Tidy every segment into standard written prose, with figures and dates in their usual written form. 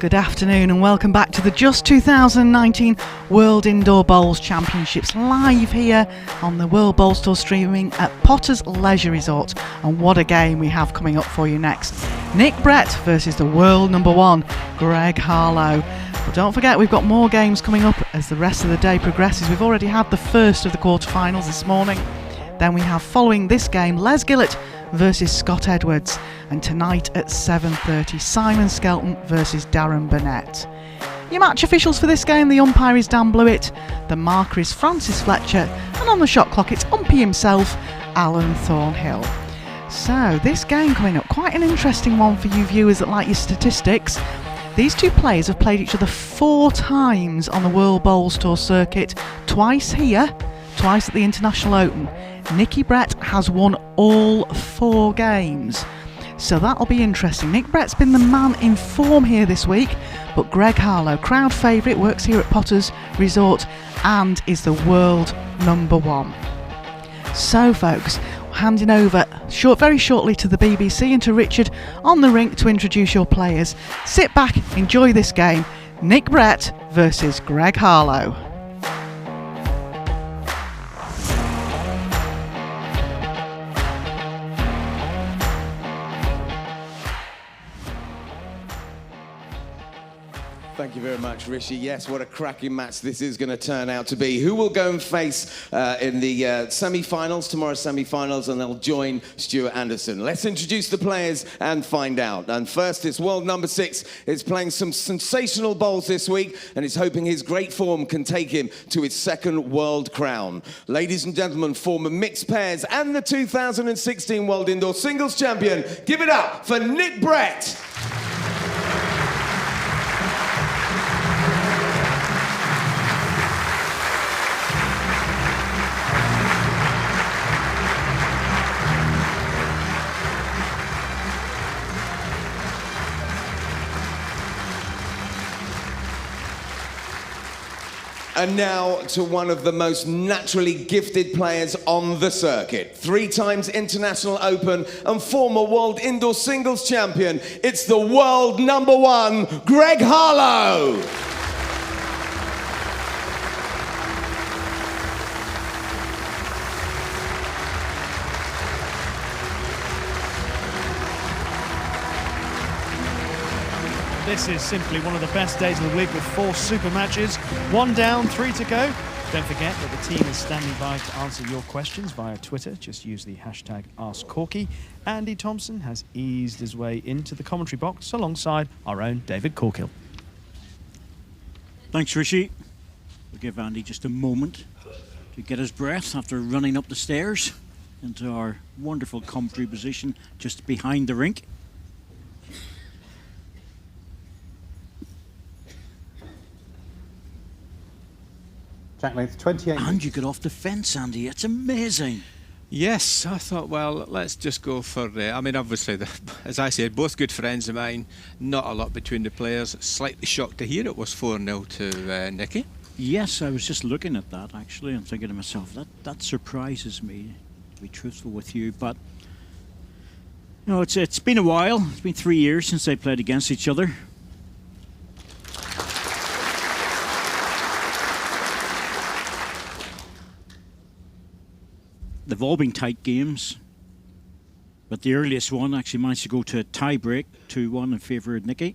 Good afternoon and welcome back to the Just 2019 World Indoor Bowls Championships, live here on the World Bowls Tour, streaming at Potter's Leisure Resort. And what a game we have coming up for you next. Nick Brett versus the world number one, Greg Harlow. But don't forget, we've got more games coming up as the rest of the day progresses. We've already had the first of the quarterfinals this morning. Then we have, following this game, Les Gillett versus Scott Edwards, and tonight at 7:30, Simon Skelton versus Darren Burnett. Your match officials for this game: the umpire is Dan Blewett, the marker is Francis Fletcher, and on the shot clock it's umpy himself, Alan Thornhill. So this game coming up, quite an interesting one for you viewers that like your statistics. These two players have played each other 4 times on the World Bowls Tour circuit, twice here, twice at the International Open. Nicky Brett has won all 4 games, so that'll be interesting. Nick Brett's been the man in form here this week, but Greg Harlow, crowd favourite, works here at Potter's Resort and is the world number one. So folks, handing over very shortly to the BBC and to Richard on the rink to introduce your players. Sit back, enjoy this game. Nick Brett versus Greg Harlow. Thank you very much, Rishi. Yes, what a cracking match this is going to turn out to be. Who will go and face in the semi-finals, tomorrow's semi-finals, and they'll join Stuart Anderson. Let's introduce the players and find out. And first, it's world number 6. It's playing some sensational bowls this week, and it's hoping his great form can take him to his 2nd world crown. Ladies and gentlemen, former mixed pairs and the 2016 World Indoor Singles Champion, give it up for Nick Brett. And now to one of the most naturally gifted players on the circuit. 3 times International Open and former World Indoor Singles Champion. It's the world number one, Greg Harlow. This is simply one of the best days of the week with 4 super matches. 1 down, 3 to go. Don't forget that the team is standing by to answer your questions via Twitter. Just use the hashtag AskCorky. Andy Thompson has eased his way into the commentary box alongside our own David Corkill. Thanks, Rishi. We'll give Andy just a moment to get his breath after running up the stairs into our wonderful commentary position just behind the rink. Track length 28. And you got off the fence, Andy. It's amazing. Yes, I thought, well, let's just go for I mean, obviously, as I said, both good friends of mine. Not a lot between the players. Slightly shocked to hear it was 4-0 to Nicky. Yes, I was just looking at that, actually, and thinking to myself, that surprises me, to be truthful with you. But, you know, it's been a while. It's been 3 years since they played against each other. They've all been tight games, but the earliest one actually managed to go to a tie-break, 2-1 in favour of Nicky.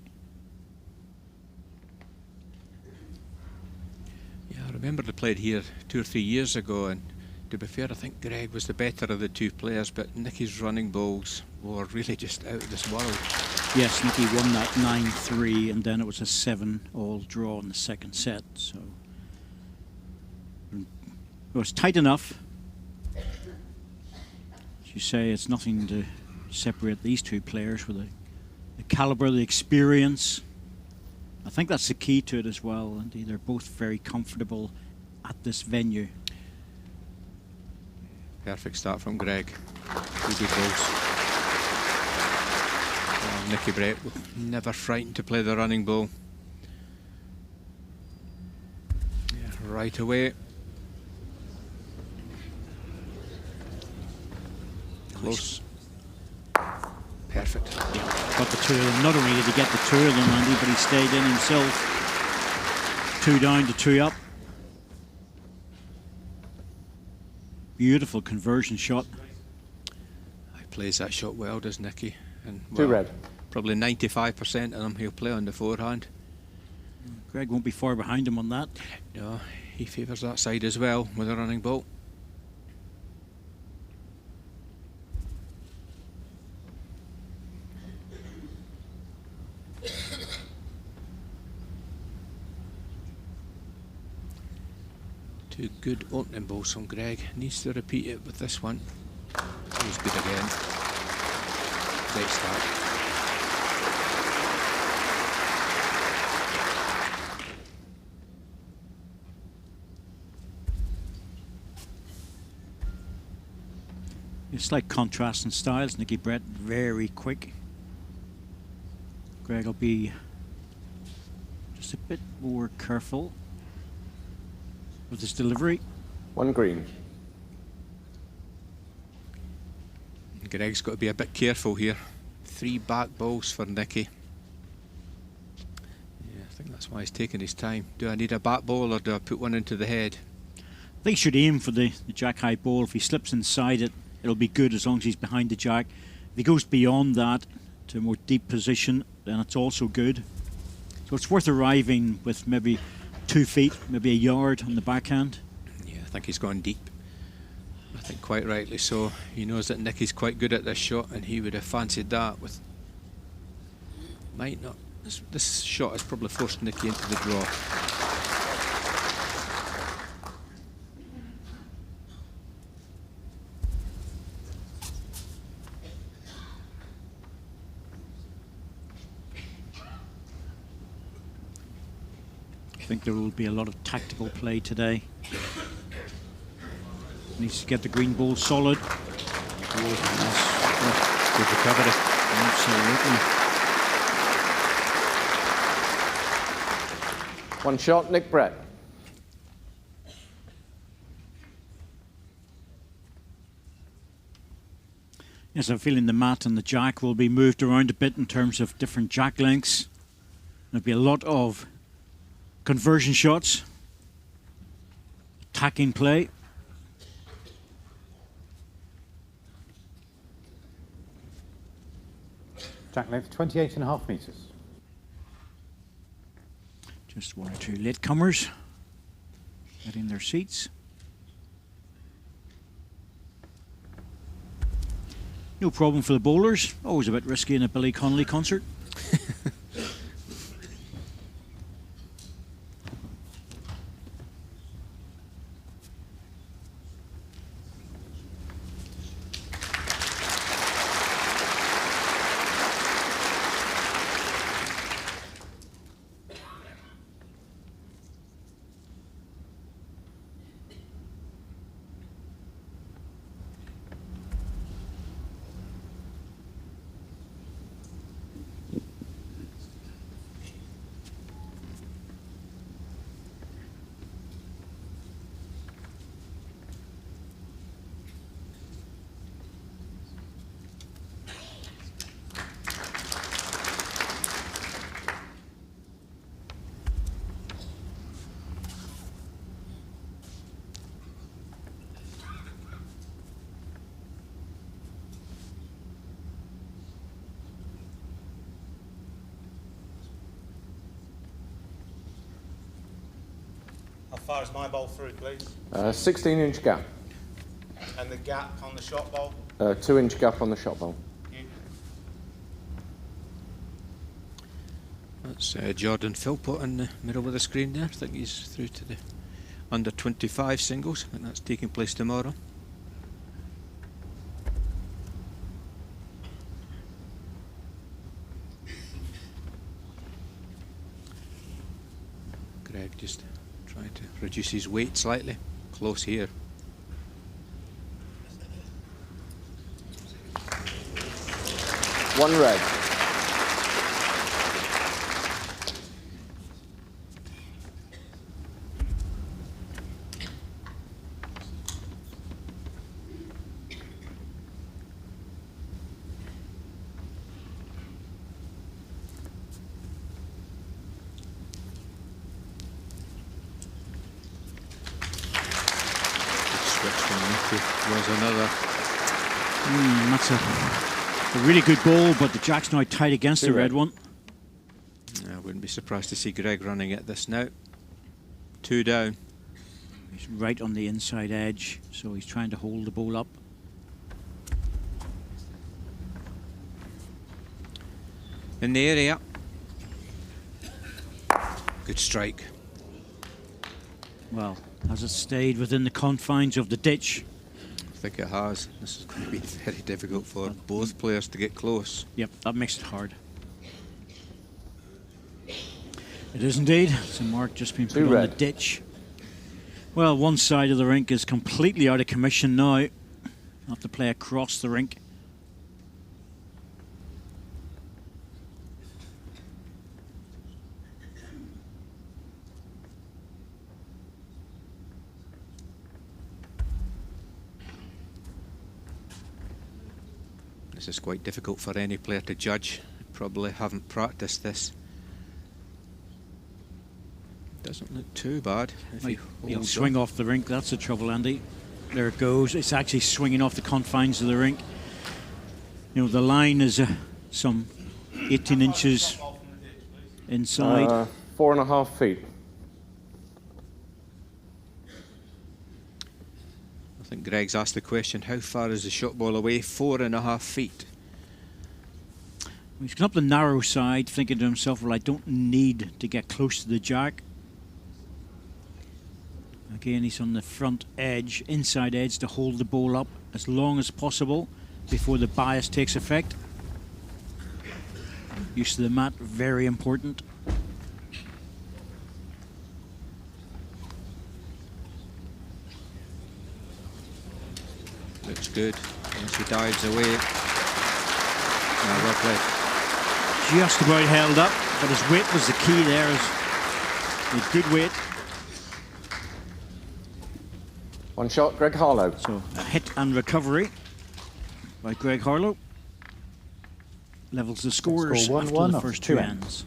Yeah, I remember they played here 2 or 3 years ago, and to be fair, I think Greg was the better of the 2 players, but Nicky's running bowls were really just out of this world. Yes, Nicky won that 9-3, and then it was a 7-all draw in the 2nd set, so it was tight enough. You say it's nothing to separate these 2 players with the calibre, the experience. I think that's the key to it as well, and they're both very comfortable at this venue. Perfect start from Greg. 2 good bowls. Well, Nicky Brett, never frightened to play the running bowl. Yeah, right away. Close. perfect. Got the two of them. Not only did he get the two of them, Andy, but he stayed in himself. 2 down to 2 up. Beautiful conversion shot. He plays that shot well, does Nicky? And Two red. probably 95% of them he'll play on the forehand. Greg won't be far behind him on that. No, he favours that side as well with a running ball. Two good opening balls from Greg. Needs to repeat it with this one. He was good again. Great start. It's like contrast in styles. Nicky Brett very quick. Greg will be just a bit more careful with his delivery. 1 green. Greg's got to be a bit careful here. 3 back balls for Nicky. Yeah, I think that's why he's taking his time. Do I need a back ball or do I put one into the head? They should aim for the jack high ball. If he slips inside it, it'll be good as long as he's behind the jack. If he goes beyond that to a more deep position, then it's also good. So it's worth arriving with maybe 2 feet, maybe a yard on the backhand. Yeah, I think he's gone deep. I think quite rightly so. He knows that Nicky's quite good at this shot and he would have fancied that with... Might not. This shot has probably forced Nicky into the draw. I think there will be a lot of tactical play today. Needs to get the green ball solid. Oh, good recovery. Absolutely. 1 shot, Nick Brett. Yes, I'm feeling the mat and the jack will be moved around a bit in terms of different jack lengths. There'll be a lot of conversion shots, attacking play. Jack length 28.5 metres. Just 1 or 2 latecomers getting their seats. No problem for the bowlers. Always a bit risky in a Billy Connolly concert. How far is my bowl through, please? 16-inch gap. And the gap on the shot bowl? 2-inch gap on the shot bowl. That's Jordan Philpott in the middle of the screen there. I think he's through to the under 25 singles. I think that's taking place tomorrow. Greg just trying to reduce his weight slightly. Close here. One red. Was another. That's a really good ball, but the jack's now tight against the red one. I wouldn't be surprised to see Greg running at this now. 2 down. He's right on the inside edge, so he's trying to hold the ball up. In the area. Good strike. Well, has it stayed within the confines of the ditch? I think it has. This is going to be very difficult for both players to get close. Yep, that makes it hard. It is indeed. So Mark just been put on the ditch. Well, one side of the rink is completely out of commission now. Have to play across the rink. This is quite difficult for any player to judge. Probably haven't practiced this. Doesn't look too bad. He'll swing off the rink. That's the trouble, Andy. There it goes. It's actually swinging off the confines of the rink. You know, the line is some 18 inches inside. 4.5 feet. I think Greg's asked the question, how far is the shot ball away? 4.5 feet. He's gone up the narrow side, thinking to himself, well, I don't need to get close to the jack. Again, he's on the front edge, inside edge, to hold the ball up as long as possible before the bias takes effect. Use of the mat, very important. Looks good. Once he dives away. Well played. Just about held up, but his weight was the key there. A good weight. One shot, Greg Harlow. So a hit and recovery by Greg Harlow. Levels the scores Score after 1-1 the after first 2 two ends. ends.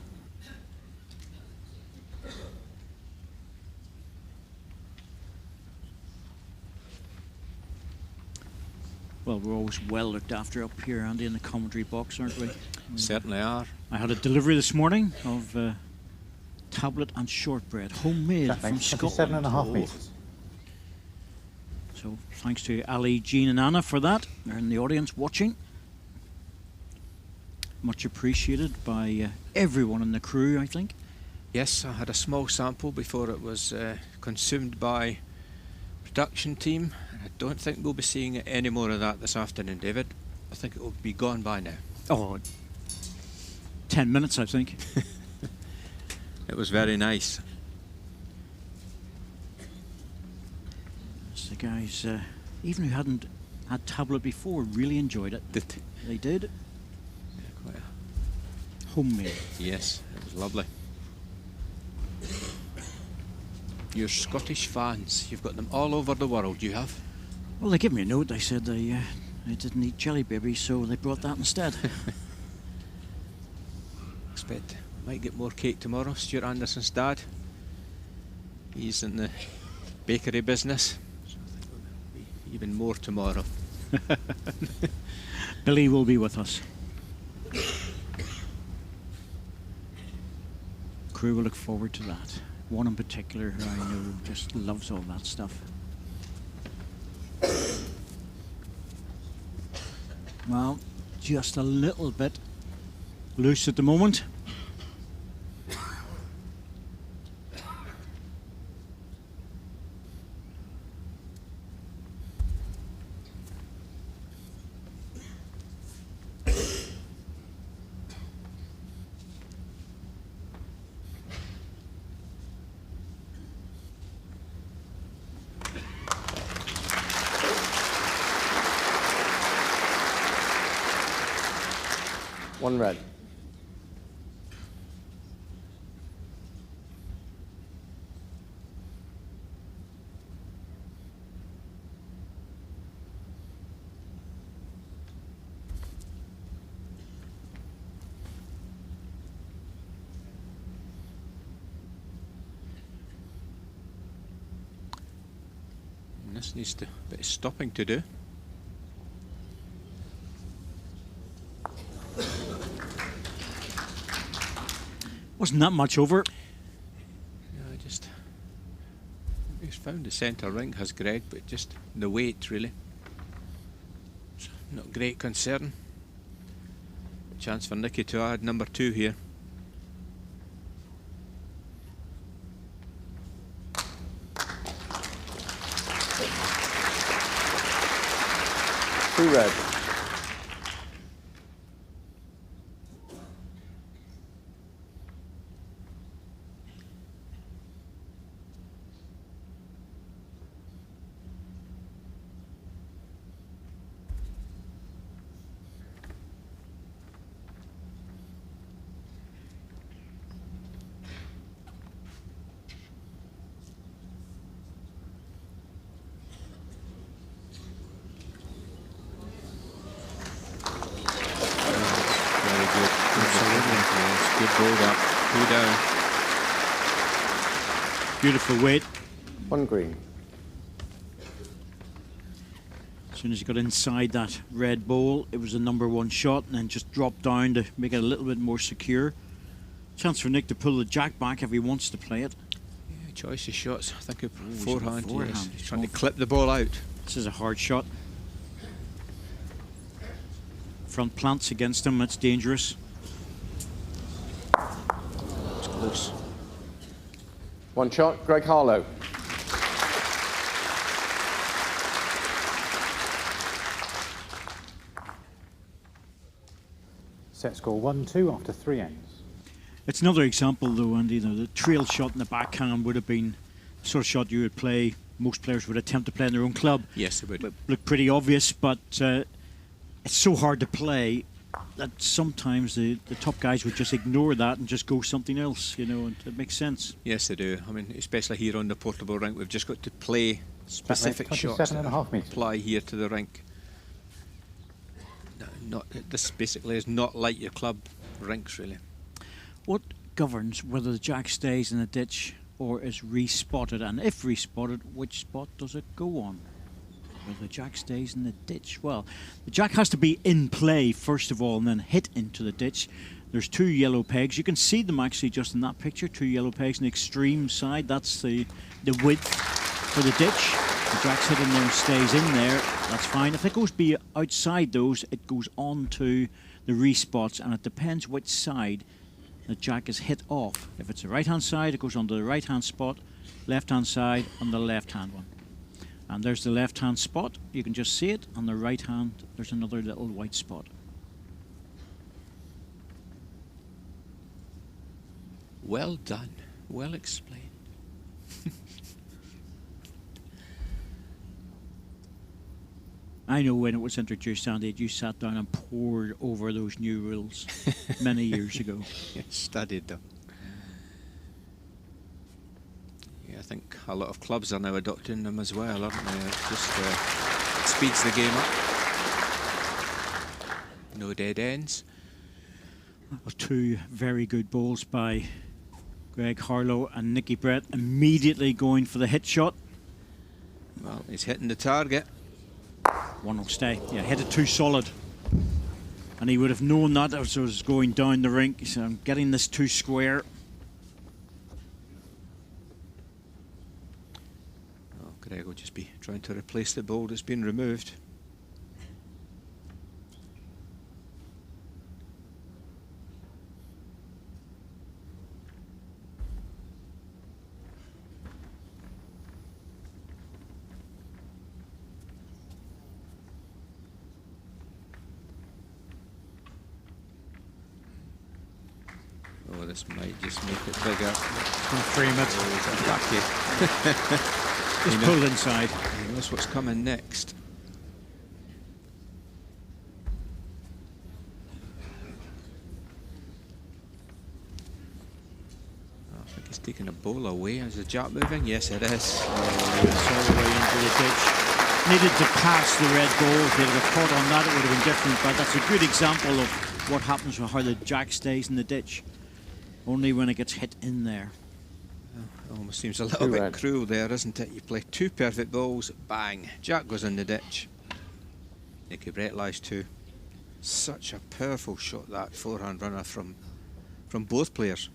Well, we're always well looked after up here, Andy, in the commentary box, aren't we? Certainly are. I had a delivery this morning of tablet and shortbread, homemade from Scotland. 27.5 metres. So thanks to Ali, Jean and Anna for that. They're in the audience watching. Much appreciated by everyone in the crew, I think. Yes, I had a small sample before it was consumed by production team. I don't think we'll be seeing any more of that this afternoon, David. I think it will be gone by now. Oh, 10 minutes, I think. It was very nice. The guys, even who hadn't had tablet before, really enjoyed it. They did. Yeah, quite Homemade. yes, it was lovely. Your Scottish fans, you've got them all over the world, you have? Well, they gave me a note. They said they didn't eat jelly babies, so they brought that instead. Expect we might get more cake tomorrow. Stuart Anderson's dad, he's in the bakery business, so I think there'll be even more tomorrow. Billy will be with us. Crew will look forward to that. One in particular who I know just loves all that stuff. Well, just a little bit loose at the moment. One red. This needs a bit of stopping to do. Wasn't that much over. Yeah, he's found the centre ring, has Greg, but just the weight really. It's not great concern. Chance for Nicky to add number 2 here. Two red. Beautiful weight. 1 green. As soon as he got inside that red bowl, it was a number 1 shot, and then just dropped down to make it a little bit more secure. Chance for Nick to pull the jack back if he wants to play it. Yeah, choice of shots. I think of he's forehand. got forehand. Yes. He's trying to clip the ball out. This is a hard shot. Front plants against him, that's dangerous. It's close. 1 shot, Greg Harlow. Set score 1-2 after 3 ends. It's another example though, Andy, the trail shot in the backhand would have been the sort of shot you would play, most players would attempt to play in their own club. Yes, it would. Look pretty obvious, but it's so hard to play that sometimes the top guys would just ignore that and just go something else, you know, and it makes sense. Yes, they do. I mean, especially here on the portable rink, we've just got to play specific shots that 27.5 metres. apply here to the rink. This basically is not like your club rinks, really. What governs whether the jack stays in the ditch or is respotted, and if respotted, which spot does it go on? Whether the jack stays in the ditch. Well, the jack has to be in play first of all and then hit into the ditch. There's 2 yellow pegs. You can see them actually just in that picture. 2 yellow pegs on the extreme side. That's the width for the ditch. The jack's hit in there and stays in there. That's fine. If it goes be outside those, it goes on to the respots, and it depends which side the jack is hit off. If it's the right-hand side, it goes onto the right-hand spot. Left-hand side on the left-hand one. And there's the left-hand spot. You can just see it. On the right hand, there's another little white spot. Well done. Well explained. I know when it was introduced, Andy, you sat down and pored over those new rules many years ago. Studied them. Yeah, I think a lot of clubs are now adopting them as well, aren't they? It just it speeds the game up. No dead ends. That was 2 very good bowls by Greg Harlow and Nicky Brett, immediately going for the hit shot. Well, he's hitting the target. 1 will stay. Yeah, hit it too solid. And he would have known that as it was going down the rink. So I'm getting this too square. Oh, Greg will just be trying to replace the ball that's been removed. Oh, this might just make it bigger. It's going to frame it. Oh, he's unlucky. Just pulled inside. He knows what's coming next. Oh, I think he's taking a ball away. Is the jack moving? Yes, it is. It's all the way into the ditch. Needed to pass the red ball. If they'd have caught on that, it would have been different. But that's a good example of what happens with how the jack stays in the ditch. Only when it gets hit in there. Almost seems a little Two bit red. cruel there, isn't it? You play 2 perfect balls, bang, Jack goes in the ditch. Nicky Brett lies 2. Such a powerful shot, that forehand runner from both players.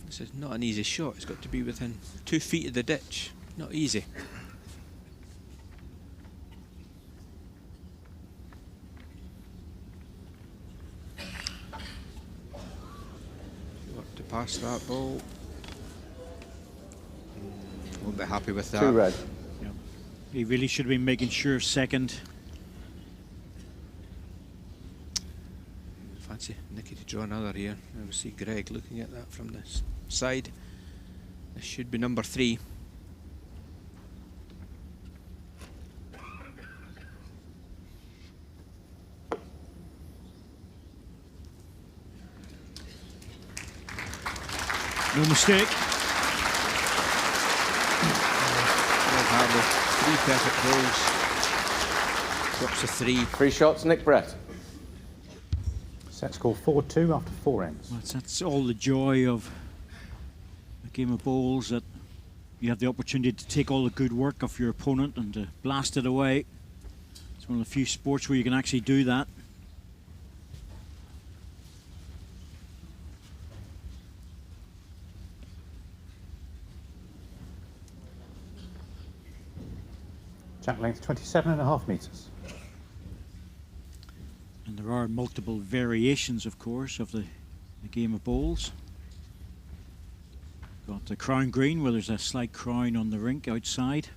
This is not an easy shot. It's got to be within 2 feet of the ditch. Not easy. Got to pass that ball. Won't be happy with that. 2 red. Yeah. He really should have been making sure second. Fancy Nicky to draw another here. I will see Greg looking at that from this side. This should be number 3. No mistake. Harlow, 3 perfect balls. Drops to 3. 3 shots, Nick Brett. Set score 4-2 after 4 ends. Well, that's all the joy of a game of bowls, that you have the opportunity to take all the good work of your opponent and to blast it away. It's one of the few sports where you can actually do that. Jack length 27.5 metres. And there are multiple variations, of course, of the game of bowls. Got the crown green, where there's a slight crown on the rink outside.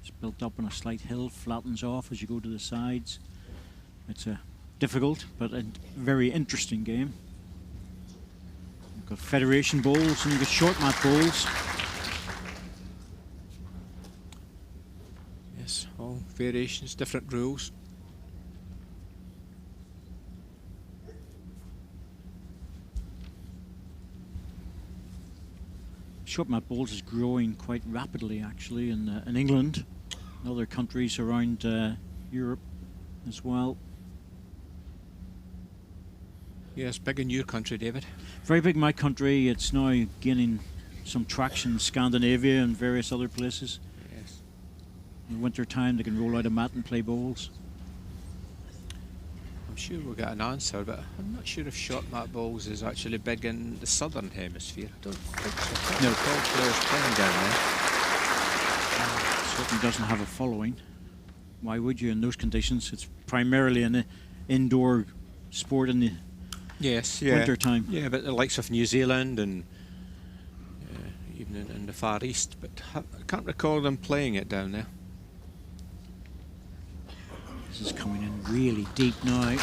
It's built up on a slight hill, flattens off as you go to the sides. It's a difficult but a very interesting game. You've got federation bowls and you've got short mat bowls. Yes, all variations, different rules. Short mat bowls is growing quite rapidly, actually, in England and other countries around Europe as well. Yes, big in your country, David. Very big in my country. It's now gaining some traction in Scandinavia and various other places. Yes. In winter time, they can roll out a mat and play bowls. I'm sure we'll get an answer, but I'm not sure if short mat bowls is actually big in the southern hemisphere. I don't think so. No. All players playing down there. Certainly doesn't have a following. Why would you in those conditions? It's primarily an indoor sport in the Yes, yeah. winter time. Yeah, but the likes of New Zealand and even in the Far East, but I can't recall them playing it down there. This is coming in really deep now.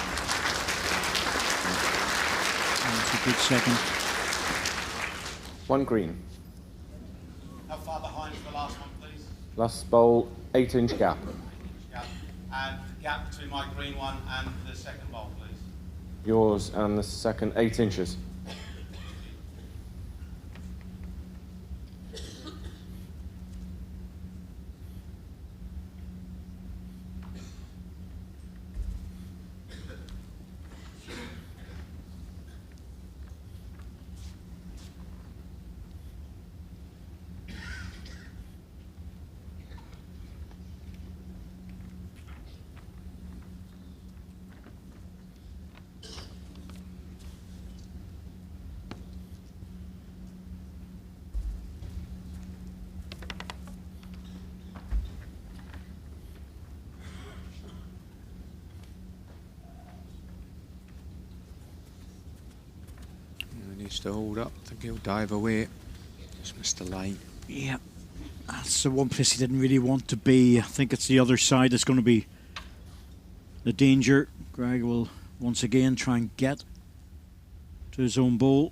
That's a good second. 1 green. How far behind is the last one, please? Last bowl, 8-inch gap. Yeah. And the gap between my green one and the second bowl, please. Yours and the second, 8 inches. Needs to hold up. I think he'll dive away. Just missed the line. Yeah, that's the one place he didn't really want to be. I think it's the other side that's going to be the danger. Greg will once again try and get to his own bowl.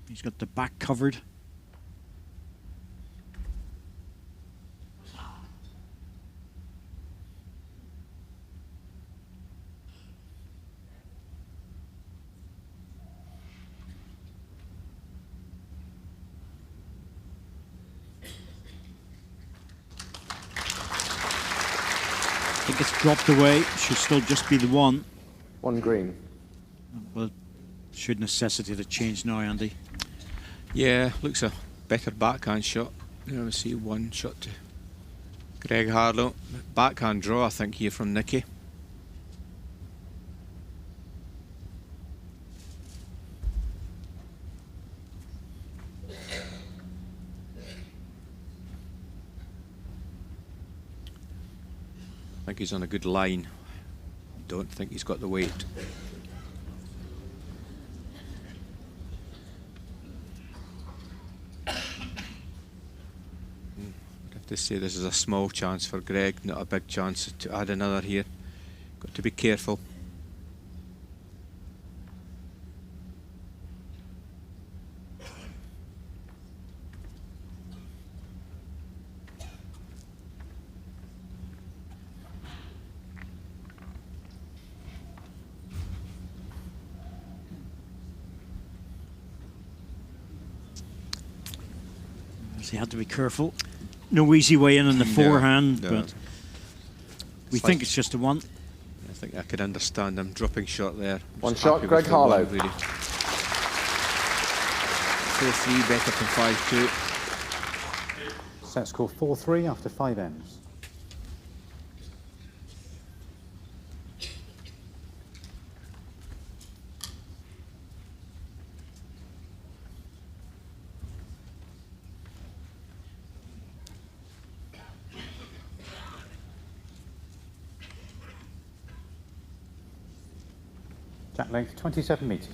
He's got the back covered. think it's dropped away. Should still just be the one. 1 green. Well, should necessitate a change now, Andy. Yeah, looks a better backhand shot. We see one shot to Greg Harlow. Backhand draw, I think, here from Nicky. I think he's on a good line. Don't think he's got the weight. I'd have to say this is a small chance for Greg, not a big chance to add another here. Got to be careful. He had to be careful. No easy way in on the forehand, but we think it's just a one. I think I could understand him dropping shot there. One shot, Greg Harlow. 4-3 better than 5-2. Set score 4-3 after 5 ends. Jack length 27 metres.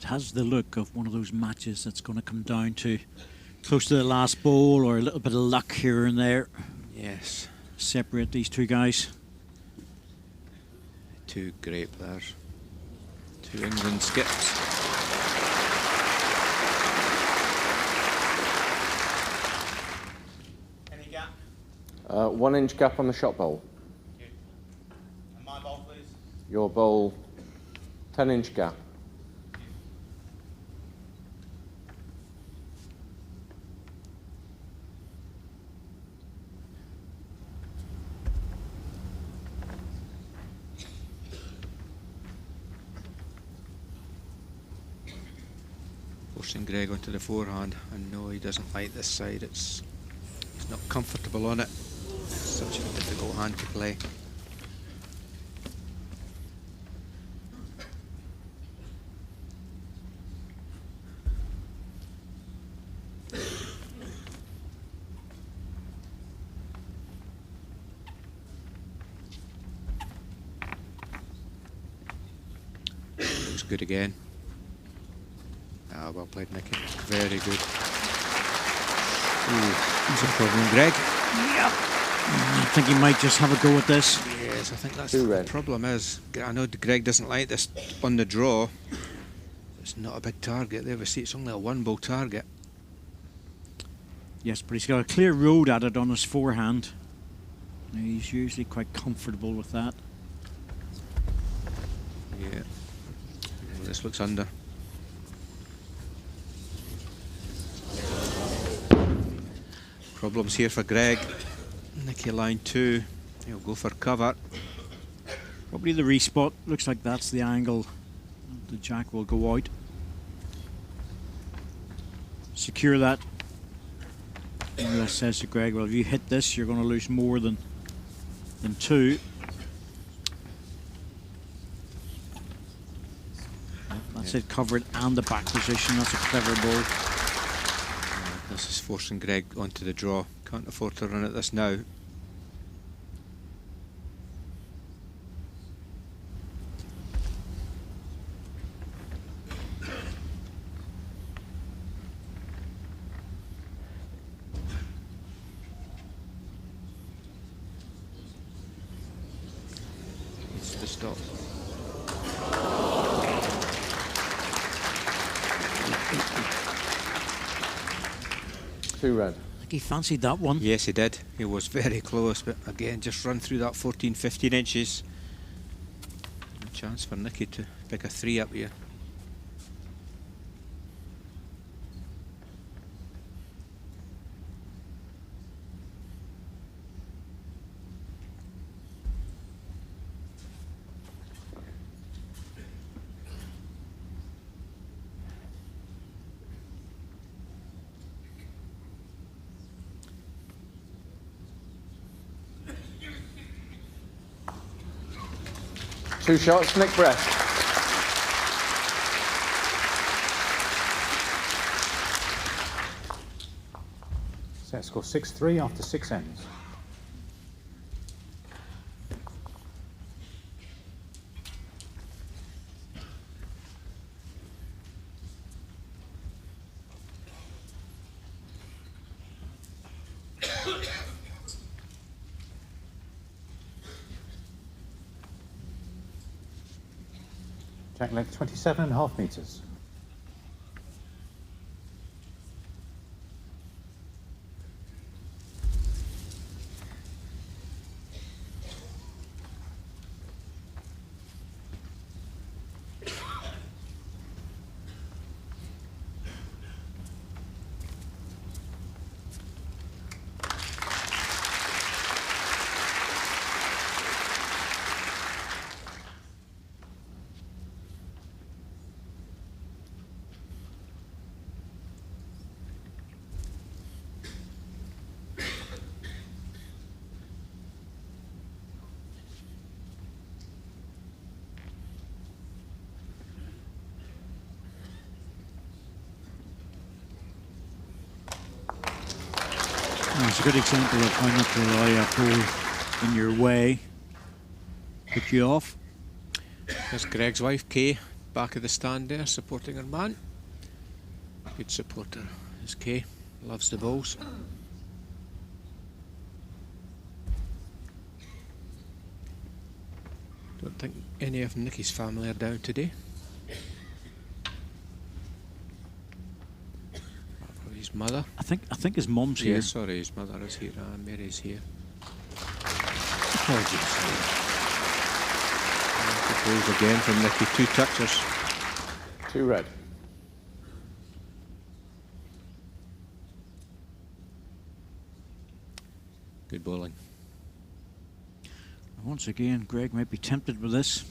Has the look of one of those matches that's going to come down to close to the last ball or a little bit of luck here and there. Yes. Separate these two guys. Two great players. Two England skips. Any gap? 1 inch gap on the shot bowl. Thank you. And my bowl, please. Your bowl, 10 inch gap. Forcing Greg onto the forehand. I know he doesn't like this side. He's not comfortable on it. It's such a difficult hand to play. Looks good again. Well played, Nicky. Very good. Ooh, there's a problem, Greg. Yep. I think he might just have a go at this. Yes, I think that's the problem is. I know Greg doesn't like this on the draw. It's not a big target. There we see it's only a 1-ball target. Yes, but he's got a clear road at it on his forehand. He's usually quite comfortable with that. Yeah. Well, this looks under. Problems here for Greg. Nicky line 2. He'll go for cover. Probably the respot. Looks like that's the angle. The jack will go out. Secure that. And that says to Greg, well, if you hit this, you're going to lose more than 2. That's it, covered, and the back position. That's a clever ball. This is forcing Greg onto the draw. Can't afford to run at this now. stop. Two red. I think he fancied that one. Yes, he did. He was very close, but again, just run through that 14, 15 inches. A chance for Nicky to pick a 3 up here. Two shots, Nick Brett. Set score 6-3 after 6 ends. Jack length 27.5 metres. It's a good example of how not to allow a pole in your way put you off. There's Greg's wife, Kay, back of the stand there, supporting her man. Good supporter is Kay, loves the balls. Don't think any of Nicky's family are down today. His mother. I think his mum's here. Yeah, sorry, his mother is here. Mary's here. Apologies. Good balls again from Nicky, 2 touchers. Two red. Good bowling. Once again, Greg might be tempted with this.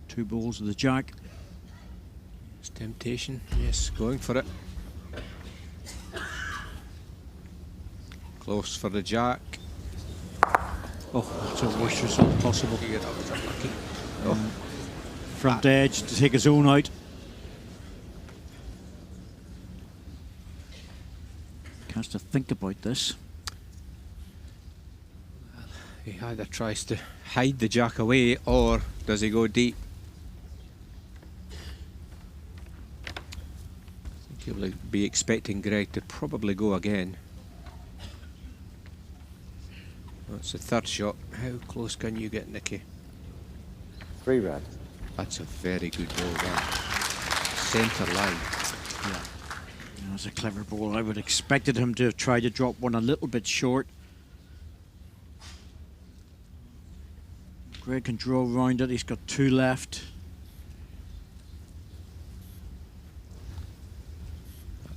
2 balls of the jack. It's temptation, yes, going for it. Close for the jack. Oh, that's the worst result possible. Yeah, that was unlucky. Front edge to take his own out. Has to think about this. He either tries to hide the jack away or does he go deep? I think he'll be expecting Greg to probably go again. That's the 3rd shot. How close can you get, Nicky? 3 red. That's a very good ball there. Centre line. Yeah. That was a clever ball. I would have expected him to have tried to drop one a little bit short. Greg can draw around it. He's got 2 left.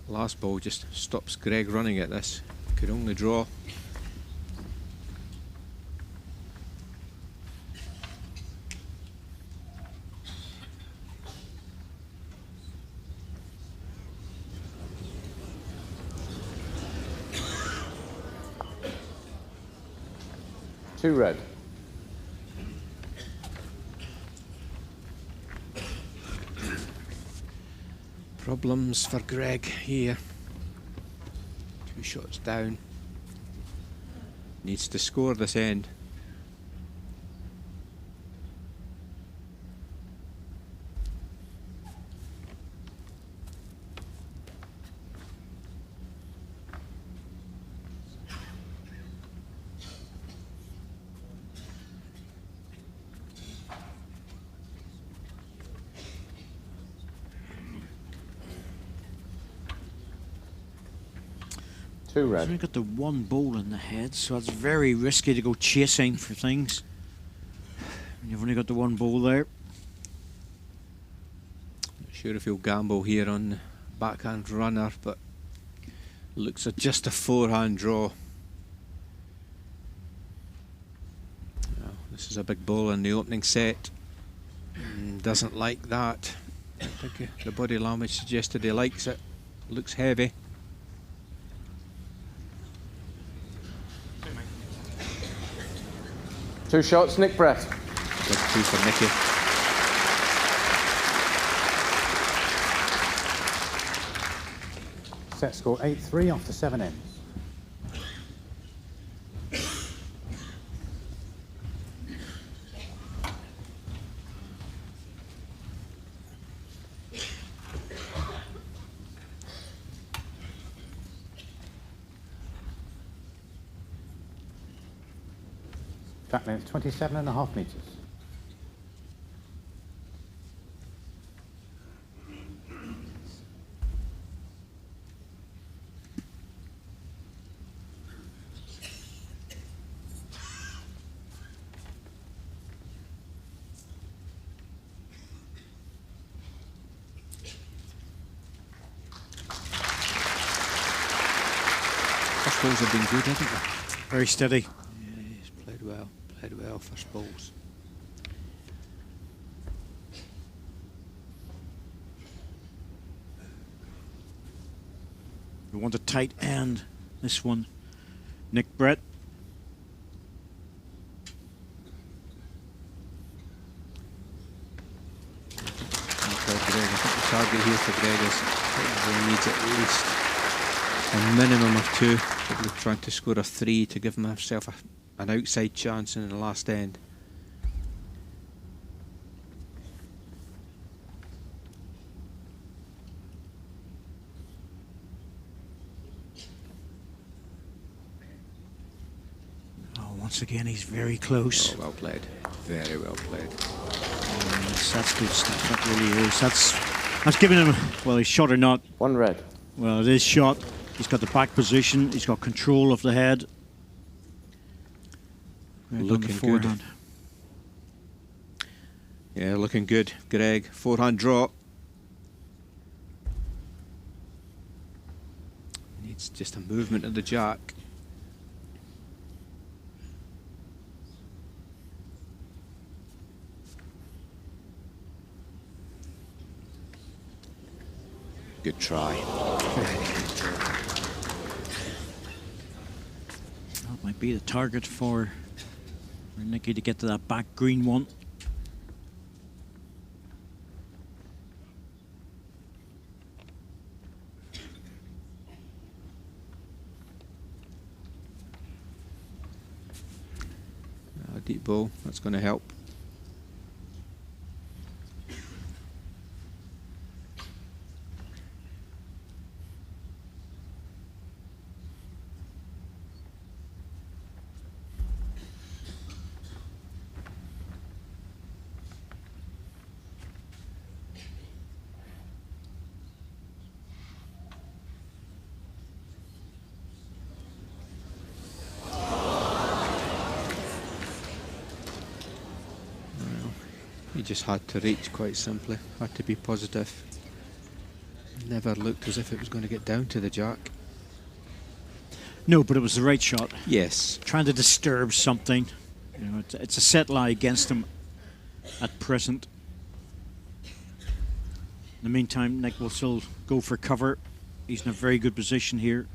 That last ball just stops Greg running at this. Could only draw. Two red. Problems for Greg here. 2 shots down. Needs to score this end. 2 He's red. only got the one ball in the head, so it's very risky to go chasing for things. You've only got the one ball there. Not sure if he'll gamble here on the backhand runner, but looks at just a forehand draw. Well, this is a big ball in the opening set. Doesn't like that. I think the body language suggested he likes it. Looks heavy. Two shots, Nick Brett. Big 2 for Nicky. Set score 8-3 after 7 ends. Track length 27.5 metres. First balls have been good, haven't they? Very steady. Yeah, he's played well, first balls. We want a tight end. This one, Nick Brett. I think the target here for Greg is he needs at least a minimum of 2. Probably trying to score a 3 to give himself an outside chance in the last end. Oh, once again, he's very close. Oh, well played. Very well played. That's good stuff. That really is. That's giving him. Well, he's shot or not. 1 red. Well, it is shot. He's got the back position. He's got control of the head. Right on the Looking good. forehand. Yeah, looking good. Greg, forehand draw. Needs just a movement of the jack. Good try. That might be the target for Nicky to get to that back green one. A deep ball, that's going to help. He just had to reach, quite simply. Had to be positive. Never looked as if it was going to get down to the jack. No, but it was the right shot. Yes. Trying to disturb something. You know, it's a set lie against him at present. In the meantime, Nick will still go for cover. He's in a very good position here.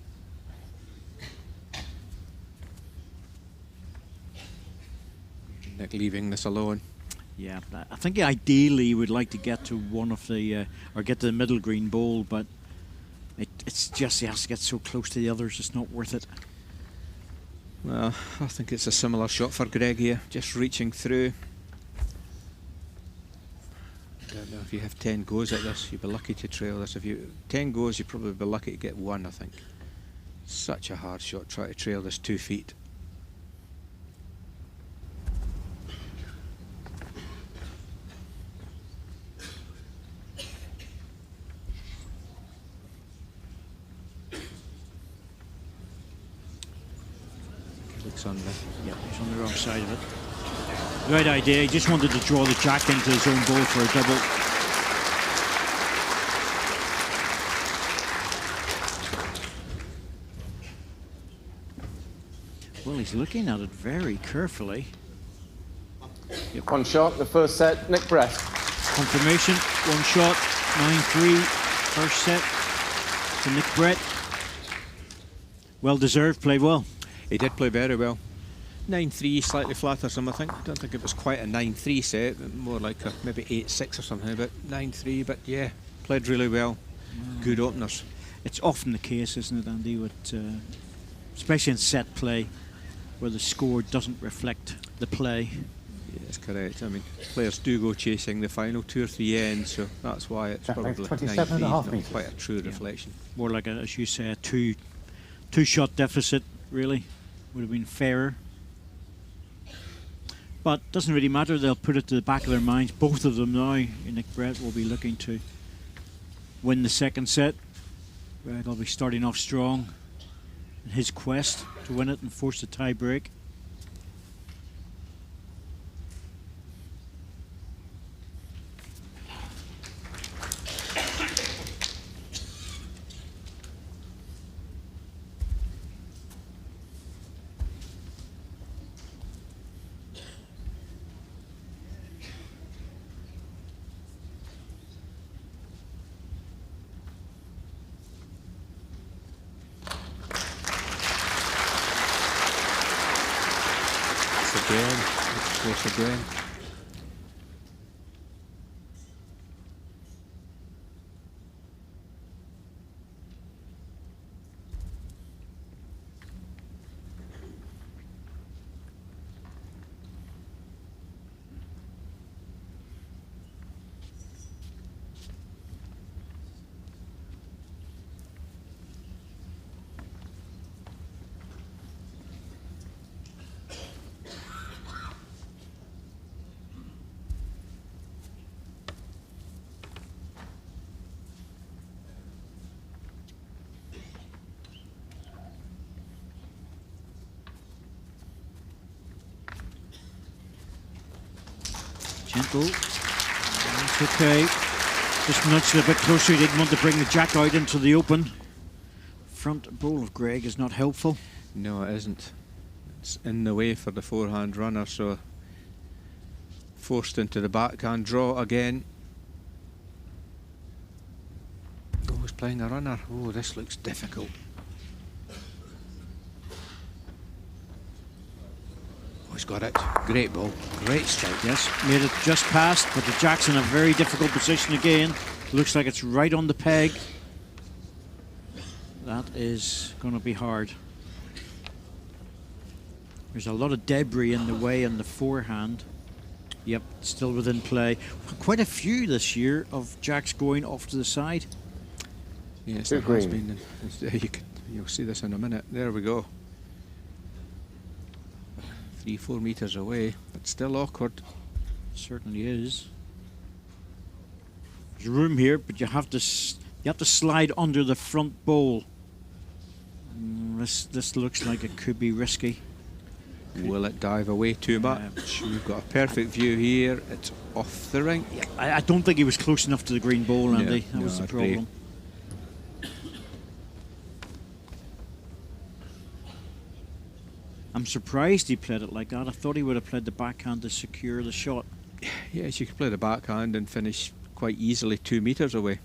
Nick leaving this alone. Yeah, I think ideally he would like to get to one of the, or get to the middle green ball, but it's just he has to get so close to the others, it's not worth it. Well, I think it's a similar shot for Greg here, just reaching through. I don't know if you have 10 goes at this, you'd be lucky to trail this. If you 10 goes, you'd probably be lucky to get 1, I think. Such a hard shot, try to trail this 2 feet. looks on the... Yeah, he's on the wrong side of it. Right idea. He just wanted to draw the jack into his own ball for a double. Well, he's looking at it very carefully. One shot, the first set, Nick Brett. Confirmation, one shot, 9-3, first set to Nick Brett. Well deserved, played well. He did play very well. 9-3, slightly flattersome, I think. I don't think it was quite a 9-3 set, more like a maybe 8-6 or something, but 9-3, but yeah, played really well. Good openers. It's often the case, isn't it, Andy, with, especially in set play, where the score doesn't reflect the play. Yeah, that's correct. I mean, players do go chasing the final 2 or 3 ends, so that's why it's That probably makes 9-3, 27.5 not metres. quite a true reflection. More like, as you say, a two-shot deficit, really. Would have been fairer. But doesn't really matter, they'll put it to the back of their minds. Both of them now, Nick Brett will be looking to win the second set. Brett will be starting off strong in his quest to win it and force the tie break. Again, it's close again. Gentle. That's okay. Just nudged it a bit closer. He didn't want to bring the jack out into the open. Front bowl of Greg is not helpful. No, it isn't. It's in the way for the forehand runner, so forced into the backhand draw again. Oh, he's playing a runner. Oh, this looks difficult. Oh, he's got it. Great ball. Great strike. Yes, made it just past, but the jack's in a very difficult position again. Looks like it's right on the peg. That is going to be hard. There's a lot of debris in the way on the forehand. Yep, still within play. Quite a few this year of jacks going off to the side. Yes, Too there has green. been. You'll see this in a minute. There we go. 3-4 meters away, but still awkward. Certainly is. There's room here, but you have to slide under the front bowl. This looks like it could be risky. Will it dive away too much? We've got a perfect view here. It's off the ring. Yeah, I don't think he was close enough to the green bowl, Andy. That was the I agree. problem. I'm surprised he played it like that. I thought he would have played the backhand to secure the shot. Yes, you could play the backhand and finish quite easily 2 meters away.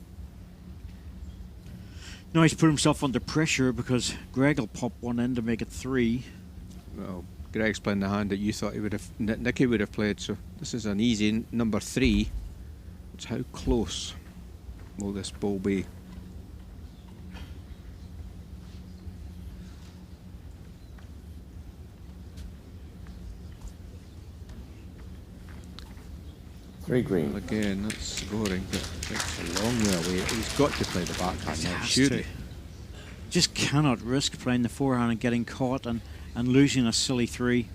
Now he's put himself under pressure because Greg will pop one in to make it 3. Well, Greg's playing the hand that you thought he would have, Nicky would have played. So this is an easy number 3. It's how close will this ball be? Three green. Well, again, that's scoring, but it's a long way away. He's got to play the backhand now, Has shouldn't to. he? Just cannot risk playing the forehand and getting caught and losing a silly 3.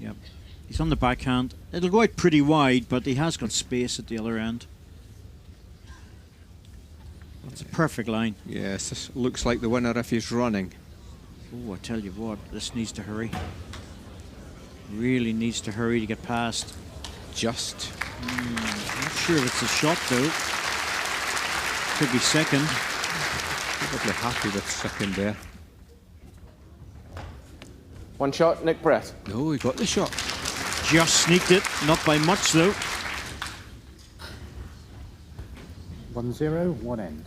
Yep. He's on the backhand. It'll go out pretty wide, but he has got space at the other end. It's a perfect line. Yes, this looks like the winner if he's running. Oh, I tell you what, this needs to hurry. Really needs to hurry to get past. Just. Not sure if it's a shot though. Could be second. Probably happy with second there. One shot, Nick Brett. No, he got the shot. Just sneaked it, not by much though. 1-0, one end.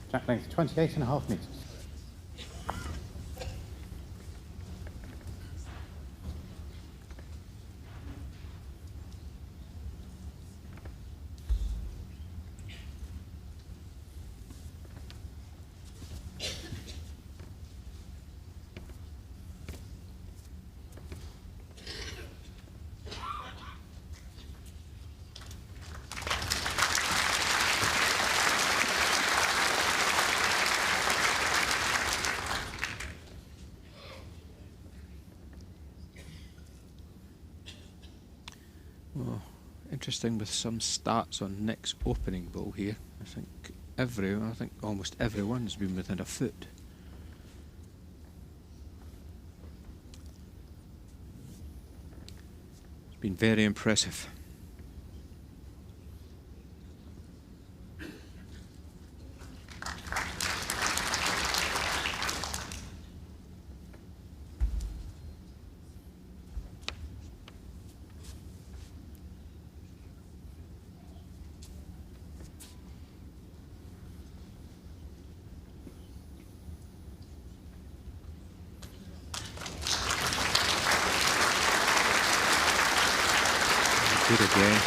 Track length 28.5 metres. Well, interesting with some stats on Nick's opening ball here. I think almost everyone's been within a foot. It's been very impressive. Good again.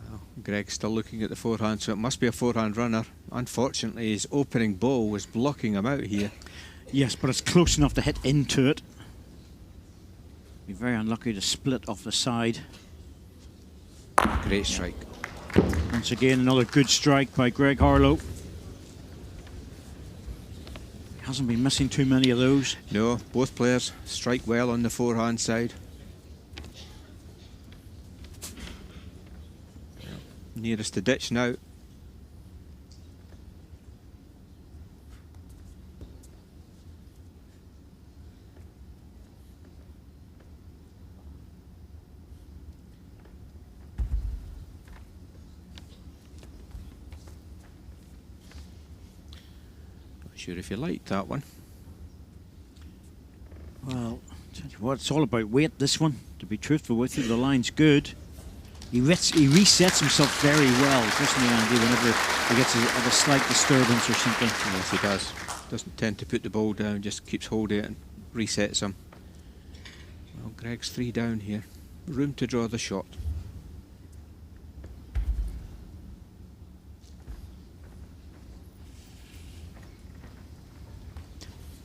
Well, Greg's still looking at the forehand, so it must be a forehand runner. Unfortunately, his opening ball was blocking him out here. Yes, but it's close enough to hit into it. Be very unlucky to split off the side. Great strike. Once again, another good strike by Greg Harlow. Hasn't been missing too many of those. No, both players strike well on the forehand side. Nearest the ditch now. Sure if you like that one. Well, tell you what, it's all about weight, this one. To be truthful with you, the line's good. He resets himself very well, doesn't he, Andy, whenever he gets a slight disturbance or something. Yes, he does. Doesn't tend to put the ball down, just keeps hold of it and resets him. Well, Greg's 3 down here. Room to draw the shot.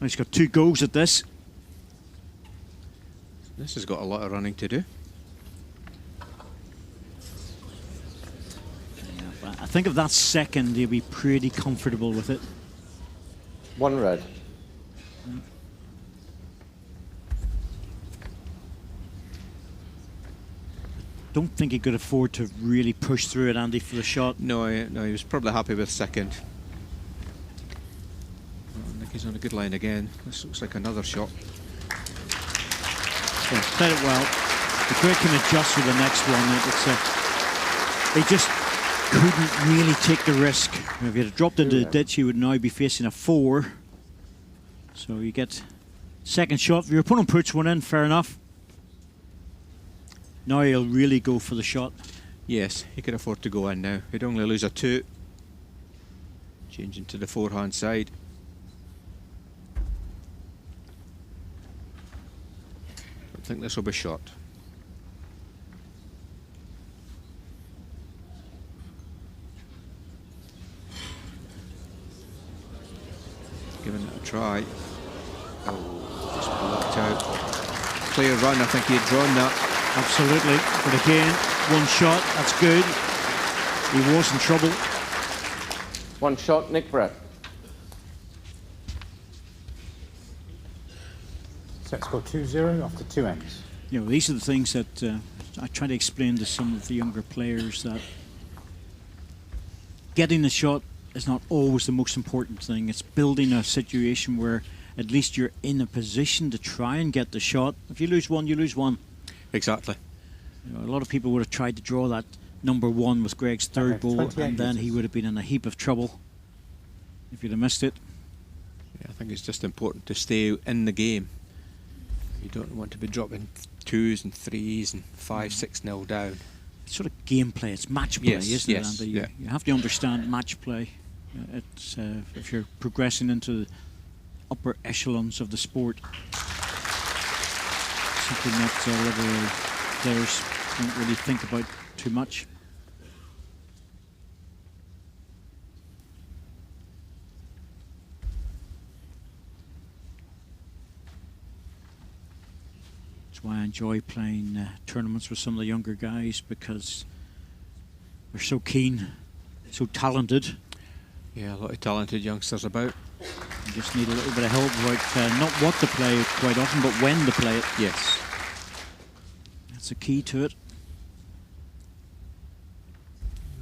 He's got 2 goals at this. This has got a lot of running to do. Yeah, but I think if that's second, he'll be pretty comfortable with it. One red. Don't think he could afford to really push through it, Andy, for the shot. No, he was probably happy with second. He's on a good line again. This looks like another shot. Yeah, played it well. The Greg can adjust for the next one. He just couldn't really take the risk. If he had dropped into the ditch, he would now be facing a 4. So you get second shot. If your opponent puts one in, fair enough. Now he'll really go for the shot. Yes, he could afford to go in now. He'd only lose a 2. Changing to the forehand side. I think this will be shot. Giving it a try. Oh, just blocked out. Clear run, I think he had drawn that. Absolutely. But again, one shot, that's good. He was in trouble. One shot, Nick Brett. Set score 2-0 after 2 ends. You know, these are the things that I try to explain to some of the younger players, that getting the shot is not always the most important thing. It's building a situation where at least you're in a position to try and get the shot. If you lose one, you lose one. Exactly. You know, a lot of people would have tried to draw that number one with Greg's third ball, and then he would have been in a heap of trouble if you'd have missed it. Yeah, I think it's just important to stay in the game. You don't want to be dropping 2s and 3s and 5-6-0 down. It's sort of gameplay. It's match play, isn't it, Andy? Yeah. You have to understand match play. It's if you're progressing into the upper echelons of the sport. Something that a lot of players don't really think about too much. That's why I enjoy playing tournaments with some of the younger guys, because they're so keen, so talented. Yeah, a lot of talented youngsters about. You just need a little bit of help about not what to play quite often, but when to play it. Yes. That's the key to it.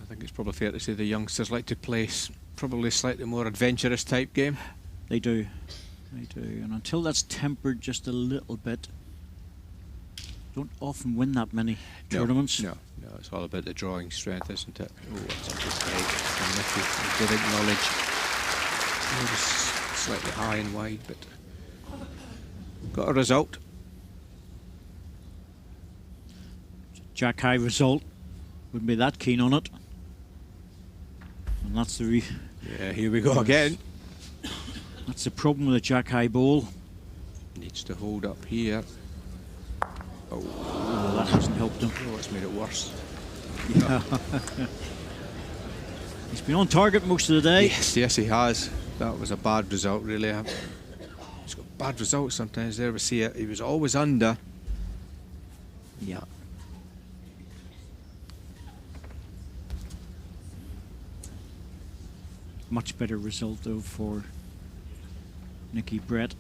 I think it's probably fair to say the youngsters like to play probably slightly more adventurous type game. They do. They do. And until that's tempered just a little bit, don't often win that many tournaments. No, it's all about the drawing strength, isn't it? Oh, that's a mistake. And Nicky did acknowledge. It was slightly high and wide, but got a result. Jack high result. Wouldn't be that keen on it. And that's the yeah, here we go again. That's the problem with a jack high ball. Needs to hold up here. Oh, that hasn't helped him. Oh, it's made it worse. Yeah. He's been on target most of the day. Yes, he has. That was a bad result, really. He's got bad results sometimes. There we see it. He was always under. Yeah. Much better result though for Nicky Brett.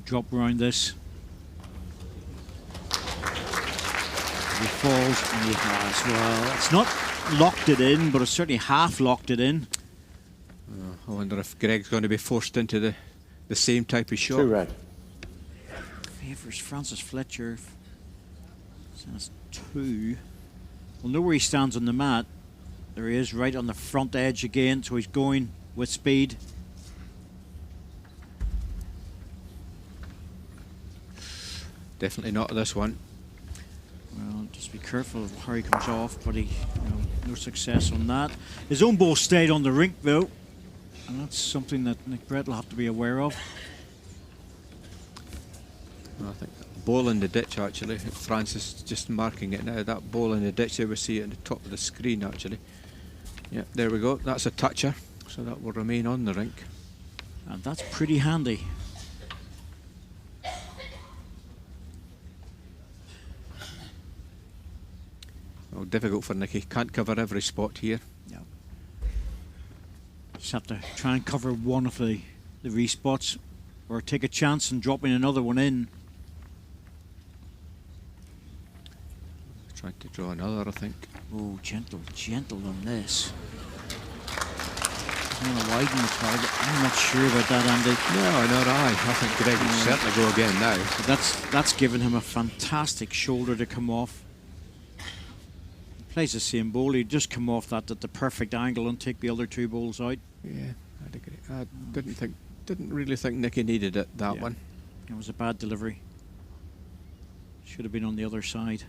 Drop around this. He falls, and he has. Well, it's not locked it in, but it's certainly half locked it in. I wonder if Greg's going to be forced into the same type of shot. 2 red. Favours Francis Fletcher. So that's 2. We'll know where he stands on the mat. There he is, right on the front edge again, so he's going with speed. Definitely not this one. Well, just be careful of how he comes off, but he, no success on that. His own ball stayed on the rink though, and that's something that Nick Brett will have to be aware of. I think ball in the ditch actually. Francis just marking it now. That ball in the ditch there, we see it at the top of the screen actually. Yeah, there we go. That's a toucher, so that will remain on the rink. And that's pretty handy. Oh, difficult for Nicky. Can't cover every spot here. Yeah. Just have to try and cover one of the respots, or take a chance and dropping another one in. Trying to draw another, I think. Oh, gentle on this. I'm going to widen the target. I'm not sure about that, Andy. No, not I. I think Greg will certainly go again now. But that's given him a fantastic shoulder to come off. He plays the same ball. He'd just come off that at the perfect angle and take the other 2 balls out. Yeah, I'd agree. I didn't really think Nicky needed it, that one. It was a bad delivery. Should have been on the other side.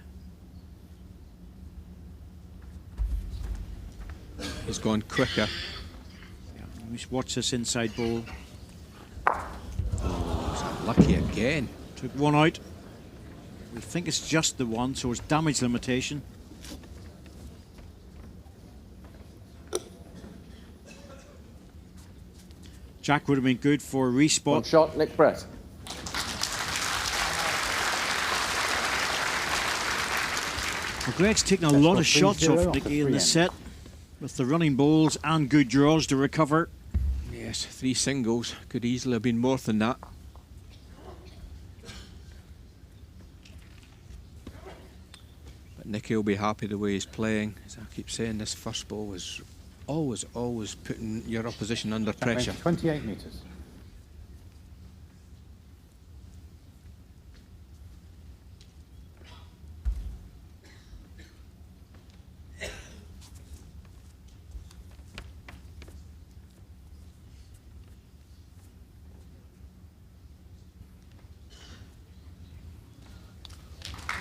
He's gone quicker. Just watch this inside ball. Oh, lucky again. Took one out. We think it's just the one, so it's damage limitation. Jack would have been good for a respot. 1 shot, Nick Brett. Well, Greg's taken a lot of shots off Nicky in the set. with the running bowls and good draws to recover. Yes, 3 singles. Could easily have been more than that. But Nicky will be happy the way he's playing. As I keep saying, this first ball was always putting your opposition under pressure. 28 metres.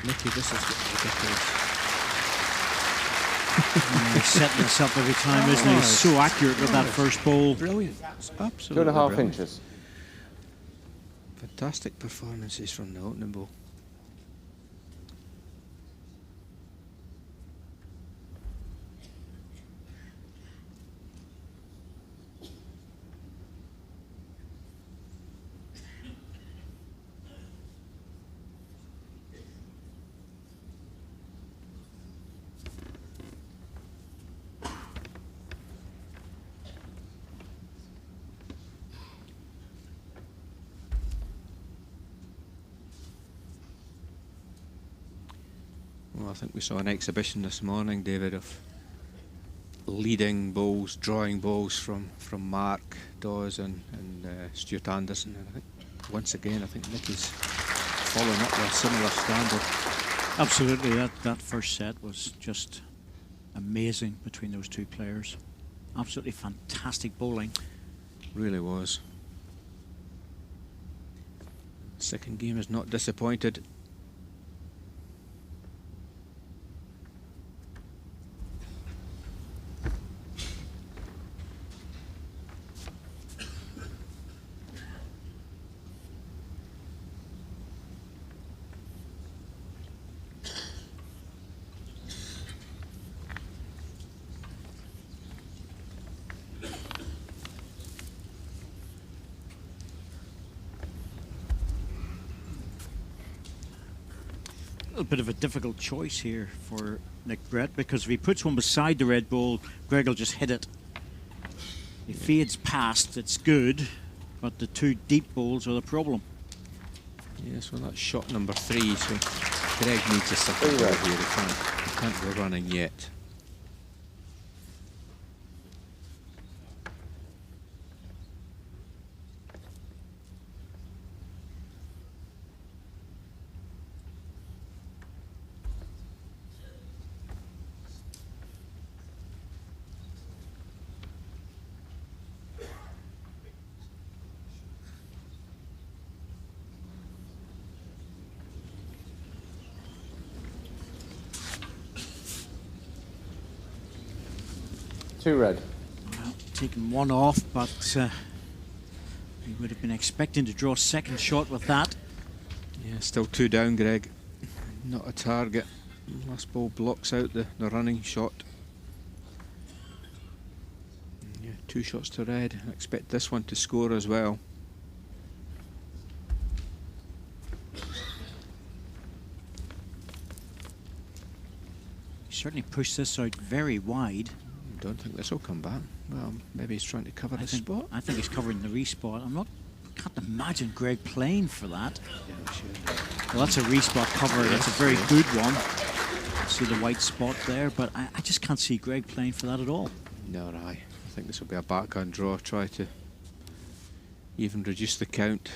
Nicky, this is ridiculous. He's setting this up every time, isn't he? He's so accurate with that first ball. Brilliant. It's absolutely 2.5 brilliant. inches. Fantastic performances from the opening ball. Well, I think we saw an exhibition this morning, David, of leading bowls, drawing bowls from Mark Dawes and Stuart Anderson. And I think once again, I think Nicky's following up with a similar standard. Absolutely, that first set was just amazing between those two players. Absolutely fantastic bowling. Really was. Second game has not disappointed. A bit of a difficult choice here for Nick Brett, because if he puts one beside the red ball, Greg will just hit it. He fades past, it's good, but the two deep balls are the problem. Yes, well, that's shot number 3, so Greg needs a second ball here. He can't go running yet. Red. Well, taking one off, but he would have been expecting to draw a second shot with that. Yeah, still 2 down, Greg. Not a target. Last ball blocks out the running shot. Yeah, 2 shots to red. I expect this one to score as well. He certainly pushed this out very wide. Don't think this will come back. Well, maybe he's trying to cover his spot. I think he's covering the respot. Can't imagine Greg playing for that. Yeah, sure. Well, that's a respot cover. Yes, that's a very good one. See the white spot there, but I just can't see Greg playing for that at all. No, I think this will be a backhand draw. Try to even reduce the count.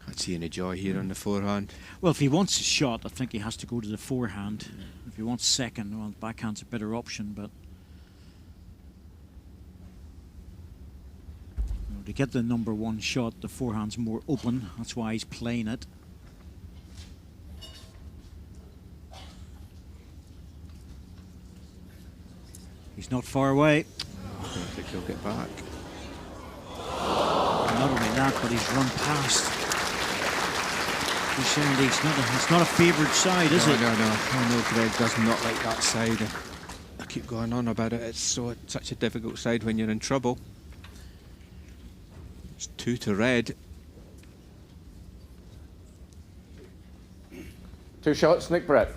Can't see any joy here on the forehand. Well, if he wants a shot, I think he has to go to the forehand. If he wants second, well, backhand's a better option, but you know, to get the number 1 shot, the forehand's more open. That's why he's playing it. He's not far away. I don't think he'll get back. And not only that, but he's run past. He's saying it's not a favoured side, is it? No. I know Greg does not like that side. I keep going on about it. It's such a difficult side when you're in trouble. It's 2 to red. 2 shots, Nick Brett.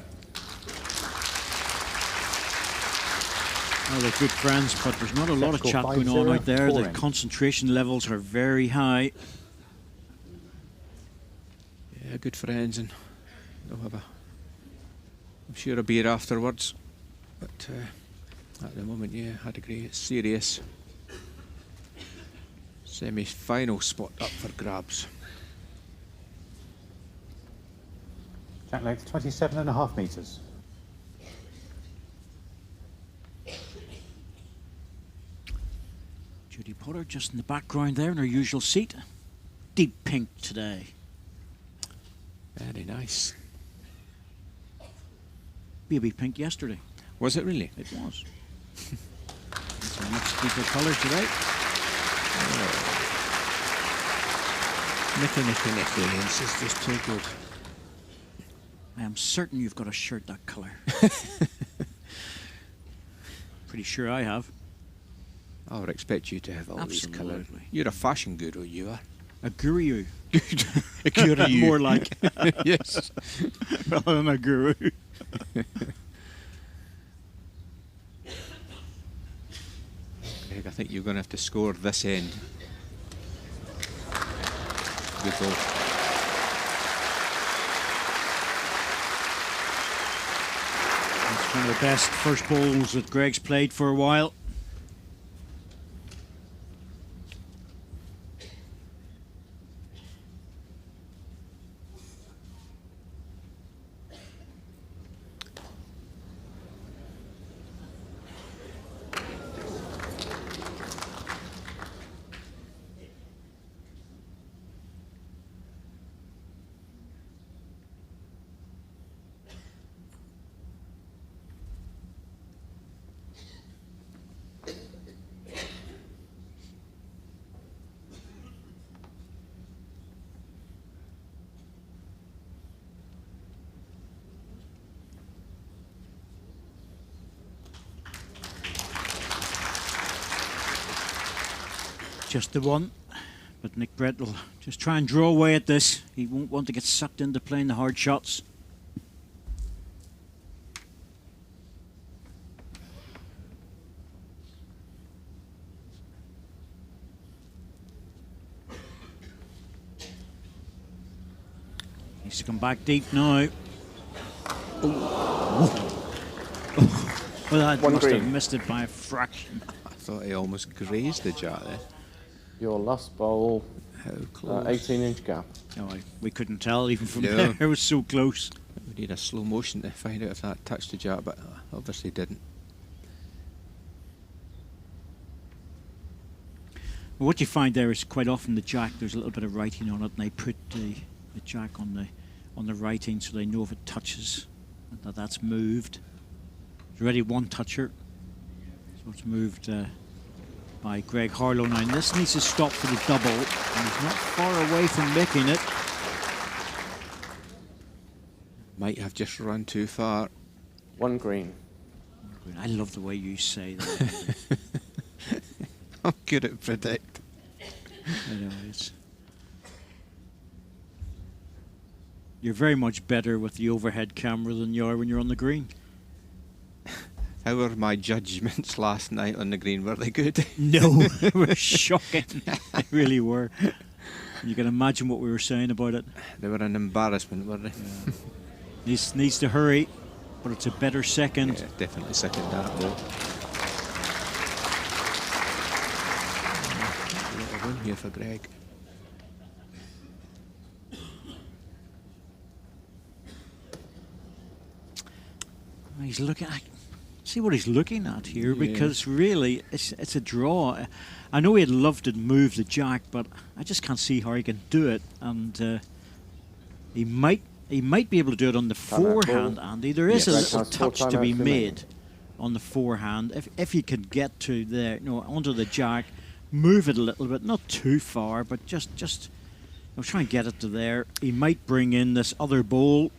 Well, they're good friends, but there's not a lot of Score chat going 5-0, on out there. The scoring. concentration levels are very high. Yeah, good friends, and they'll have I'm sure a beer afterwards. But at the moment, yeah, I'd agree. It's serious. Semi-final spot up for grabs. Jack length 27.5 metres. Judy Potter just in the background there in her usual seat. Deep pink today. Very nice. Baby pink yesterday. Was it really? It was. It's a much deeper colour today. Nicky, this is just too good. I am certain you've got a shirt that colour. Pretty sure I have. I would expect you to have all these colours. Absolutely. You're a fashion guru, you are. A guru. A guru. More like. Yes. Rather than a guru. Greg, I think you're going to have to score this end. Good ball. It's one of the best first balls that Greg's played for a while. Just the one, but Nick Brett will just try and draw away at this. He won't want to get sucked into playing the hard shots. Needs to come back deep now. Well, that One must have green. missed it by a fraction. I thought he almost grazed the jar there. Your last bowl, How close? 18-inch gap. No, we couldn't tell even from No. there. It was so close. We need a slow motion to find out if that touched the jar, but obviously didn't. Well, what you find there is quite often the jack, there's a little bit of writing on it, and they put the jack on the writing so they know if it touches that that's moved. There's already one toucher, so it's moved by Greg Harlow now. And this needs to stop for the double, and he's not far away from making it. Might have just run too far. One green. I love the way you say that. I'm good at predict. I know, you're very much better with the overhead camera than you are when you're on the green. How were my judgments last night on the green? Were they good? No, they were shocking. They really were. You can imagine what we were saying about it. They were an embarrassment, were they? Yeah. Needs to hurry, but it's a better second. Yeah, definitely second that ball. A lot of win here for Greg. He's looking. See what he's looking at here, Yeah. because really it's a draw. I know he'd love to move the jack, but I just can't see how he can do it. And he might be able to do it on the forehand, Andy. There is Yes. a little Red has 4 touch to timeouts be remaining. made on the forehand. If you could get to there, onto the jack, move it a little bit, not too far, but just try and get it to there. He might bring in this other bowl.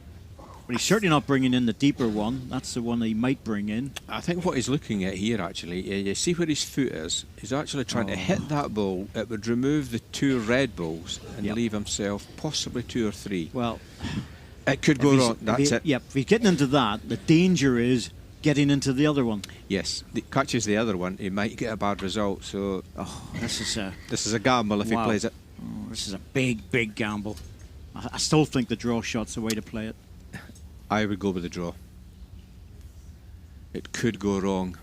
But he's certainly not bringing in the deeper one. That's the one he might bring in. I think what he's looking at here, actually, you see where his foot is? He's actually trying to hit that ball. It would remove the 2 red balls and Yep. leave himself possibly 2 or 3. Well, It could go wrong. That's it. Yep, if he's getting into that, the danger is getting into the other one. Yes, catches the other one, he might get a bad result. So This this is a gamble if he plays it. This is a big gamble. I still think the draw shot's the way to play it. I would go with the draw. It could go wrong.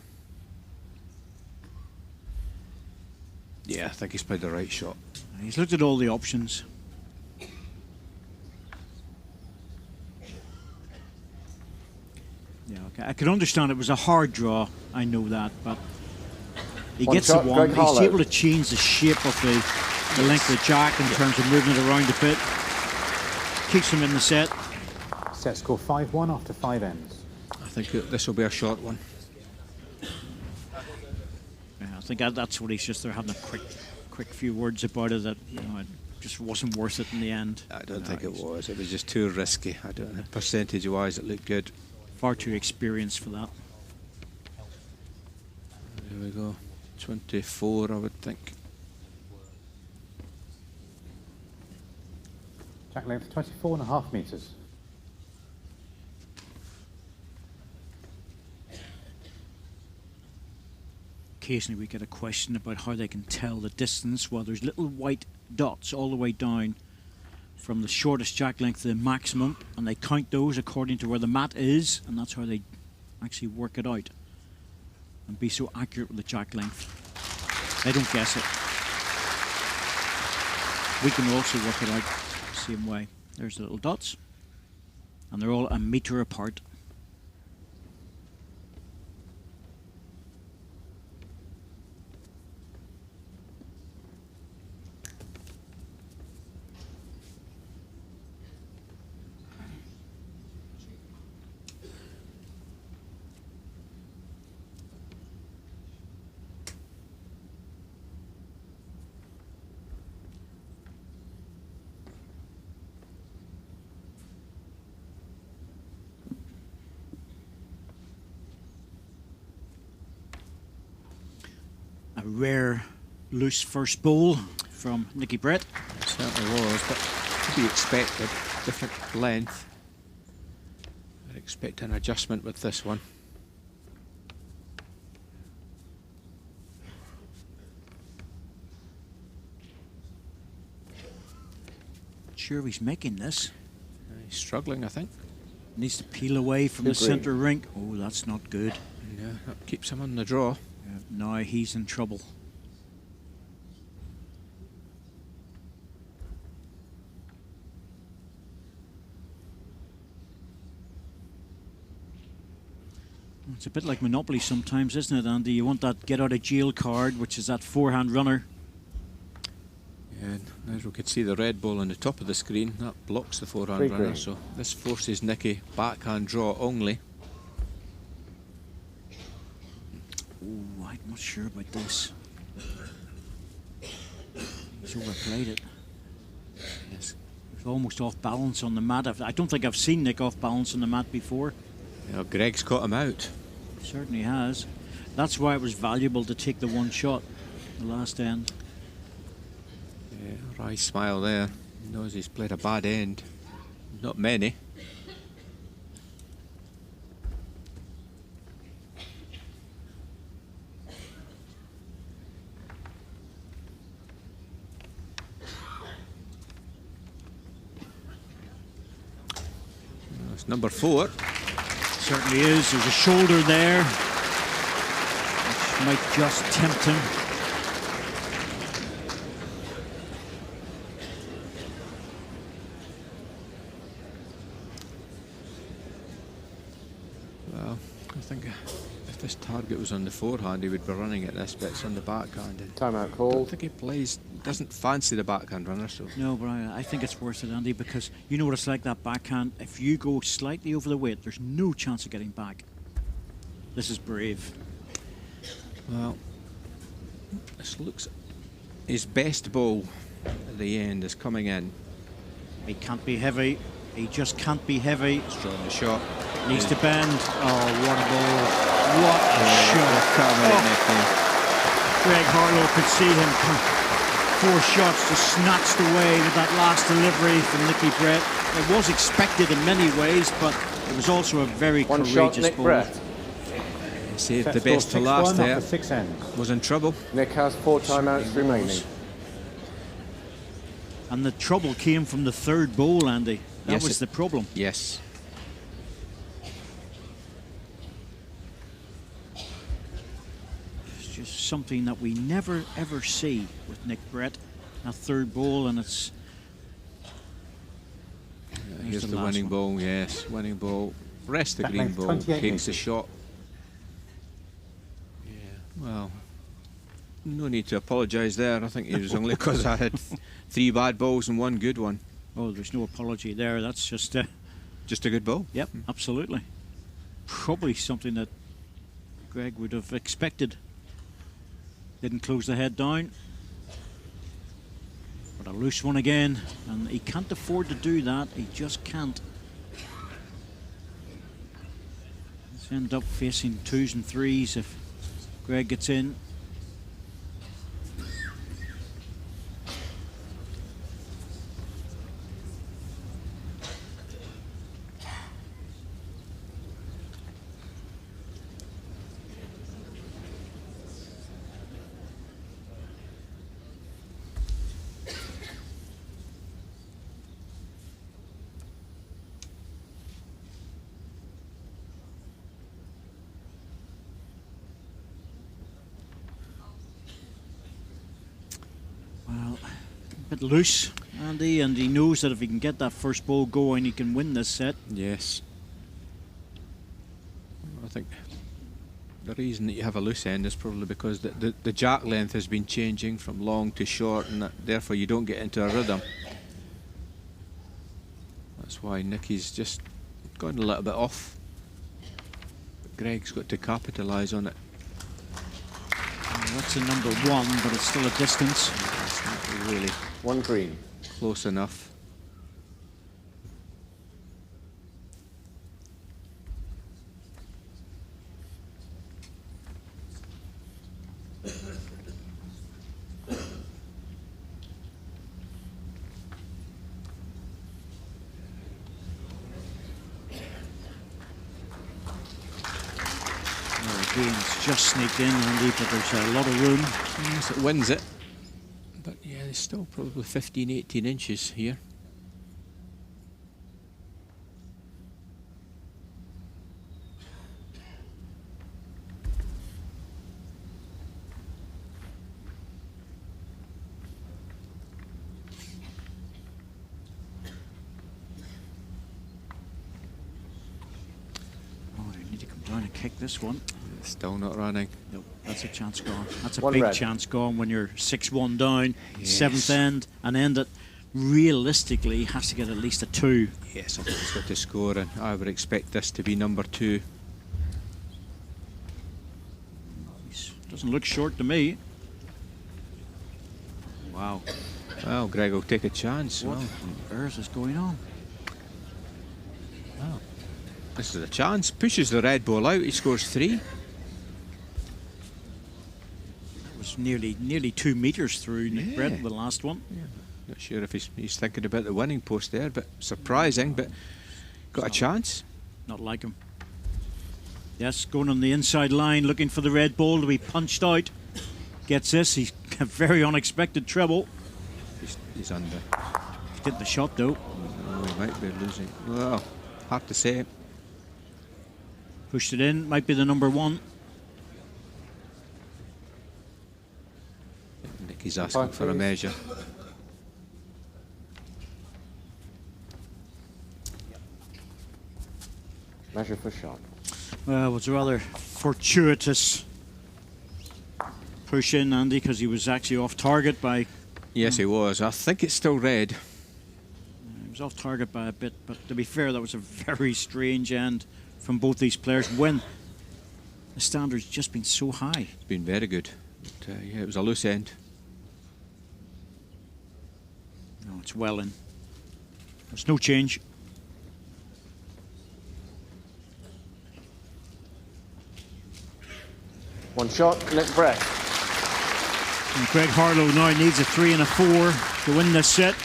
Yeah, I think he's played the right shot. He's looked at all the options. Yeah, okay. I can understand it was a hard draw. I know that, but he One gets shot, the one. Greg He's Harlow. able to change the shape of the length of the jack in terms of moving it around a bit. Keeps him in the set. Set score 5-1 after 5 ends. I think this will be a short one. Yeah, I think that's what he's just there having a quick few words about it. That it just wasn't worth it in the end. I don't think it was. It was just too risky. I don't know. Percentage-wise, it looked good. Far too experienced for that. There we go. 24, I would think. Jack length 24.5 metres. Occasionally we get a question about how they can tell the distance. Well, there's little white dots all the way down from the shortest jack length to the maximum, and they count those according to where the mat is, and that's how they actually work it out and be so accurate with the jack length. They don't guess it. We can also work it out the same way. There's the little dots, and they're all a metre apart. A rare loose first bowl from Nicky Brett. It certainly was, but to be expected. Different length. I'd expect an adjustment with this one. Sure, he's making this. He's struggling, I think. Needs to peel away from the centre rink. Oh, that's not good. Yeah, that keeps him on the draw. Now he's in trouble. It's a bit like Monopoly sometimes, isn't it, Andy? You want that get out of jail card, which is that forehand runner. Yeah, and as we could see the red ball on the top of the screen, that blocks the forehand runner, so this forces Nicky backhand draw only. Ooh, I'm not sure about this. He's overplayed it. Yes. He's almost off balance on the mat. I don't think I've seen Nick off balance on the mat before. You know, Greg's caught him out. Certainly has. That's why it was valuable to take the one shot, the last end. Yeah, wry smile there. He knows he's played a bad end. Not many. That's number 4. Certainly is. There's a shoulder there, which might just tempt him. Well, I think if this target was on the forehand, he would be running at this, but it's on the backhand. Timeout I called. don't think he doesn't fancy the backhand runner, so. No, but I think it's worth it, Andy, because you know what it's like, that backhand. If you go slightly over the weight, there's no chance of getting back. This is brave. Well, this looks... His best ball at the end is coming in. He can't be heavy. He just can't be heavy. He's drawing the shot. Needs to bend. Oh, what a ball. What a shot. Greg Harlow could see him come. 4 shots just snatched away with that last delivery from Nicky Brett. It was expected in many ways, but it was also a very One courageous shot, Nick ball. Brett. Saved Set the score best to last 6-1 there. after 6 ends. Was in trouble. Nick has 4 timeouts remaining. And the trouble came from the third bowl, Andy. That Yes, was the problem. Yes. It's just something that we never ever see with Nick Brett. A third bowl, and it's. Here's the the last winning one. ball, yes, winning ball. Rest the That green length, ball, 28 takes the metres. shot. Yeah, well, no need to apologise there. I think it was only because I had 3 bad balls and 1 good one. Oh, there's no apology there. That's just. Just a good ball. Yep, absolutely. Probably something that Greg would have expected. Didn't close the head down. But a loose one again, and he can't afford to do that. He just can't. Let's end up facing 2s and 3s if Greg gets in. Well, a bit loose, Andy, and he knows that if he can get that first ball going, he can win this set. Yes. I think the reason that you have a loose end is probably because the jack length has been changing from long to short, and therefore you don't get into a rhythm. That's why Nicky's just gone a little bit off. But Greg's got to capitalise on it. That's a number 1, but it's still a distance. It's not really 1 green. close enough. Game's just sneaked in, Andy, but there's a lot of room. Yes, it wins it. But yeah, there's still probably 15, 18 inches here. Oh, you need to come down and kick this one. Still not running. Nope, that's a chance gone. That's a 1 big red. chance gone when you're 6-1 down, Yes. 7th end, and end it. Realistically, he has to get at least a 2. Yes, I think he's got to score, and I would expect this to be number 2. Doesn't look short to me. Wow. Well, Greg will take a chance. What Well, on earth is going on? this is a chance. Pushes the red ball out. He scores 3. It was nearly 2 metres through Nick Yeah. Brett, the last one. Not sure if he's thinking about the winning post there, but surprising. But got a chance. Not like him. Yes, going on the inside line, looking for the red ball to be punched out. Gets this. He's a very unexpected treble. He's under. He did the shot though. Oh, he might be losing. Well, hard to say. Pushed it in. Might be the number 1. Nicky's asking for a measure. Measure for shot. Well, it was a rather fortuitous push in, Andy, because he was actually off target by. Yes, he was. I think it's still red. He was off target by a bit, but to be fair, that was a very strange end from both these players when the standard's just been so high. It's been very good. But, yeah, it was a loose end. No, it's well in. There's no change. One shot, Nick Brett. And Greg Harlow now needs a 3 and a 4 to win this set.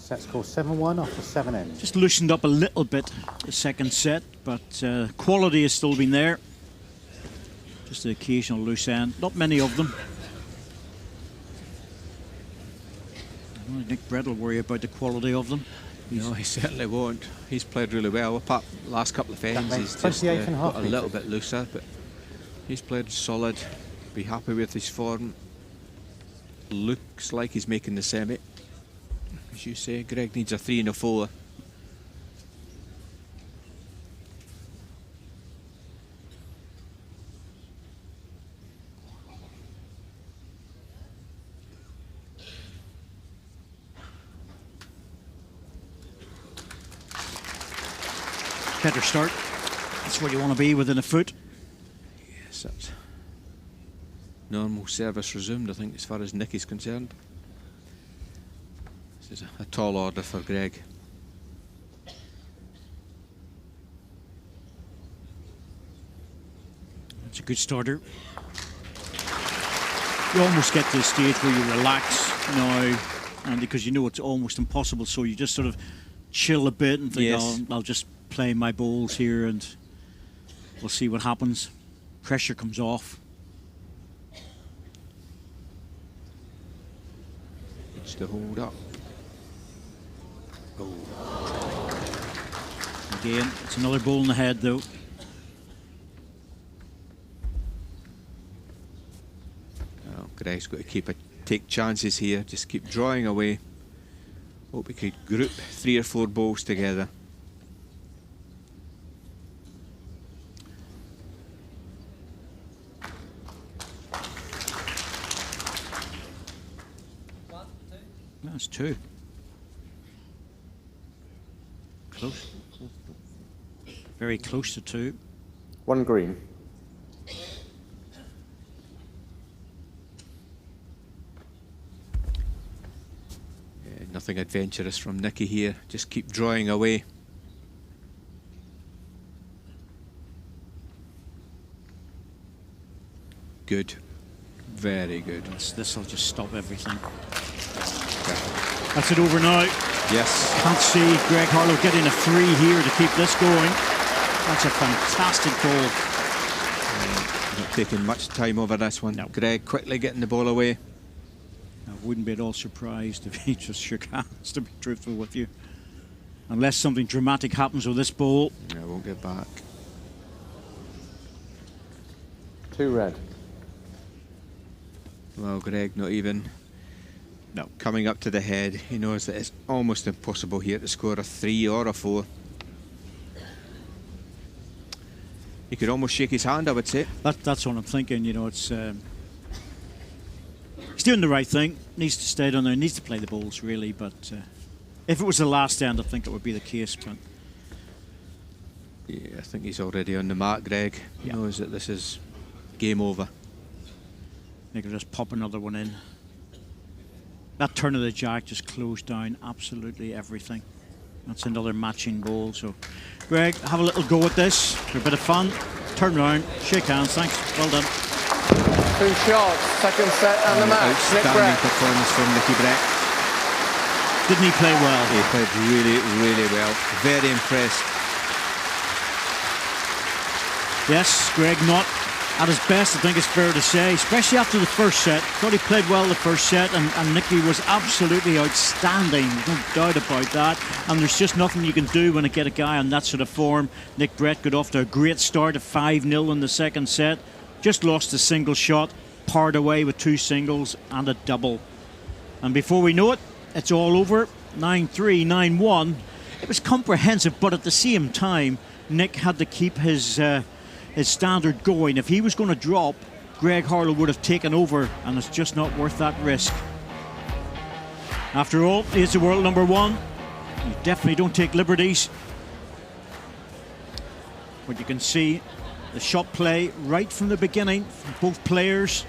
Set score 7-1 after 7 ends. Just loosened up a little bit the second set, but quality has still been there. Just the occasional loose end. Not many of them. I don't think Nick Brett will worry about the quality of them. No, he certainly won't. He's played really well. Apart the last couple of ends, he's just 28.5 got a little meters. bit looser, but he's played solid. Be happy with his form. Looks like he's making the semi. As you say, Greg needs a 3 and a 4. Better start. That's where you want to be, within a foot. Yes, that's normal service resumed, I think, as far as Nick is concerned. This is a tall order for Greg. It's a good starter. You almost get to a stage where you relax now, and because you know it's almost impossible, so you just sort of chill a bit and think, Yes. oh, I'll just play my bowls here and we'll see what happens. Pressure comes off. It's to hold up. Oh. Again, it's another bowl in the head though. Oh, Greg's got to take chances here, just keep drawing away. Hope we could group 3 or 4 bowls together. That's 2. Close. Very close to 2. 1 green. Nothing adventurous from Nicky here, just keep drawing away. Good, very good. This will just stop everything. That's it over now. Yes. Can't see Greg Harlow getting a 3 here to keep this going. That's a fantastic ball. Not taking much time over this one. No. Greg quickly getting the ball away. I wouldn't be at all surprised if he just shook hands, to be truthful with you. Unless something dramatic happens with this ball. I won't get back. 2 red. Well, Greg not even coming up to the head. He knows that it's almost impossible here to score a 3 or a 4. He could almost shake his hand, I would say. That's what I'm thinking. You know, it's he's doing the right thing. Needs to stay down there. Needs to play the balls really. But if it was the last end, I think it would be the case. But Yeah, I think he's already on the mark, Greg. He knows that this is game over. they could just pop another one in. That turn of the jack just closed down absolutely everything. That's another matching ball. So, Greg, have a little go at this for a bit of fun. Turn around, shake hands. Thanks. Well done. 2 shots, second set and the match. Nick Outstanding Brett. performance from Nicky Brett. Didn't he play well? He played really, really well. Very impressed. Yes, Greg not at his best, I think it's fair to say, especially after the first set. Thought he played well the first set, and Nicky was absolutely outstanding, no doubt about that. And there's just nothing you can do when you get a guy on that sort of form. Nick Brett got off to a great start at 5-0 in the second set. Just lost a single shot, parred away with 2 singles and a double. And before we know it, it's all over. 9-3, 9-1. It was comprehensive, but at the same time, Nick had to keep his standard going. If he was going to drop, Greg Harlow would have taken over, and it's just not worth that risk. After all, he's the world number 1. You definitely don't take liberties. But you can see the shot play right from the beginning from both players.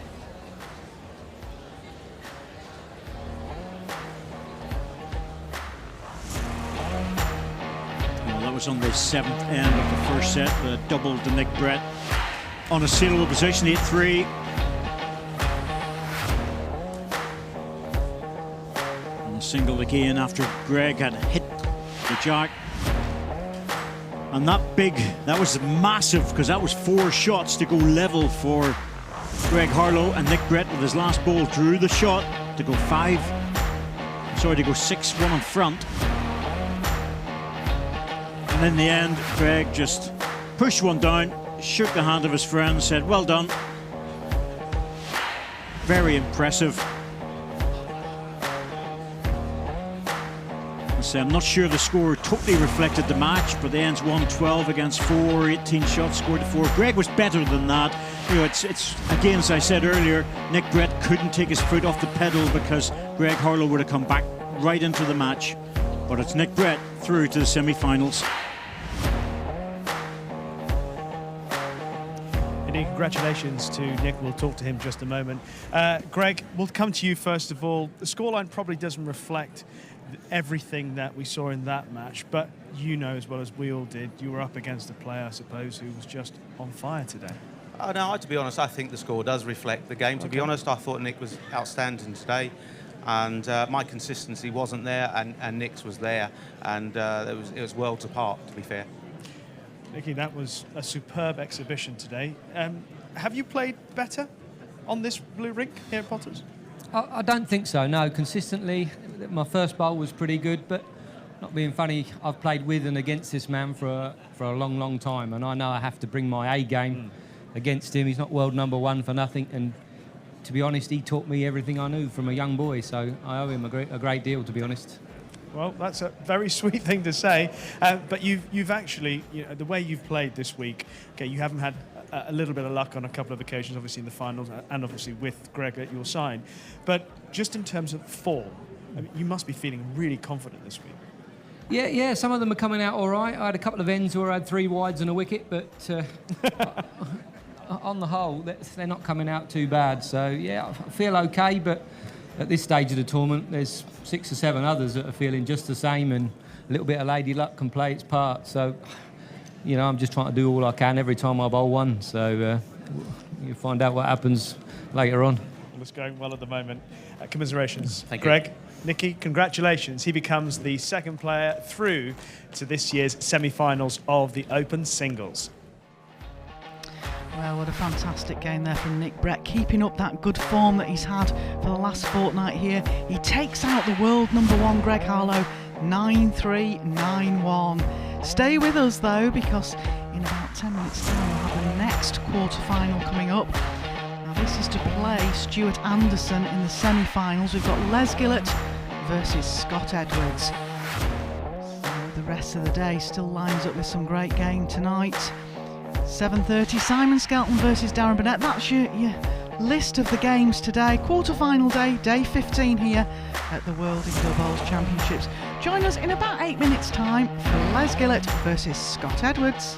That was on the 7th end of the first set, the double to Nick Brett on a saleable position, 8-3. And the single again after Greg had hit the jack. And that was massive, because that was 4 shots to go level for Greg Harlow, and Nick Brett with his last ball drew the shot to go 6-1 in front. And in the end, Greg just pushed one down, shook the hand of his friend, said, "Well done." Very impressive. I'm not sure the score totally reflected the match, but the ends 1-12 against 4, 18 shots scored to 4. Greg was better than that. You know, it's again, as I said earlier, Nick Brett couldn't take his foot off the pedal because Greg Harlow would have come back right into the match. But it's Nick Brett through to the semi-finals. Congratulations to Nick. We'll talk to him in just a moment. Greg, we'll come to you first of all. The scoreline probably doesn't reflect everything that we saw in that match, but you know as well as we all did, you were up against a player, I suppose, who was just on fire today. No, to be honest, I think the score does reflect the game. To be honest, I thought Nick was outstanding today, and my consistency wasn't there, and Nick's was there, and it was worlds apart, to be fair. Nicky, that was a superb exhibition today. Have you played better on this blue rink here at Potters? I don't think so, no. Consistently, my first bowl was pretty good, but not being funny, I've played with and against this man for a long, long time, and I know I have to bring my A game against him. He's not world number 1 for nothing, and to be honest, he taught me everything I knew from a young boy, so I owe him a great deal, to be honest. Well, that's a very sweet thing to say, but you've actually, you know, the way you've played this week, okay, you haven't had a little bit of luck on a couple of occasions, obviously in the finals and obviously with Greg at your side, but just in terms of form, I mean, you must be feeling really confident this week. Yeah, some of them are coming out all right. I had a couple of ends where I had 3 wides and a wicket, but on the whole, they're not coming out too bad. So, yeah, I feel okay, but at this stage of the tournament, there's 6 or 7 others that are feeling just the same, and a little bit of lady luck can play its part. So, you know, I'm just trying to do all I can every time I bowl one. So you'll find out what happens later on. It's going well at the moment. Commiserations. Thank you. Greg, Nicky, congratulations. He becomes the second player through to this year's semi-finals of the Open Singles. Well, what a fantastic game there from Nick Brett, keeping up that good form that he's had for the last fortnight here. He takes out the world number 1, Greg Harlow, 9-3, 9-1. Stay with us though, because in about 10 minutes time we'll have the next quarter-final coming up. Now this is to play Stuart Anderson in the semi-finals. We've got Les Gillett versus Scott Edwards. So the rest of the day still lines up with some great game tonight. 7:30, Simon Skelton versus Darren Burnett. That's your list of the games today. Quarter-final day, day 15 here at the World Indoor Bowls Championships. Join us in about 8 minutes' time for Les Gillett versus Scott Edwards.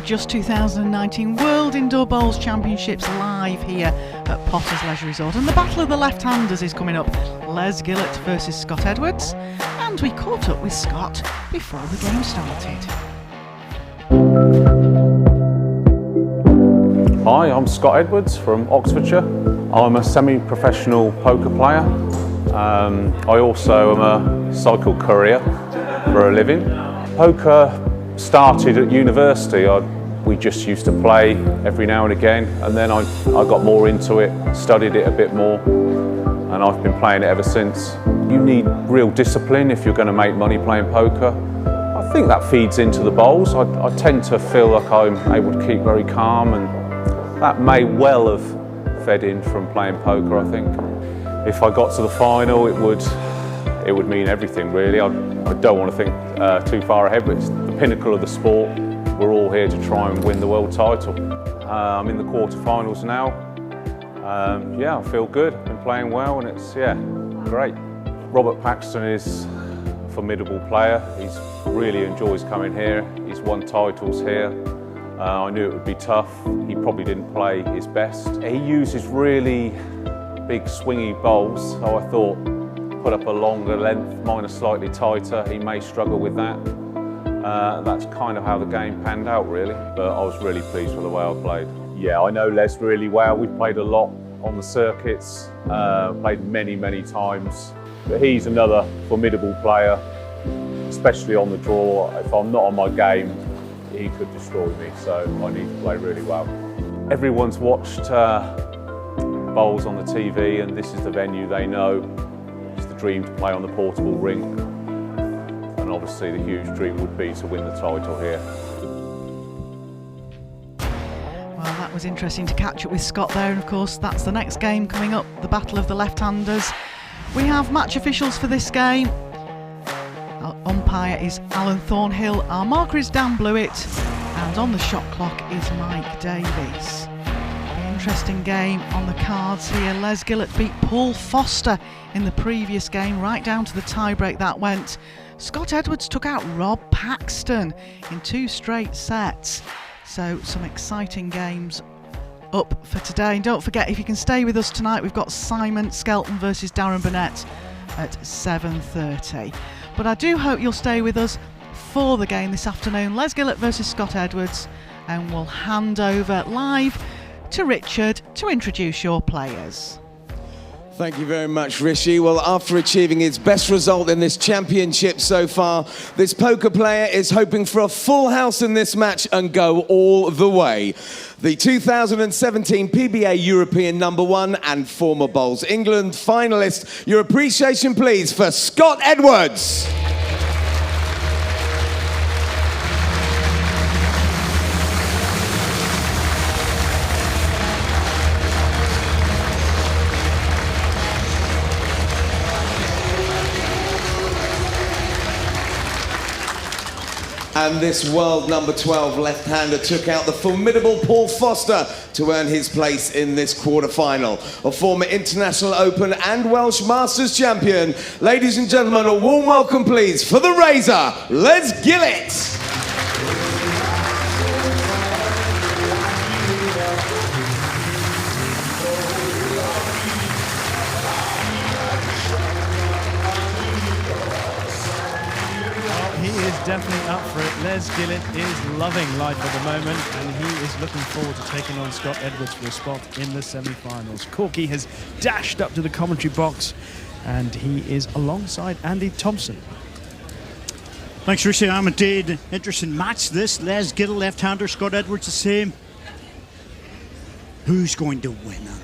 Just 2019 World Indoor Bowls Championships live here at Potter's Leisure Resort. And the Battle of the Left-Handers is coming up. Les Gillett versus Scott Edwards. And we caught up with Scott before the game started. Hi, I'm Scott Edwards from Oxfordshire. I'm a semi-professional poker player. I also am a cycle courier for a living. Poker started at university. We just used to play every now and again, and then I got more into it, studied it a bit more, and I've been playing it ever since. You need real discipline if you're going to make money playing poker. I think that feeds into the bowls. I tend to feel like I'm able to keep very calm, and that may well have fed in from playing poker, I think. If I got to the final, it would mean everything, really. I don't want to think too far ahead, but it's the pinnacle of the sport. We're all here to try and win the world title. I'm in the quarterfinals now. Yeah, I feel good. I've been playing well, and it's, yeah, great. Robert Paxton is a formidable player. He really enjoys coming here. He's won titles here. I knew it would be tough. He probably didn't play his best. He uses really big swingy bowls, so I thought put up a longer length, mine are slightly tighter. He may struggle with that. That's kind of how the game panned out, really, but I was really pleased with the way I played. Yeah, I know Les really well. We've played a lot on the circuits, played many times, but he's another formidable player, especially on the draw. If I'm not on my game, he could destroy me, so I need to play really well. Everyone's watched bowls on the TV, and this is the venue they know. It's the dream to play on the portable rink, and obviously the huge dream would be to win the title here. Well, that was interesting to catch up with Scott there, and of course that's the next game coming up, the Battle of the Left-Handers. We have match officials for this game. Our umpire is Alan Thornhill, our marker is Dan Blewett, and on the shot clock is Mike Davies. Interesting game on the cards here. Les Gillett beat Paul Foster in the previous game, right down to the tie-break that went. Scott Edwards took out Rob Paxton in 2 straight sets. So some exciting games up for today. And don't forget, if you can stay with us tonight, we've got Simon Skelton versus Darren Burnett at 7:30. But I do hope you'll stay with us for the game this afternoon, Les Gillett versus Scott Edwards, and we'll hand over live to Richard to introduce your players. Thank you very much, Rishi. Well, after achieving his best result in this championship so far, this poker player is hoping for a full house in this match and go all the way. The 2017 PBA European #1 and former Bowls England finalist. Your appreciation, please, for Scott Edwards. And this world #12 left-hander took out the formidable Paul Foster to earn his place in this quarter-final. A former International Open and Welsh Masters champion. Ladies and gentlemen, a warm welcome, please, for the Razor, Les Gillett. Definitely up for it. Les Gillett is loving life at the moment, and he is looking forward to taking on Scott Edwards for a spot in the semi-finals. Corky has dashed up to the commentary box, and he is alongside Andy Thompson. Thanks, Rishi. I'm indeed. Interesting match this. Les Gillett, left-hander, Scott Edwards the same. Who's going to win, Andy?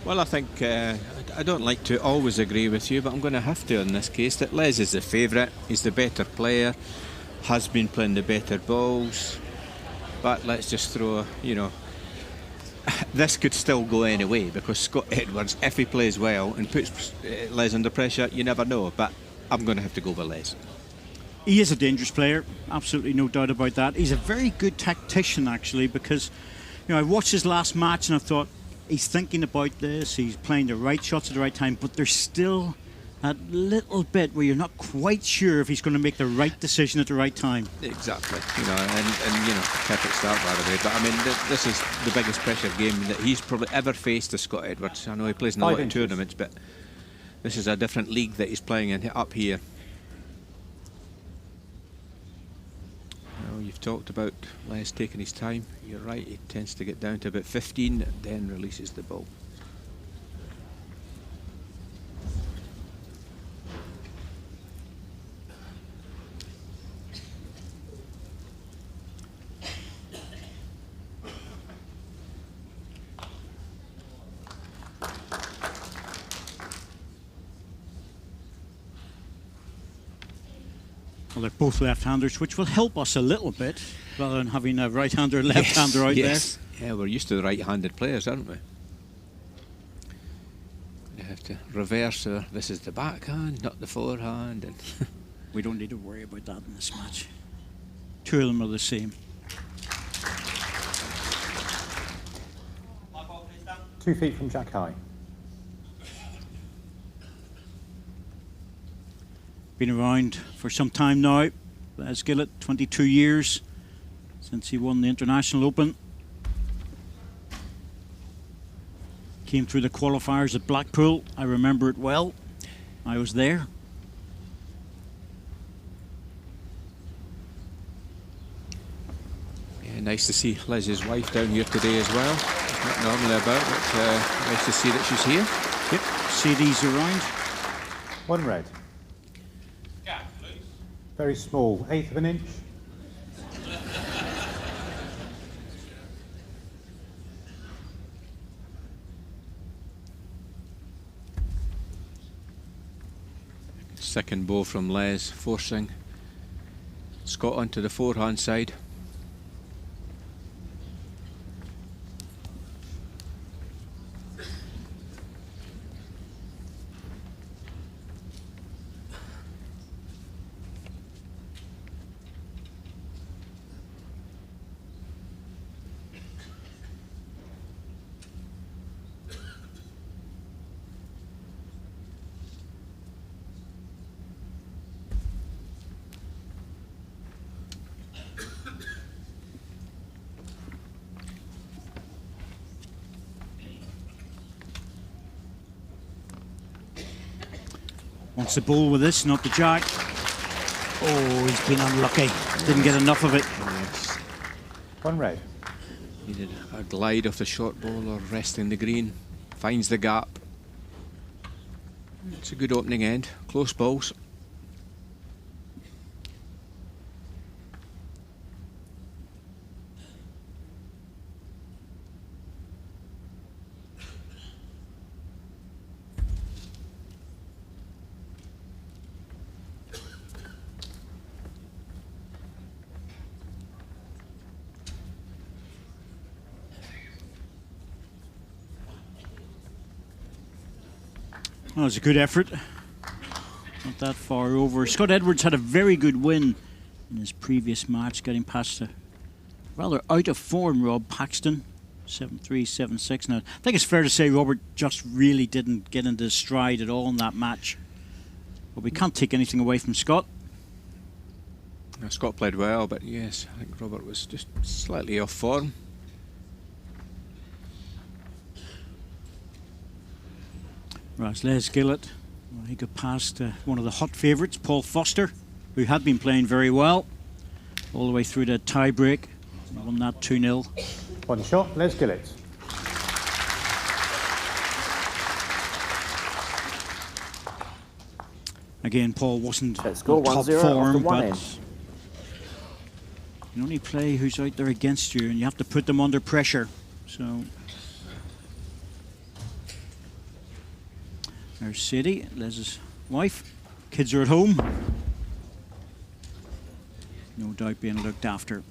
Well, I think I don't like to always agree with you, but I'm going to have to in this case, that Les is the favourite. He's the better player, has been playing the better balls. But let's just throw, you know, this could still go anyway, because Scott Edwards, if he plays well and puts Les under pressure, you never know. But I'm going to have to go with Les. He is a dangerous player, absolutely no doubt about that. He's a very good tactician, actually, because, you know, I watched his last match and I thought, he's thinking about this, he's playing the right shots at the right time, but there's still that little bit where you're not quite sure if he's going to make the right decision at the right time. Exactly, and perfect start by the way. But I mean, this is the biggest pressure game that he's probably ever faced, to Scott Edwards. I know he plays in a lot of tournaments, but this is a different league that he's playing in up here. Well, you've talked about Les taking his time. You're right, he tends to get down to about 15, then releases the ball. Well, they're both left-handers, which will help us a little bit, rather than having a right-hander, left-hander out there. Yeah, we're used to the right-handed players, aren't we? You have to reverse. This is the backhand, not the forehand, and we don't need to worry about that in this match. Two of them are the same. 2 feet from Jack High. Been around for some time now. Les Gillett, 22 years since he won the International Open. Came through the qualifiers at Blackpool. I remember it well. I was there. Yeah, nice to see Les's wife down here today as well. It's not normally about, but nice to see that she's here. Yep, CD's around. 1 red. Very small, 1/8 of an inch. Second ball from Les, forcing Scott onto the forehand side. Wants the ball with this, not the jack. Oh, he's been unlucky. Didn't get enough of it. Yes. 1 red. Needed a glide off the short ball or resting the green. Finds the gap. It's a good opening end. Close balls. That was a good effort. Not that far over. Scott Edwards had a very good win in his previous match, getting past a rather out of form Rob Paxton. 7-3, 7-6. Now, I think it's fair to say Robert just really didn't get into stride at all in that match. But we can't take anything away from Scott. Now, Scott played well, but yes, I think Robert was just slightly off form. Right, Les Gillett. Well, he got past one of the hot favourites, Paul Foster, who had been playing very well all the way through the tie break. He won that 2-0. 1 shot, Les Gillett. Again, Paul wasn't Let's go, on top 1-0 form, one but end. you can only play who's out there against you, and you have to put them under pressure. So there's Sadie, Les's wife. Kids are at home. No doubt being looked after.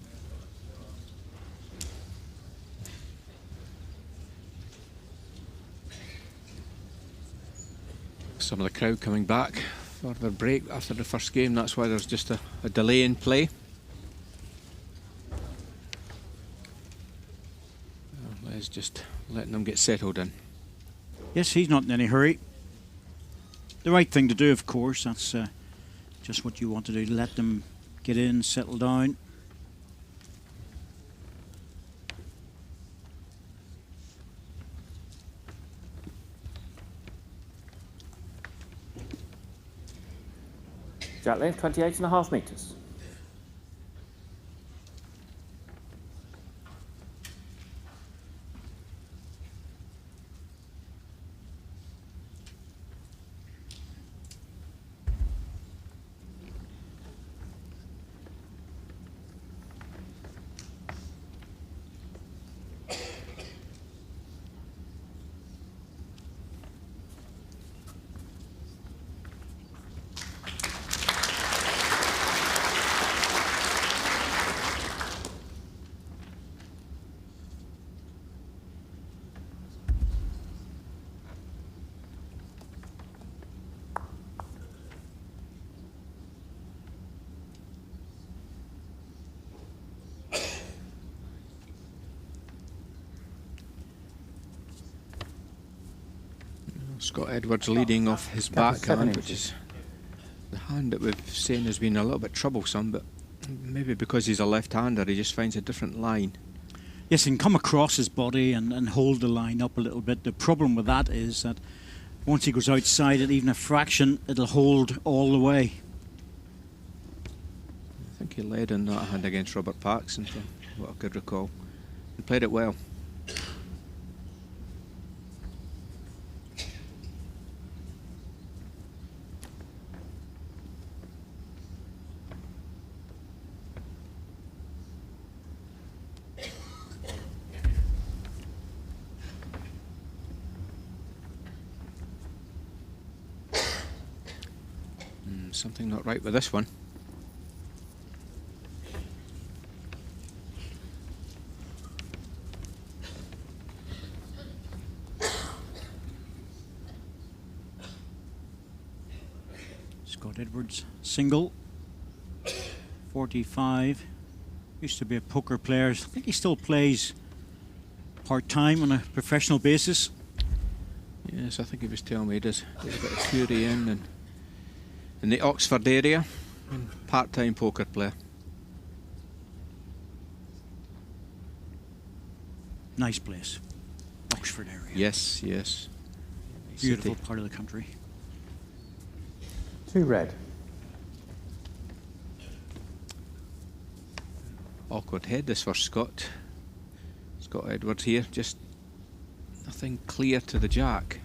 Some of the crowd coming back for their break after the first game. That's why there's just a delay in play. Les just letting them get settled in. Yes, he's not in any hurry. the right thing to do, of course. That's just what you want to do. Let them get in, settle down. Jack left, 28.5 metres. Scott Edwards leading off his backhand, which is the hand that we've seen has been a little bit troublesome, but maybe because he's a left-hander, he just finds a different line. Yes, he can come across his body and hold the line up a little bit. The problem with that is that once he goes outside it, even a fraction, it'll hold all the way. I think he led in that hand against Robert Paxton, from what I could recall. He played it well. Something not right with this one. Scott Edwards, single, 45. Used to be a poker player. I think he still plays part-time on a professional basis. Yes, I think he was telling me he does a bit of Fury in the Oxford area, and part-time poker player. Nice place, Oxford area. Yes, yes. Beautiful City. part of the country. 2 red. Awkward head this for Scott. Scott Edwards here, just nothing clear to the jack.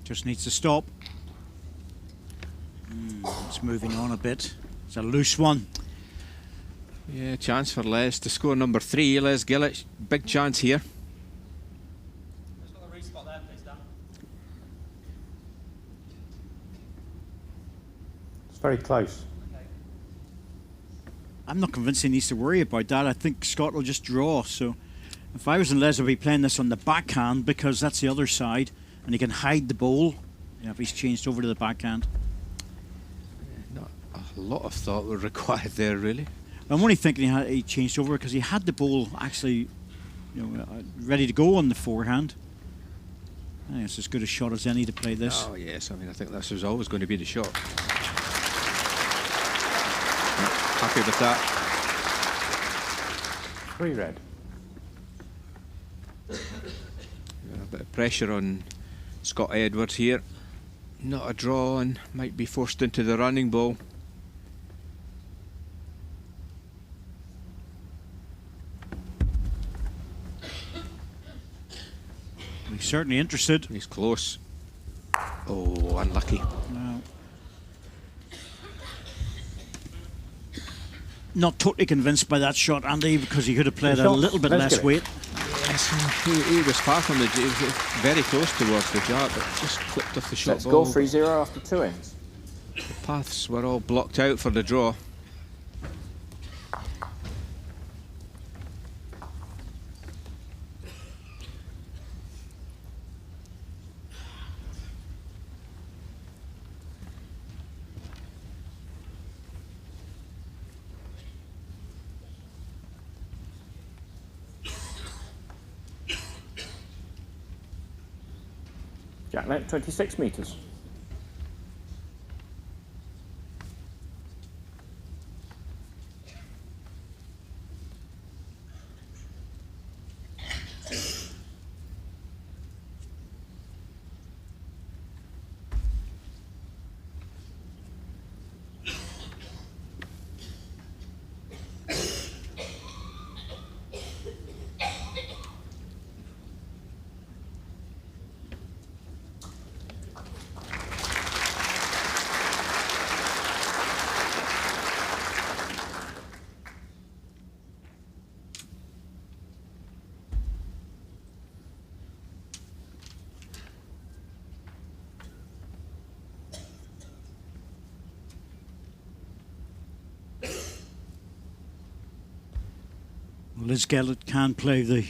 Just needs to stop. It's moving on a bit. It's a loose one. Yeah, chance for Les to score number 3. Les Gillett, big chance here. It's very close. I'm not convinced he needs to worry about that. I think Scott will just draw. So if I was in Les, I'd be playing this on the backhand because that's the other side. And he can hide the ball, if he's changed over to the backhand. Not a lot of thought were required there, really. I'm only thinking he changed over because he had the ball actually, ready to go on the forehand. I think it's as good a shot as any to play this. Oh yes, I mean I think this was always going to be the shot. Happy with that. 3 red. A bit of pressure on Scott Edwards here. Not a draw and might be forced into the running ball. He's certainly interested. He's close. Oh, unlucky. No. Not totally convinced by that shot, Andy, because he could have played a little bit less weight. Yes, he was far from the... He was very close towards the jar, but just clipped off the shot Let's ball. go 3-0 after 2 ends. The paths were all blocked out for the draw. Gillett, 26 metres. Liz Gillett can play the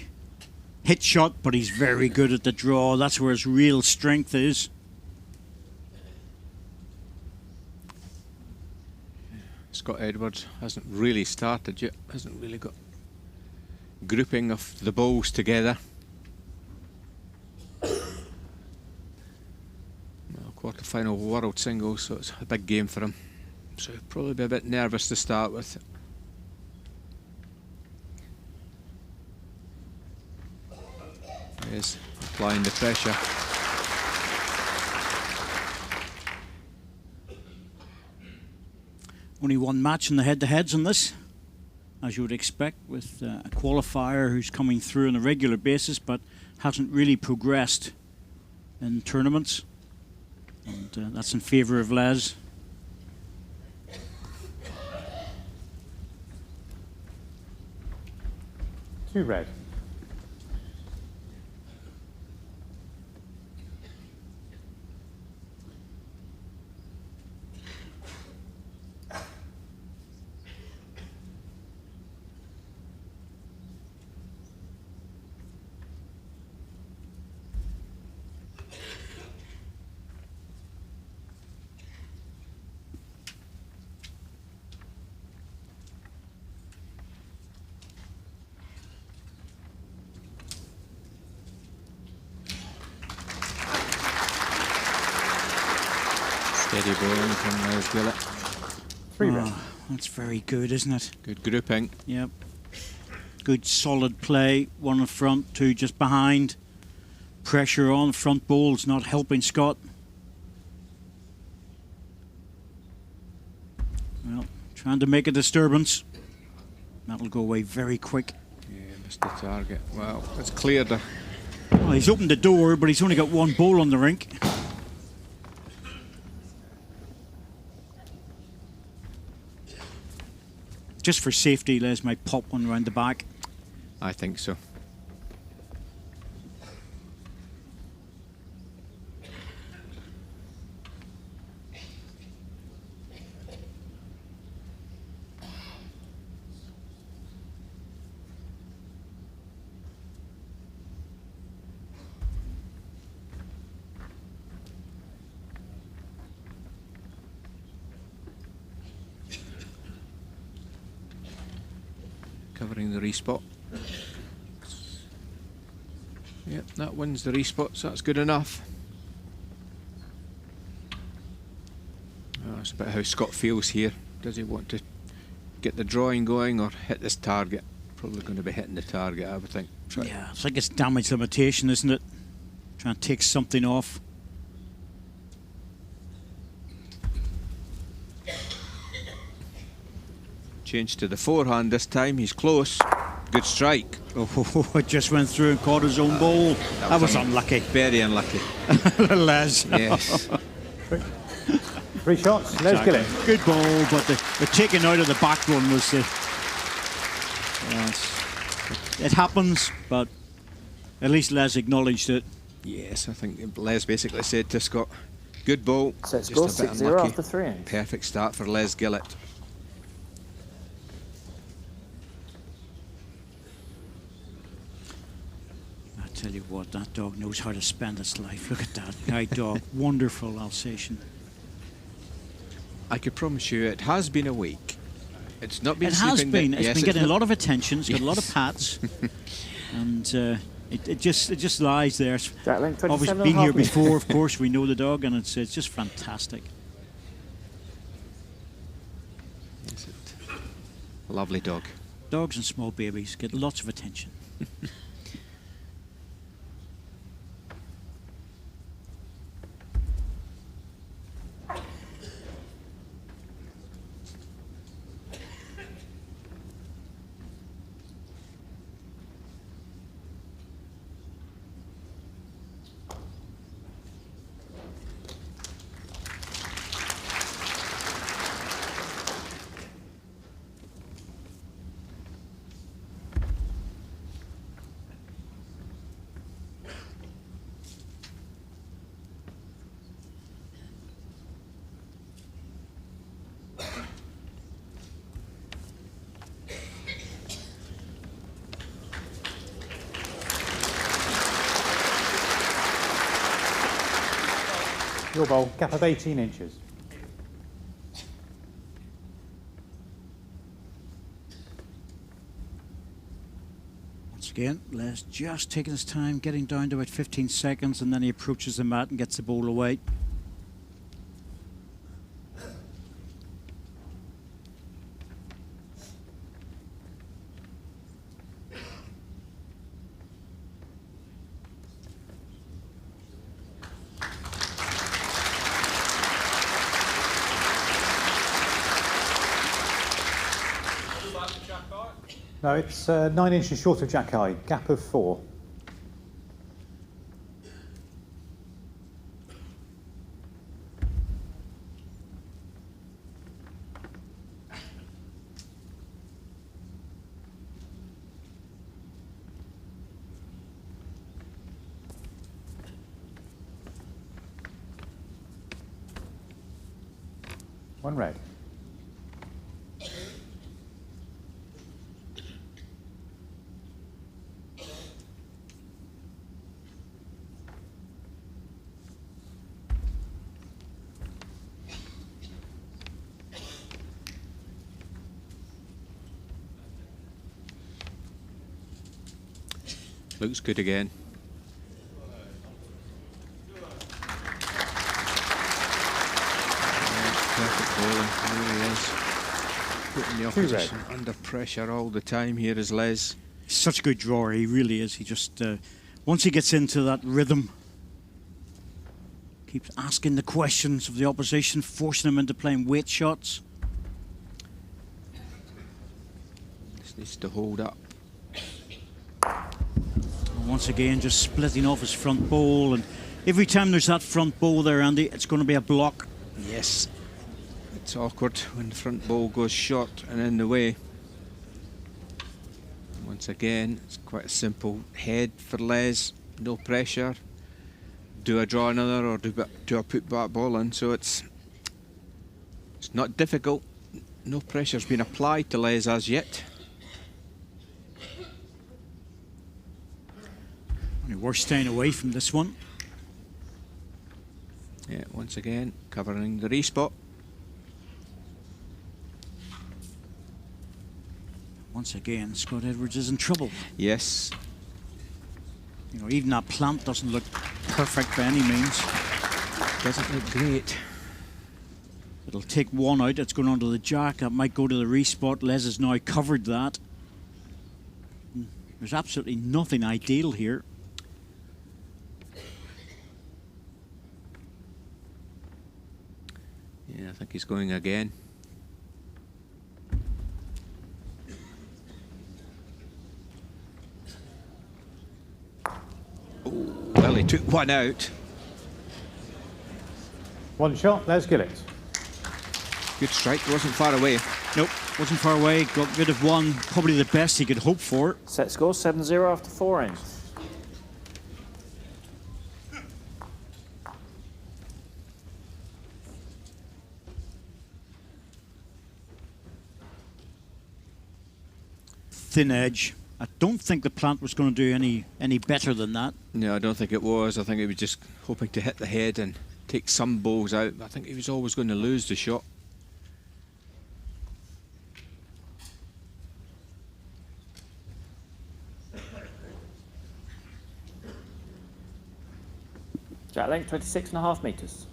hit shot, but he's very good at the draw. That's where his real strength is. Scott Edwards hasn't really started yet, hasn't really got grouping of the balls together. Well, quarter-final world singles, so it's a big game for him. So he'll probably be a bit nervous to start with. He is applying the pressure. Only one match in the head-to-heads on this, as you would expect, with a qualifier who's coming through on a regular basis but hasn't really progressed in tournaments. And that's in favour of Les. Two red. Steady bowling from Les Gillett. Three red. That's very good, isn't it? Good grouping. Yep. Good solid play. One in front, two just behind. Pressure on. Front bowl's not helping Scott. Well, trying to make a disturbance. That'll go away very quick. Yeah, missed the target. Well, it's cleared. Well, he's opened the door, but he's only got one bowl on the rink. Just for safety, Les might pop one round the back. I think so. Covering the respot. Yep, that wins the respot, so that's good enough. Oh, it's about how Scott feels here. Does he want to get the drawing going or hit this target? Probably going to be hitting the target, I would think. Yeah, it's like it's damage limitation, isn't it? Trying to take something off. Change to the forehand this time. He's close. Good strike. Oh, it just went through and caught his own ball. That was unlucky. Very unlucky. Les. Yes. Three shots. Les Gillett. Good ball, but the taking out of the back one was the... Yes. It happens, but at least Les acknowledged it. Yes, I think Les basically said to Scott, good ball. So it's just a bit 6-0 unlucky. after 3 ends. Perfect start for Les Gillett. Tell you what, that dog knows how to spend its life. Look at that guide dog. Wonderful Alsatian. I could promise you it has been a week. It's not been It sleeping. has been. It's yes, been getting not. a lot of attention. It's got a lot of pats. And It just lies there. It's Jack length, always 27 been and a here half metres. before, of course. We know the dog, and it's just fantastic. Is it? Lovely dog. Dogs and small babies get lots of attention. Your bowl, gap of 18 inches. Once again, Les just taking his time, getting down to about 15 seconds, and then he approaches the mat and gets the ball away. No, it's 9 inches short of jack eye, gap of 4. One red. Looks good again. Perfect bowling, really is. Putting the opposition under pressure all the time here is Les. He's such a good drawer, he really is. He just, once he gets into that rhythm, keeps asking the questions of the opposition, forcing them into playing weight shots. This needs to hold up. Once again, just splitting off his front bowl, and every time there's that front bowl there, Andy, it's going to be a block. Yes, it's awkward when the front bowl goes short and in the way. Once again, it's quite a simple head for Les, no pressure. Do I draw another or do I put back ball in? So it's not difficult. No pressure's been applied to Les as yet. We're staying away from this one. Yeah, once again, covering the respot. Once again, Scott Edwards is in trouble. Yes. You know, even that plant doesn't look perfect by any means. Doesn't look great. It'll take one out. It's going onto the jack. That might go to the respot. Les has now covered that. There's absolutely nothing ideal here. Yeah, I think he's going again. Oh, well, he took one out. One shot, Les Gillett. Good strike, wasn't far away. Nope, wasn't far away. Got rid of one, probably the best he could hope for. Set score 7-0 after 4 ends. Thin edge. I don't think the plant was going to do any better than that. No, I don't think it was. I think he was just hoping to hit the head and take some balls out. I think he was always going to lose the shot. Track length 26.5 metres.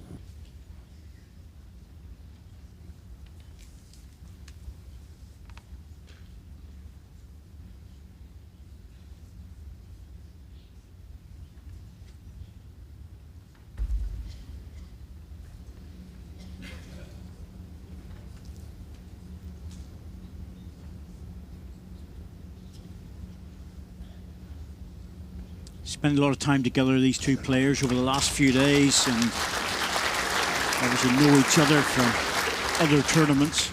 Spent a lot of time together, these two players, over the last few days, and obviously know each other from other tournaments.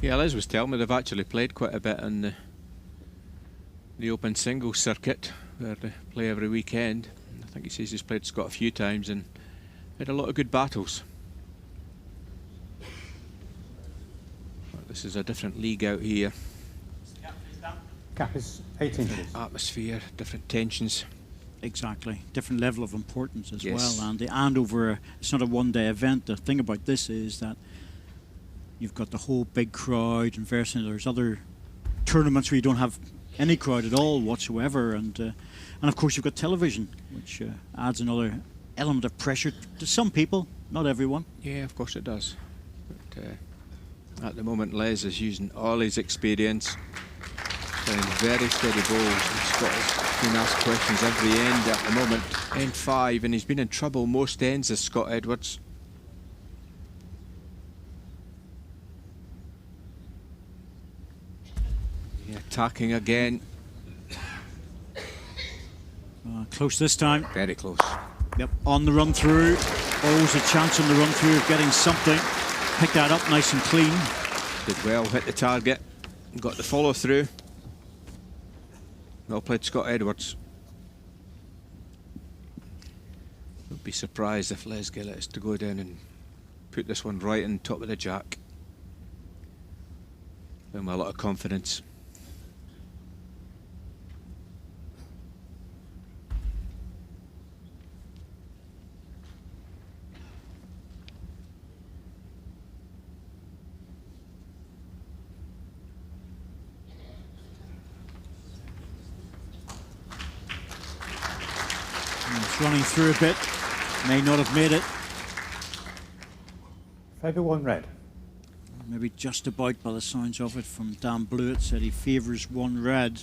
Yeah, Liz was telling me they've actually played quite a bit on the open singles circuit, where they play every weekend. I think he says he's played Scott a few times and had a lot of good battles. But this is a different league out here. Gap is 8 inches. Atmosphere, different tensions. Exactly, different level of importance as Yes. well, Andy. And over, it's not a one-day event. The thing about this is that you've got the whole big crowd, and versus there's other tournaments where you don't have any crowd at all whatsoever, and of course you've got television, which adds another element of pressure to some people, not everyone. Yeah, of course it does. But at the moment, Les is using all his experience, playing very steady balls, and Scott has been asked questions every end at the moment. End 5, and he's been in trouble most ends as Scott Edwards. Yeah, attacking again. Close this time. Very close. Yep, on the run through. Always a chance on the run through of getting something. Pick that up nice and clean. Did well, hit the target, got the follow through. Well played, Scott Edwards. Would be surprised if Les Gillett is to go down and put this one right on top of the jack. Give him a lot of confidence. It's running through a bit. May not have made it. Favour 1 red. Maybe just about, by the sounds of it, from Dan Blewett. Said he favours 1 red.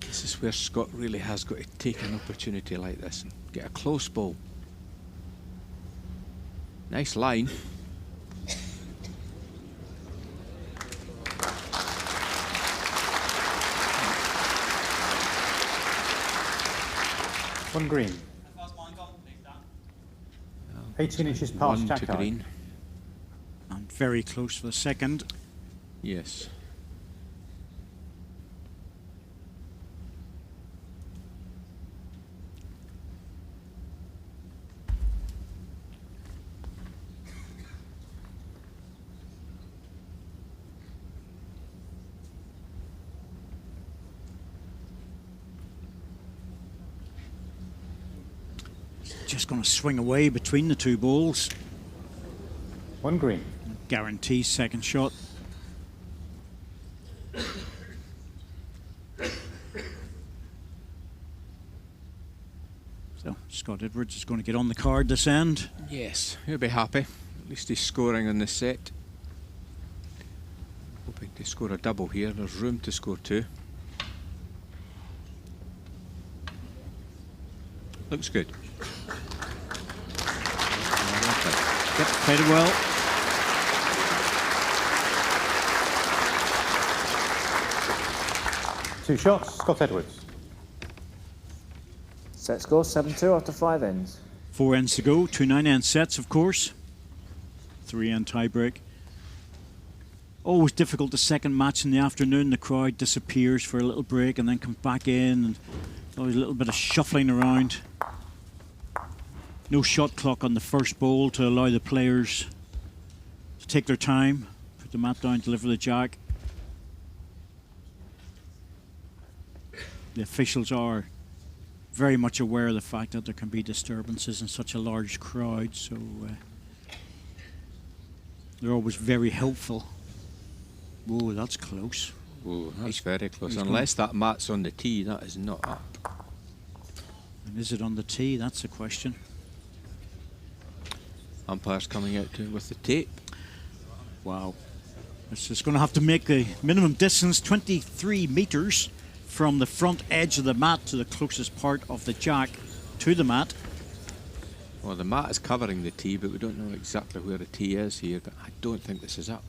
This is where Scott really has got to take an opportunity like this and get a close ball. Nice line. One green. 18 inches past One jack to eye. green. And very close for the second. Yes. Just going to swing away between the two balls. One green. Guarantees second shot. So Scott Edwards is going to get on the card this end. Yes, he'll be happy. At least he's scoring on the set. Hoping to score a double here. There's room to score 2. Looks good. Yep, played it well. Two shots, Scott Edwards. Set score 7-2 after 5 ends. 4 ends to go. 2 9-end sets, of course. 3-end tiebreak. Always difficult, the second match in the afternoon. The crowd disappears for a little break and then comes back in. And always a little bit of shuffling around. No shot clock on the first bowl to allow the players to take their time, put the mat down, deliver the jack. The officials are very much aware of the fact that there can be disturbances in such a large crowd, so they're always very helpful. Whoa, that's close. Ooh, that's very close. Unless that mat's on the tee, that is not up. And is it on the tee? That's the question. Umpire's coming out with the tape. Wow. It's just going to have to make the minimum distance 23 metres from the front edge of the mat to the closest part of the jack to the mat. Well, the mat is covering the tee, but we don't know exactly where the tee is here, but I don't think this is up.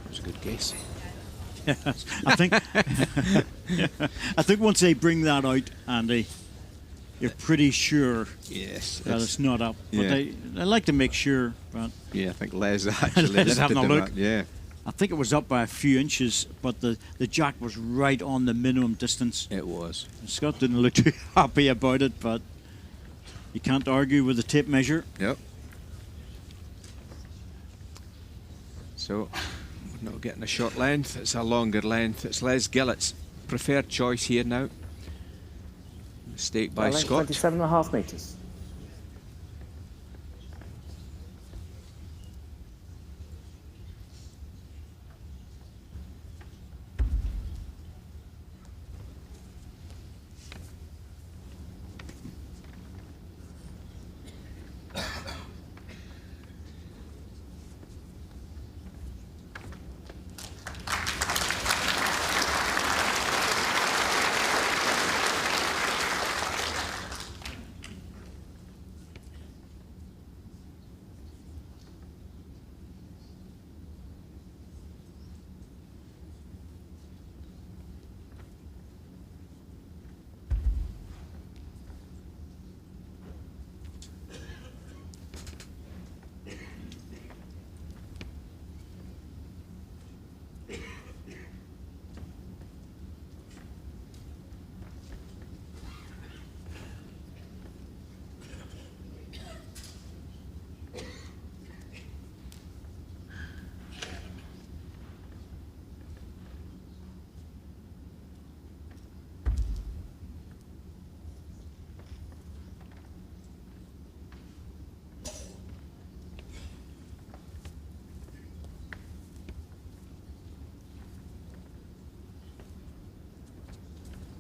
That was a good guess. Yes, I think I think once they bring that out, Andy, you're pretty sure that it's not up. But they like to make sure. But yeah, I think Les actually Les having a look. Yeah. I think it was up by a few inches, but the jack was right on the minimum distance. It was. Scott didn't look too happy about it, but you can't argue with the tape measure. Yep. So, we're not getting a short length, it's a longer length. It's Les Gillett's preferred choice here now. Mistake by Scott. 27.5 metres.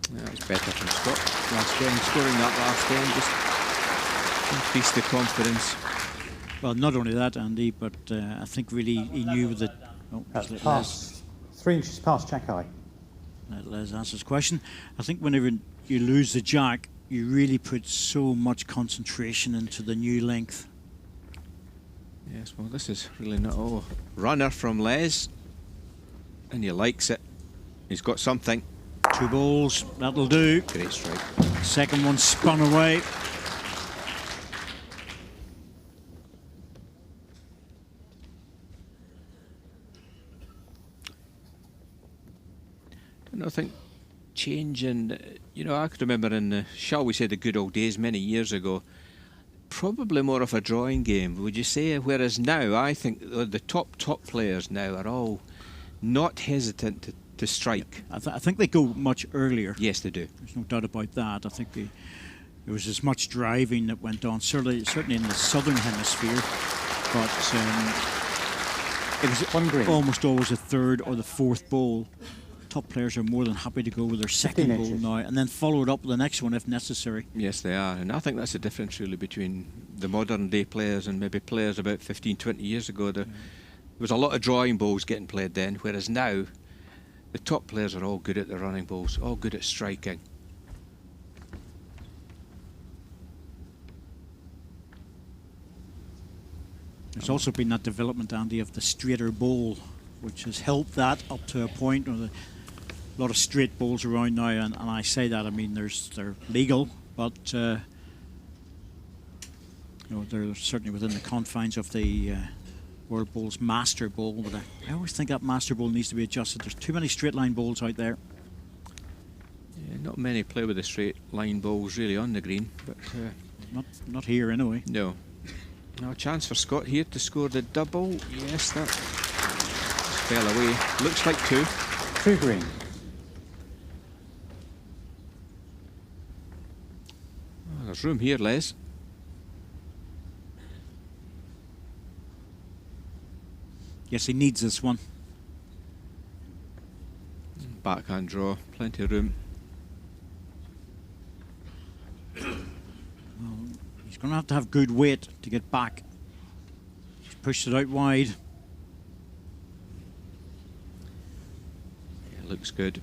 That was better from Scott last game. Scoring that last game just increased the confidence. Well, not only that, Andy, but I think really he knew that. Oh, That's past 3 inches past jack eye. Let Les answer his question. I think whenever you lose the jack, you really put so much concentration into the new length. Yes, well, this is really not. Oh, runner from Les, and he likes it. He's got something. 2 balls, that'll do. Great strike. Second one spun away. I think changing, you know, I could remember in the, shall we say, the good old days many years ago, probably more of a drawing game, would you say? Whereas now, I think the top players now are all not hesitant to strike. I think they go much earlier. Yes, they do. There's no doubt about that. I think there was as much driving that went on, certainly in the southern hemisphere, but it was almost always a third or the fourth ball. Top players are more than happy to go with their second ball now and then follow it up with the next one if necessary. Yes, they are, and I think that's the difference really between the modern day players and maybe players about 15, 20 years ago. There was a lot of drawing balls getting played then, whereas now the top players are all good at the running balls, all good at striking. There's also been that development, Andy, of the straighter ball, which has helped that up to a point. A lot of straight balls around now, and I say that, I mean they're legal, but you know, they're certainly within the confines of the World Bowl's master ball. But I always think that master ball needs to be adjusted. There's too many straight line balls out there. Yeah, not many play with the straight line balls really on the green, but not here anyway. No. Now a chance for Scott here to score the double. Yes, that fell away. Looks like 2. 2 green. Oh, there's room here, Les. Yes, he needs this one. backhand draw, plenty of room. Well, he's going to have good weight to get back. He's pushed it out wide. Yeah, looks good.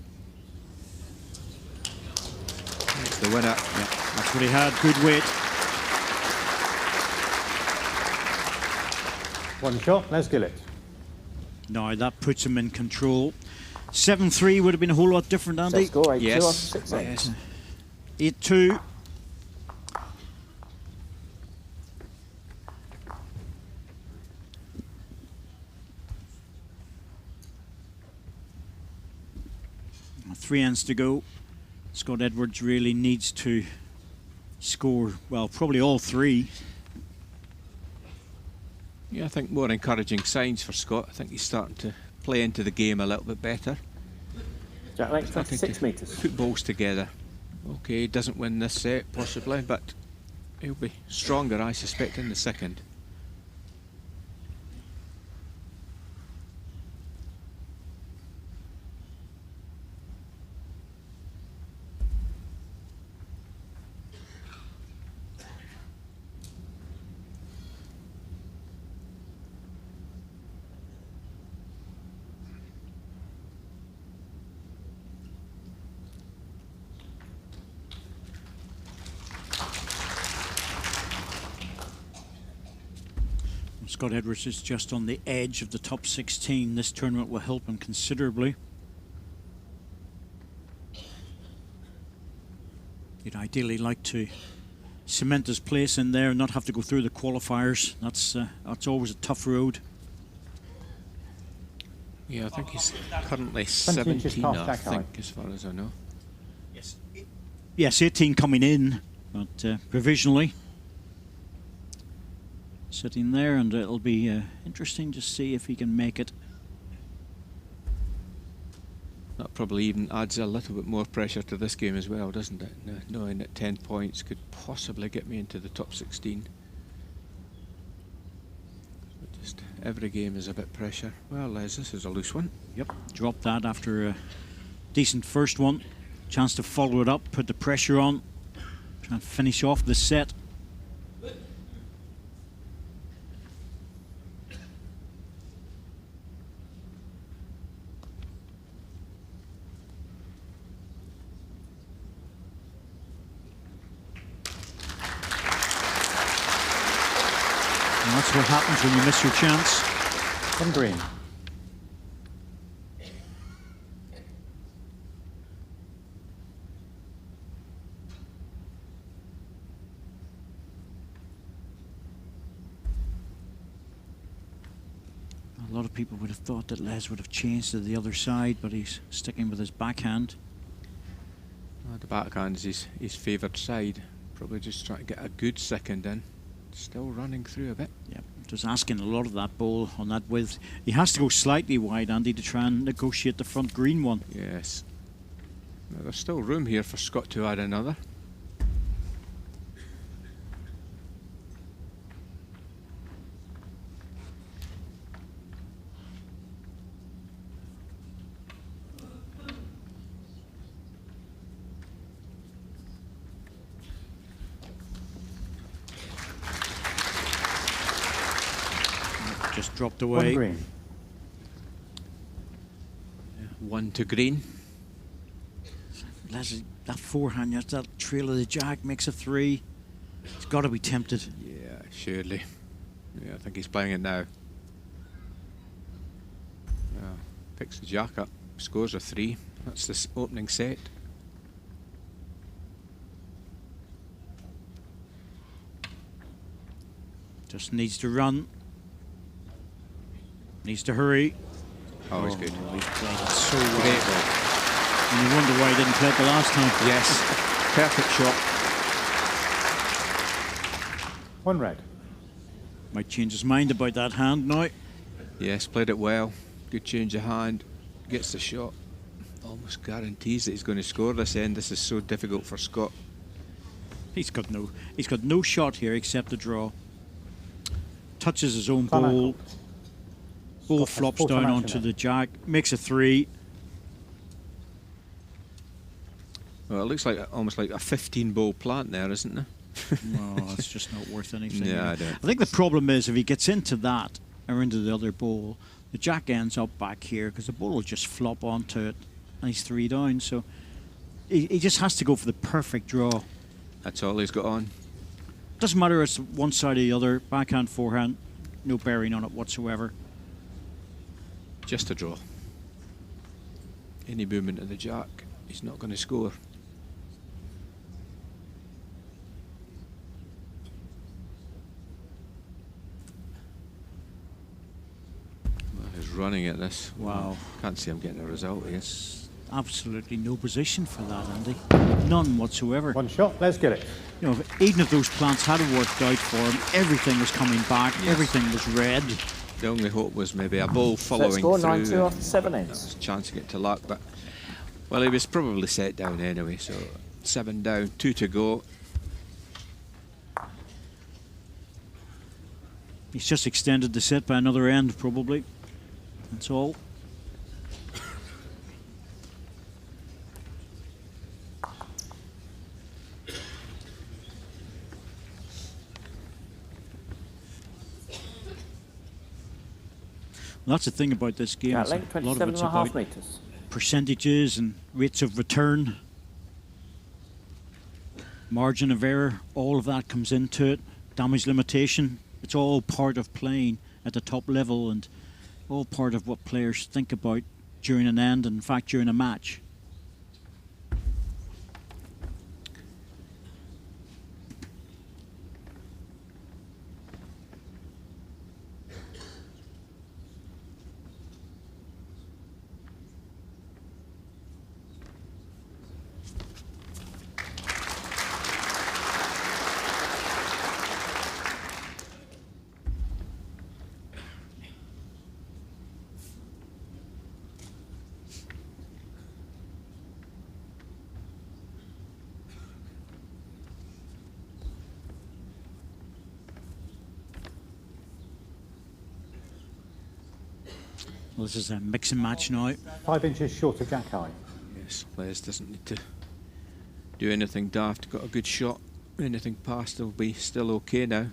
That's the winner. Yeah, that's what he had, good weight. One shot, Les Gillett. No, that puts him in control. 7-3 would have been a whole lot different, Andy. Set score 8-2 Yes. after 6 ends. 8-2. Three ends to go. Scott Edwards really needs to score, well, probably all three. Yeah, I think more encouraging signs for Scott. I think he's starting to play into the game a little bit better. Jack length 26 metres. Put balls together. Okay, he doesn't win this set, possibly, but he'll be stronger, I suspect, in the second. Scott Edwards is just on the edge of the top 16. This tournament will help him considerably. He'd ideally like to cement his place in there and not have to go through the qualifiers. That's always a tough road. Yeah, I think he's currently 20 inches 17, past I Jack think, High. as far as I know. Yes, 18 coming in, but provisionally. Sitting there, and it'll be interesting to see if he can make it. That probably even adds a little bit more pressure to this game as well, doesn't it? Knowing that 10 points could possibly get me into the top 16. But just every game is a bit pressure. Well, Les, this is a loose one. Yep, dropped that after a decent first one. Chance to follow it up, put the pressure on, try and finish off the set. And that's what happens when you miss your chance. On green. A lot of people would have thought that Les would have changed to the other side, but he's sticking with his backhand. The backhand is his favoured side. Probably just trying to get a good second in. Still running through a bit. Yeah, just asking a lot of that ball on that width. He has to go slightly wide, Andy, to try and negotiate the front green one. Yes. Now, there's still room here for Scott to add another. Just dropped One away. green. One to green. Les, that forehand, just that trail of the jack makes a three. He's got to be tempted. Yeah, surely. Yeah, I think he's playing it now. Yeah, picks the jack up, scores a three. That's this opening set. Just needs to run. Needs to hurry. Oh, it's good. He's played it so Great well. ball. And you wonder why he didn't play it the last time. Yes, perfect shot. One red. Might change his mind about that hand now. Yes, played it well. Good change of hand. Gets the shot. Almost guarantees that he's going to score this end. This is so difficult for Scott. He's got no shot here except the draw. Touches his own Fun ball. ankle. Ball Scott has flops 4 to down match onto in the it. jack. Makes a three. Well, it looks like almost like a 15-bowl plant there, isn't there? No, it's just not worth anything. Yeah, I think the problem is if he gets into that or into the other bowl, the jack ends up back here because the ball will just flop onto it and he's 3 down. So he just has to go for the perfect draw. That's all he's got on. Doesn't matter if it's one side or the other, backhand, forehand, no bearing on it whatsoever. Just a draw. Any movement of the jack, he's not going to score. Well, he's running at this. Wow. Can't see him getting a result here. Absolutely no position for that, Andy. None whatsoever. One shot, let's get it. You know, even if those plants had worked out for him, everything was coming back, everything was red. The only hope was maybe a ball following score, through. 9-2 after 7 ends. That was chancing it to luck, but well, he was probably set down anyway. So 7 down, 2 to go. He's just extended the set by another end, probably. That's all. That's the thing about this game. Yeah, length, a lot of it's 27.5 about metres. percentages and rates of return, margin of error, all of that comes into it. Damage limitation, it's all part of playing at the top level and all part of what players think about during an end and in fact during a match. Well, this is a mix and match now. 5 inches short of jack high. Yes, Les doesn't need to do anything daft. Got a good shot. Anything past will be still okay now.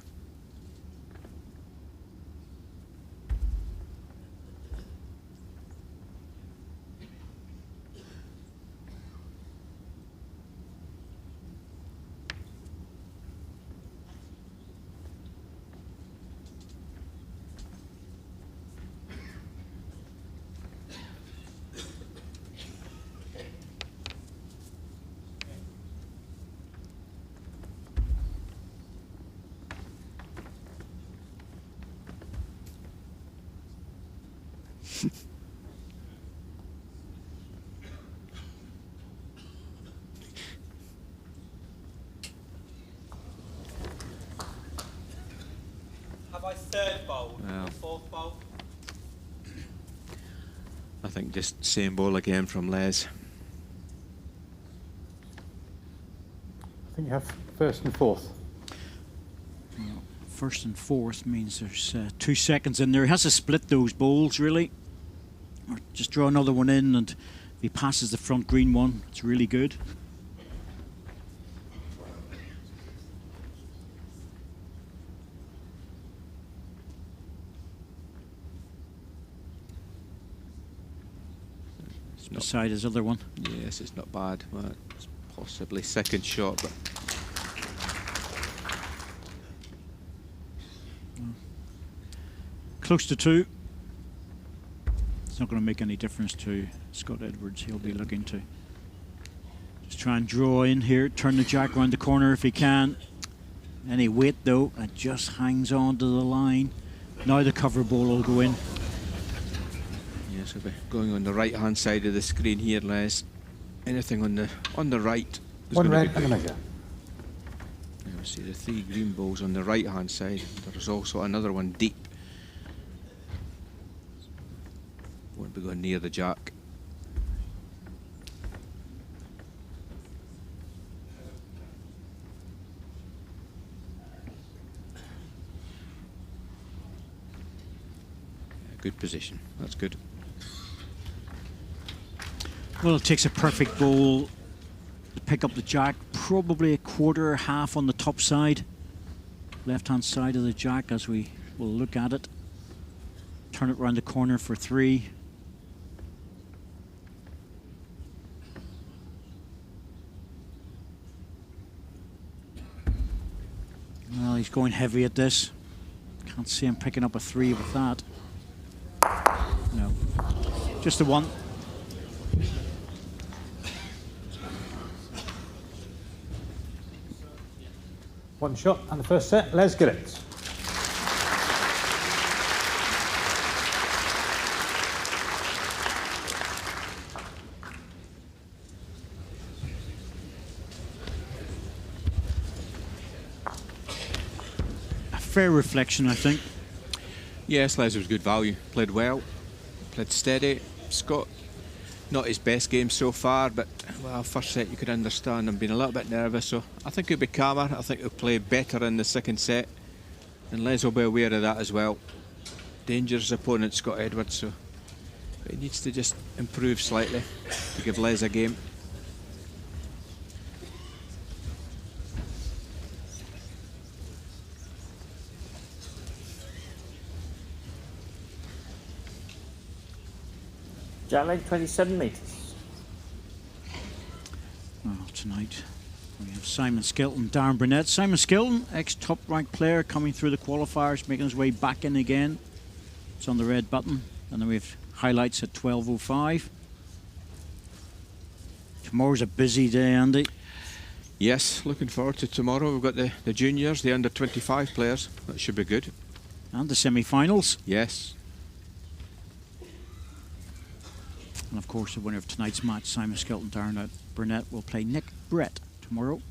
Have I third bowl Well, or fourth bowl? I think just same ball again from Les. I think you have first and fourth. First and fourth means there's 2 seconds in there. He has to split those bowls, really. Or just draw another one in, and if he passes the front green one, it's really good. It's beside his other one. Yes, it's not bad. Well, it's possibly second shot, but Close to 2. It's not going to make any difference to Scott Edwards. He'll be looking to just try and draw in here, turn the jack around the corner if he can. Any weight though, it just hangs on to the line. Now the cover ball will go in. yes, we'll be going on the right-hand side of the screen here, Les. Anything on the right is One going red to be and a good. measure. You see the 3 green balls on the right-hand side. There's also another one deep. Won't be going near the jack. Yeah, good position. That's good. Well, it takes a perfect bowl to pick up the jack, probably a quarter or half on the top side. Left-hand side of the jack as we will look at it. Turn it around the corner for 3. Well, he's going heavy at this. Can't see him picking up a 3 with that. No, just the 1. One shot and the first set, Les Gillett. A fair reflection, I think. Yes, Les was good value. Played well, played steady. Scott, not his best game so far, but well, first set you could understand him being a little bit nervous, so I think he'll be calmer. I think he'll play better in the second set, and Les will be aware of that as well. Dangerous opponent, Scott Edwards, so he needs to just improve slightly to give Les a game. Jack leg 27 metres. Well, tonight we have Simon Skilton, Darren Burnett. Simon Skilton, ex-top ranked player, coming through the qualifiers, making his way back in again. It's on the red button, and then we have highlights at 12:05. Tomorrow's a busy day, Andy. Yes, looking forward to tomorrow. We've got the juniors, the under-25 players. That should be good. And the semi-finals. Yes. And of course, the winner of tonight's match, Simon Skilton, Darren Burnett, will play Nick Brett tomorrow.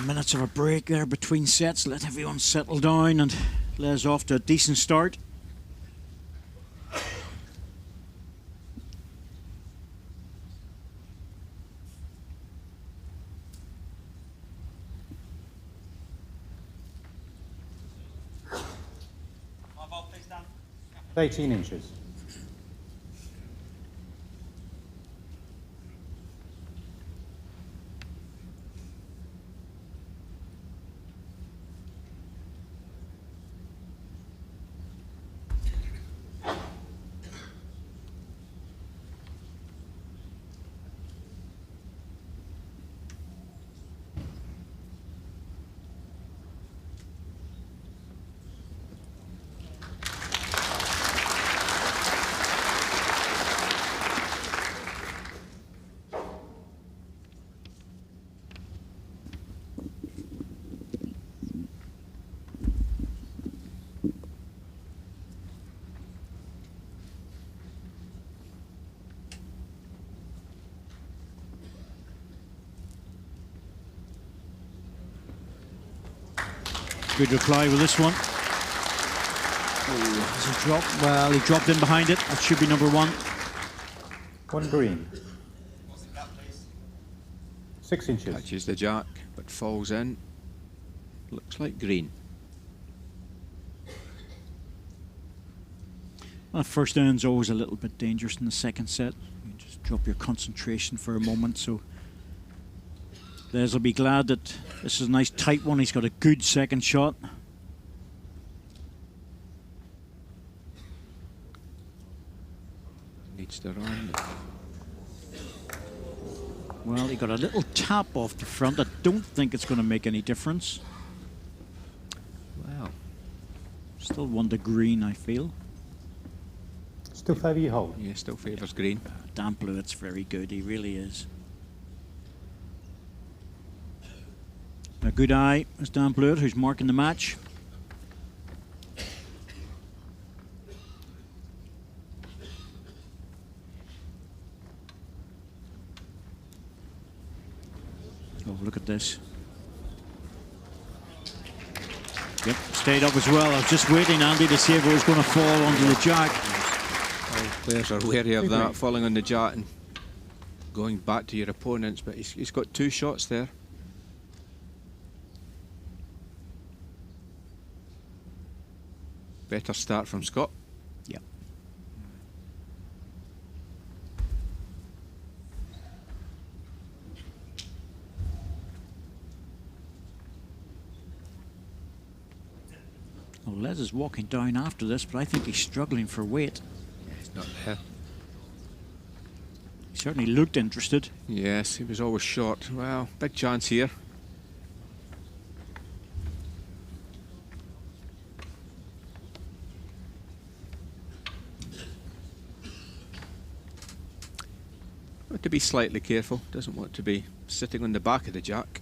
Minutes of a break there between sets, let everyone settle down, and Les off to a decent start. My ball, please, Dan. 18 inches. Good reply with this one. Ooh, has he dropped? Well, he dropped in behind it. That should be number 1. 1 green. 6 inches. Catches the jack, but falls in. Looks like green. Well, first down's always a little bit dangerous in the second set. You just drop your concentration for a moment, so Les will be glad that this is a nice tight one. He's got a good second shot. Needs to run. Well, he got a little tap off the front. I don't think it's going to make any difference. Wow. Still 1 to green, I feel. Still favour you hold? Yeah, still favours green. Dan Blewett's very good, he really is. A good eye is Dan Blewett, who's marking the match. Oh, look at this. Yep, stayed up as well. I was just waiting, Andy, to see if it was going to fall onto the jack. All players are wary of that, falling on the jack and going back to your opponents, but he's got 2 shots there. Better start from Scott. Yep. Well, Les is walking down after this, but I think he's struggling for weight. Yeah, he's not there. He certainly looked interested. Yes, he was always short. Well, big chance here. To be slightly careful, doesn't want to be sitting on the back of the jack.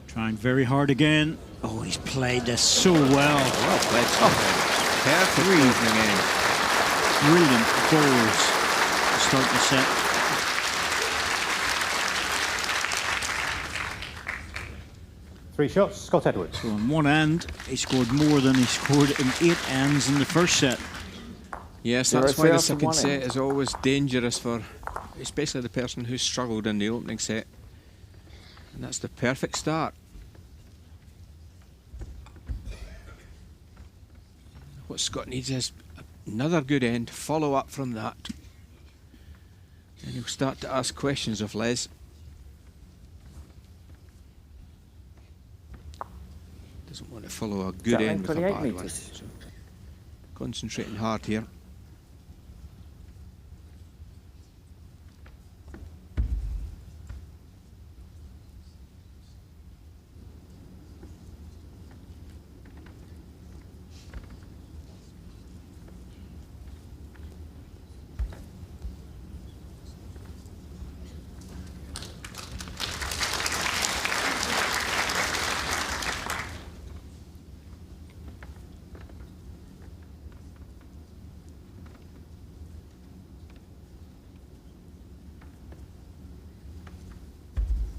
Trying very hard again. Oh, he's played this so well. Well played. Oh, perfect opening end. Brilliant balls to start the set. Three shots, Scott Edwards. So on one end, he scored more than he scored in 8 ends in the first set. Yes, that's why the second set is always dangerous for especially the person who struggled in the opening set. And that's the perfect start. What Scott needs is another good end, follow up from that. And he'll start to ask questions of Les. Doesn't want to follow a good end with a bad one. So concentrating hard here.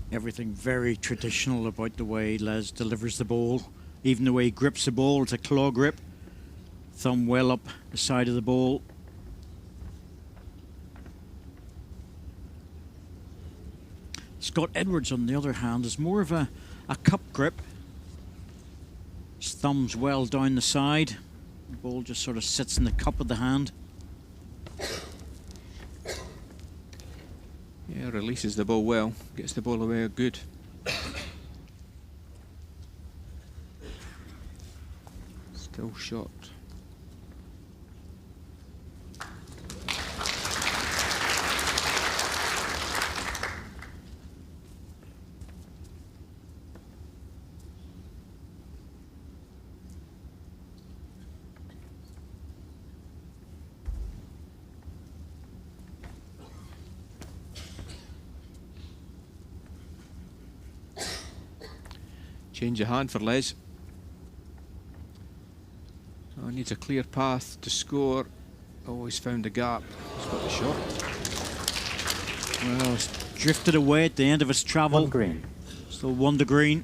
Everything very traditional about the way Les delivers the ball. Even the way he grips the ball, it's a claw grip. Thumb well up the side of the ball. Scott Edwards, on the other hand, is more of a cup grip. His thumb's well down the side. The ball just sort of sits in the cup of the hand. Yeah, releases the ball well, gets the ball away good. Still shot. Change of hand for Les. Oh, needs a clear path to score. Oh, he's found a gap. He's got the shot. Well, it's drifted away at the end of his travel. One green. Still 1 to green.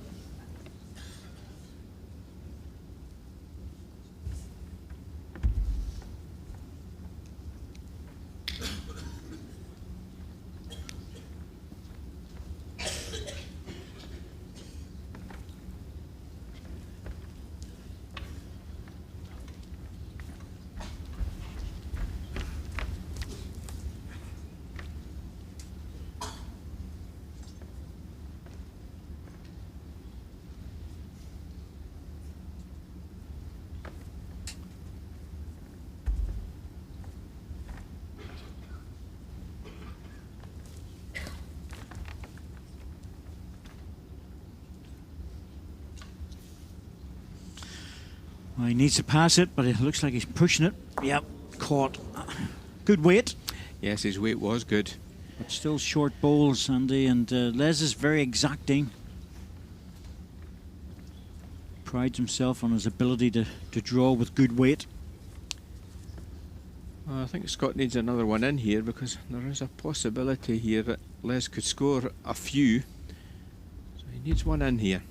Well, he needs to pass it, but it looks like he's pushing it. Yep, caught. Good weight. Yes, his weight was good. But still short bowls, Andy, and Les is very exacting. prides himself on his ability to draw with good weight. I think Scott needs another one in here, because there is a possibility here that Les could score a few. So he needs one in here.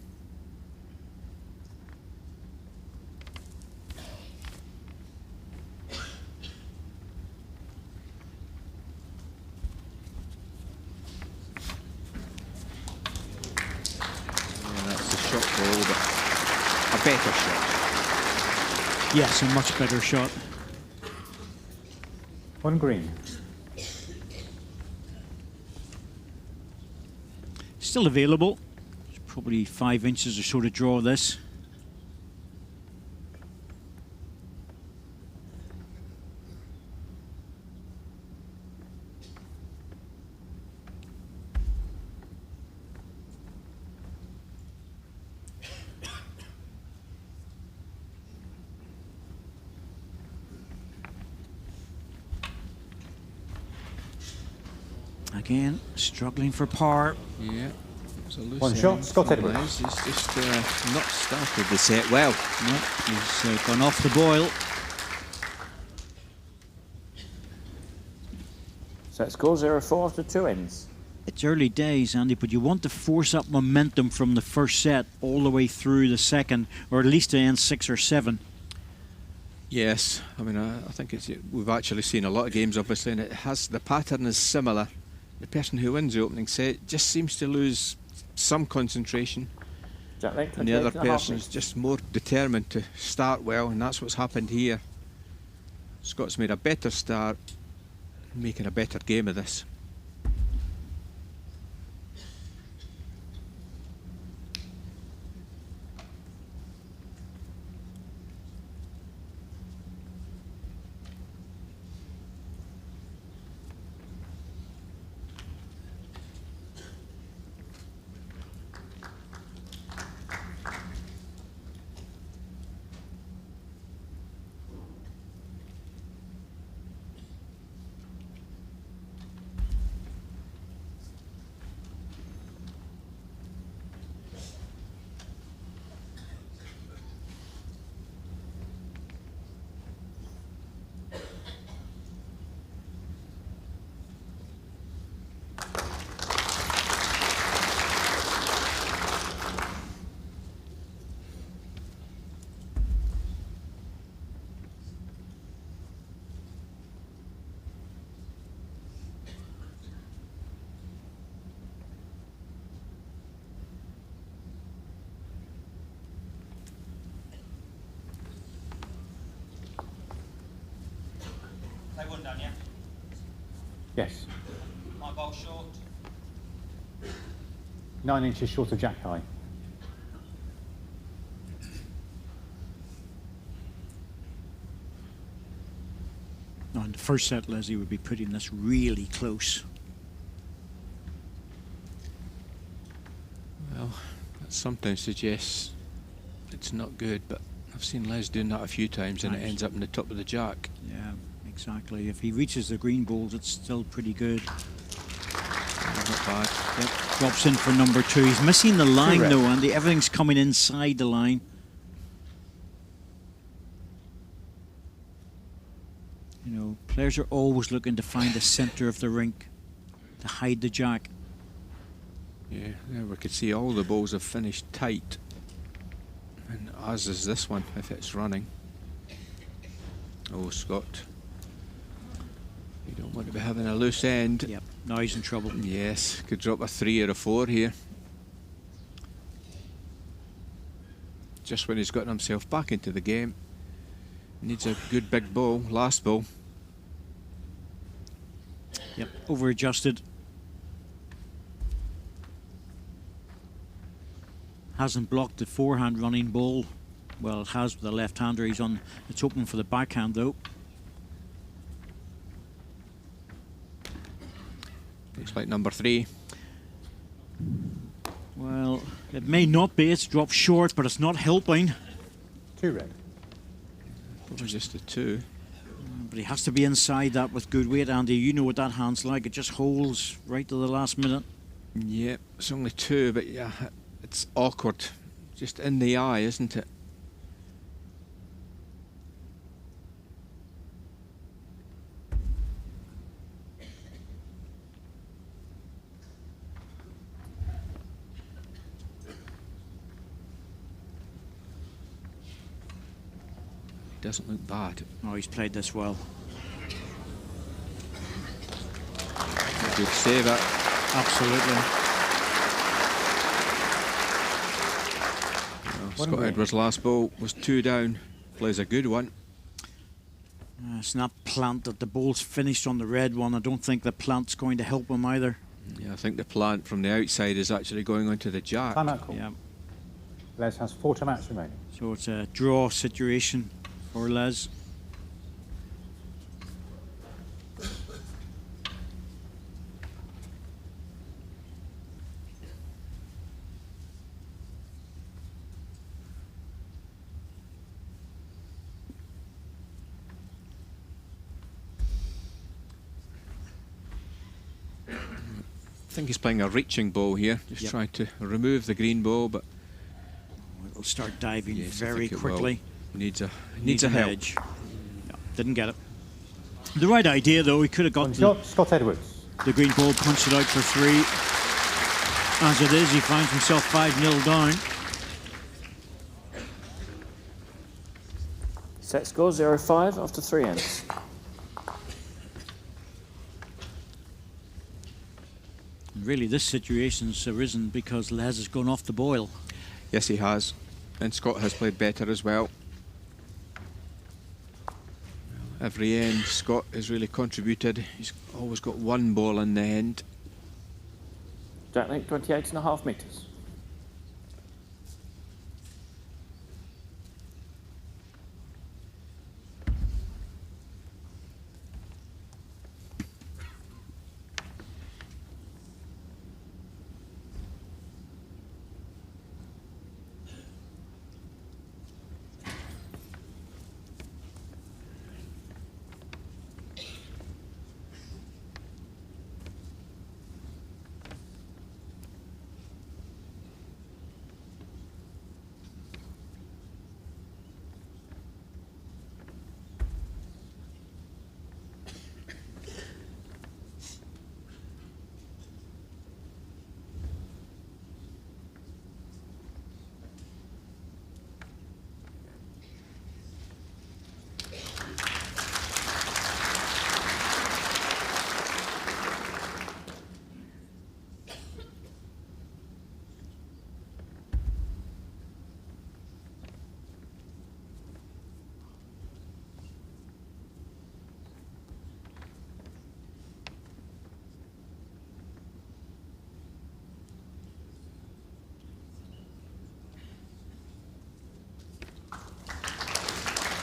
Better shot. Yes, a much better shot. One green. Still available. There's probably 5 inches or so to draw this. Again, struggling for par. Yeah. One shot, Scott Edwards. He's just not started the set well. No, he's gone off the boil. Set score 0-4 after 2 ends. It's early days, Andy, but you want to force up momentum from the first set all the way through the second, or at least to end 6 or 7. Yes, I mean, I think we've actually seen a lot of games, obviously, and the pattern is similar. The person who wins the opening set just seems to lose some concentration, and the other person is just more determined to start well, and that's what's happened here. Scott's made a better start, making a better game of this. Yes. My ball short. 9 inches short of jack high. No, in the first set, Leslie would be putting this really close. Well, that sometimes suggests it's not good, but I've seen Les doing that a few times, and it ends up in the top of the jack. Yeah, exactly. If he reaches the green balls, it's still pretty good. Not bad. Yep. Drops in for number 2. He's missing the line though, Andy. Everything's coming inside the line. You know, players are always looking to find the centre of the rink to hide the jack. Yeah, there we could see all the balls have finished tight, and as is this one if it's running. Oh, Scott, you don't want to be having a loose end. Yep, now he's in trouble. Yes, could drop a 3 or a 4 here. Just when he's gotten himself back into the game. Needs a good big ball, last ball. Yep, over adjusted. Hasn't blocked the forehand running ball. Well, it has with the left-hander. He's on. It's open for the backhand though. Looks like number 3. Well, it may not be. It's dropped short, but it's not helping. 2 red. Probably just a 2. But he has to be inside that with good weight, Andy. You know what that hand's like. It just holds right to the last minute. Yep, it's only 2, but yeah, it's awkward. Just in the eye, isn't it? doesn't look bad. Oh, he's played this well. Good save it. Absolutely. Scott Edwards' last ball was 2 down. Plays a good one. It's not plant that the ball's finished on the red one. I don't think the plant's going to help him either. Yeah, I think the plant from the outside is actually going onto the jack. Time out call. Yeah. Les has 4 timeouts remaining. So it's a draw situation for Les. I think he's playing a reaching ball here, just trying to remove the green ball, but It'll start diving yes, very quickly. Needs a an help. edge. Yeah, didn't get it. The right idea, though, he could have got Scott Edwards. the green ball, punched it out for 3. As it is, he finds himself 5-0 down. Set score 0-5 after 3 ends. Really, this situation's arisen because Les has gone off the boil. Yes, he has. And Scott has played better as well. Every end, Scott has really contributed. He's always got 1 ball in the end. Jack Nick, 28.5 metres.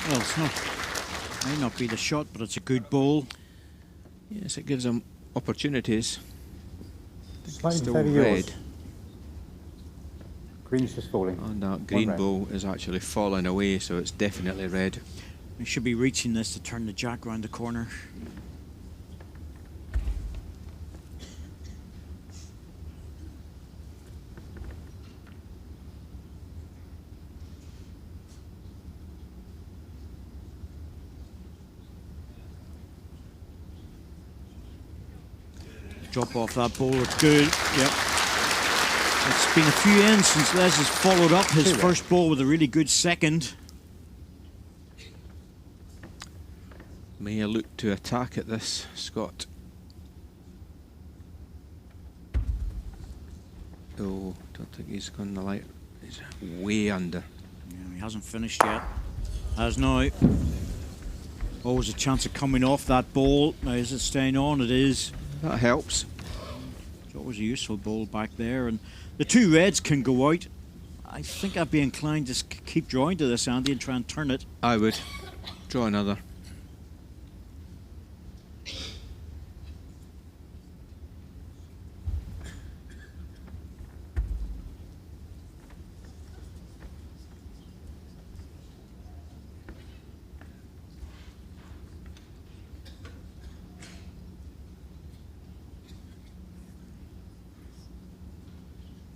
Well, it's not, may not be the shot, but it's a good ball. Yes, it gives him opportunities. Slightly Still favour red. yours. Green's just falling. And that green red. ball is actually falling away, so it's definitely red. He should be reaching this to turn the jack round the corner. Drop off that ball, it's good. Yep. It's been a few ends since Les has followed up his first ball with a really good second. May look to attack at this, Scott. Oh, don't think he's going to light. He's way under. Yeah, he hasn't finished yet. Has now. Always a chance of coming off that ball. Now, is it staying on? It is. That helps. It's always a useful ball back there. And the 2 reds can go out. I think I'd be inclined to keep drawing to this, Andy, and try and turn it. I would. Draw another.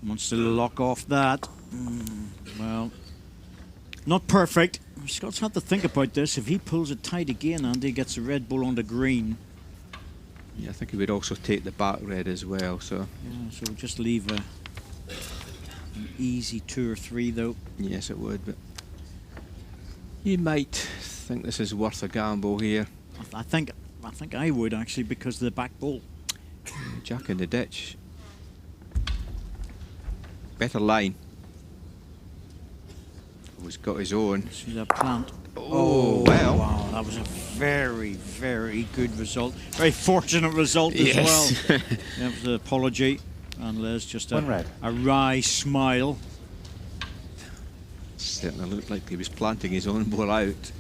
Wants to lock off that. Well, not perfect. Scott's had to think about this. If he pulls it tight again, Andy gets a red ball on the green. Yeah, I think he would also take the back red as well. So yeah, so we'll just leave an easy 2 or 3 though. yes, it would. But you might think this is worth a gamble here. I think I would actually, because of the back ball. Jack in the ditch. Better line. He's got his own. See that plant. Oh, well. Wow, that was a very, very good result. Very fortunate result as Yes. well. That was an apology. And there's just a wry smile. Certainly looked like he was planting his own ball out.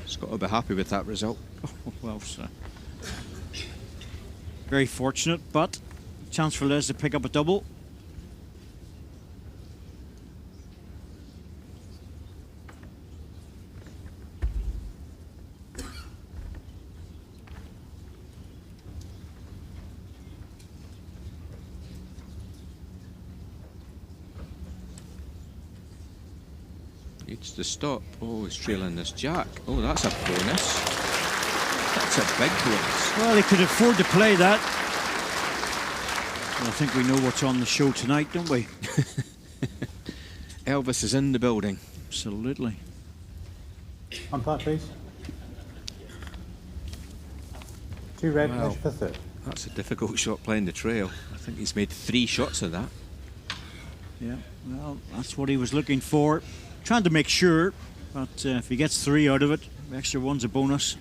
He's got to be happy with that result. Oh, well, sir. Very fortunate, but chance for Les to pick up a double. Needs to stop. Oh, he's trailing this Jack. Oh, that's a bonus. That's a big bonus. Well, he could afford to play that. Well, I think we know what's on the show tonight, don't we? Elvis is in the building. Absolutely. Umpire, please. 2 red, Wow. for third. That's a difficult shot playing the trail. I think he's made 3 shots of that. Yeah, well, that's what he was looking for. Trying to make sure, but if he gets 3 out of it, the extra one's a bonus.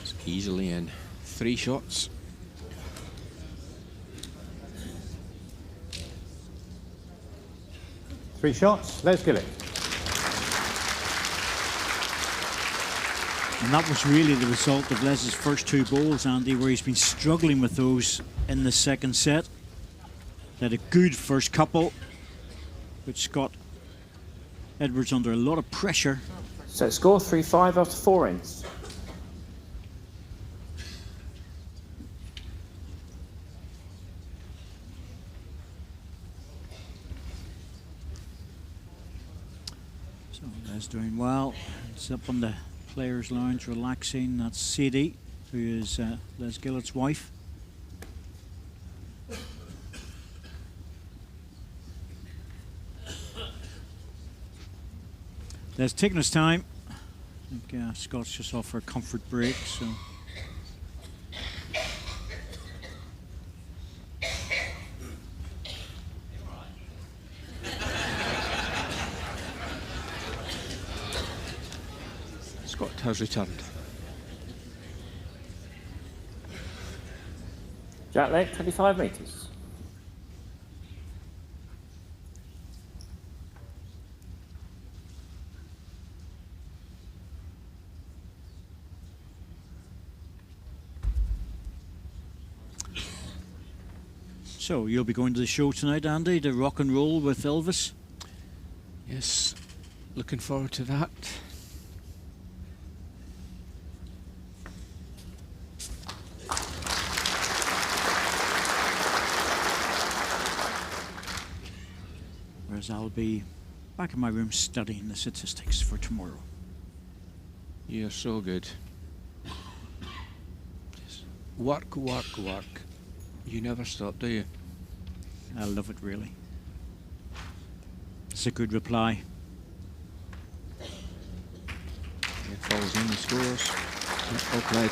It's easily in 3 shots. Three shots, Les Gillett. And that was really the result of Les's first 2 bowls, Andy, where he's been struggling with those in the second set. They had a good first couple, which got Edwards under a lot of pressure. Set score 3-5 after 4 ends. So Les doing well. It's up on the players' lounge relaxing. That's Sadie, who is Les Gillett's wife. Les taking his time. I think Scott's just off for a comfort break, so. Scott has returned. Jack leg, 25 metres. So you'll be going to the show tonight, Andy, to rock and roll with Elvis? Yes, looking forward to that. Whereas I'll be back in my room studying the statistics for tomorrow. You're so good. Just work, work, work. You never stop, do you? I love it, really. It's a good reply. It falls in, he scores. All played.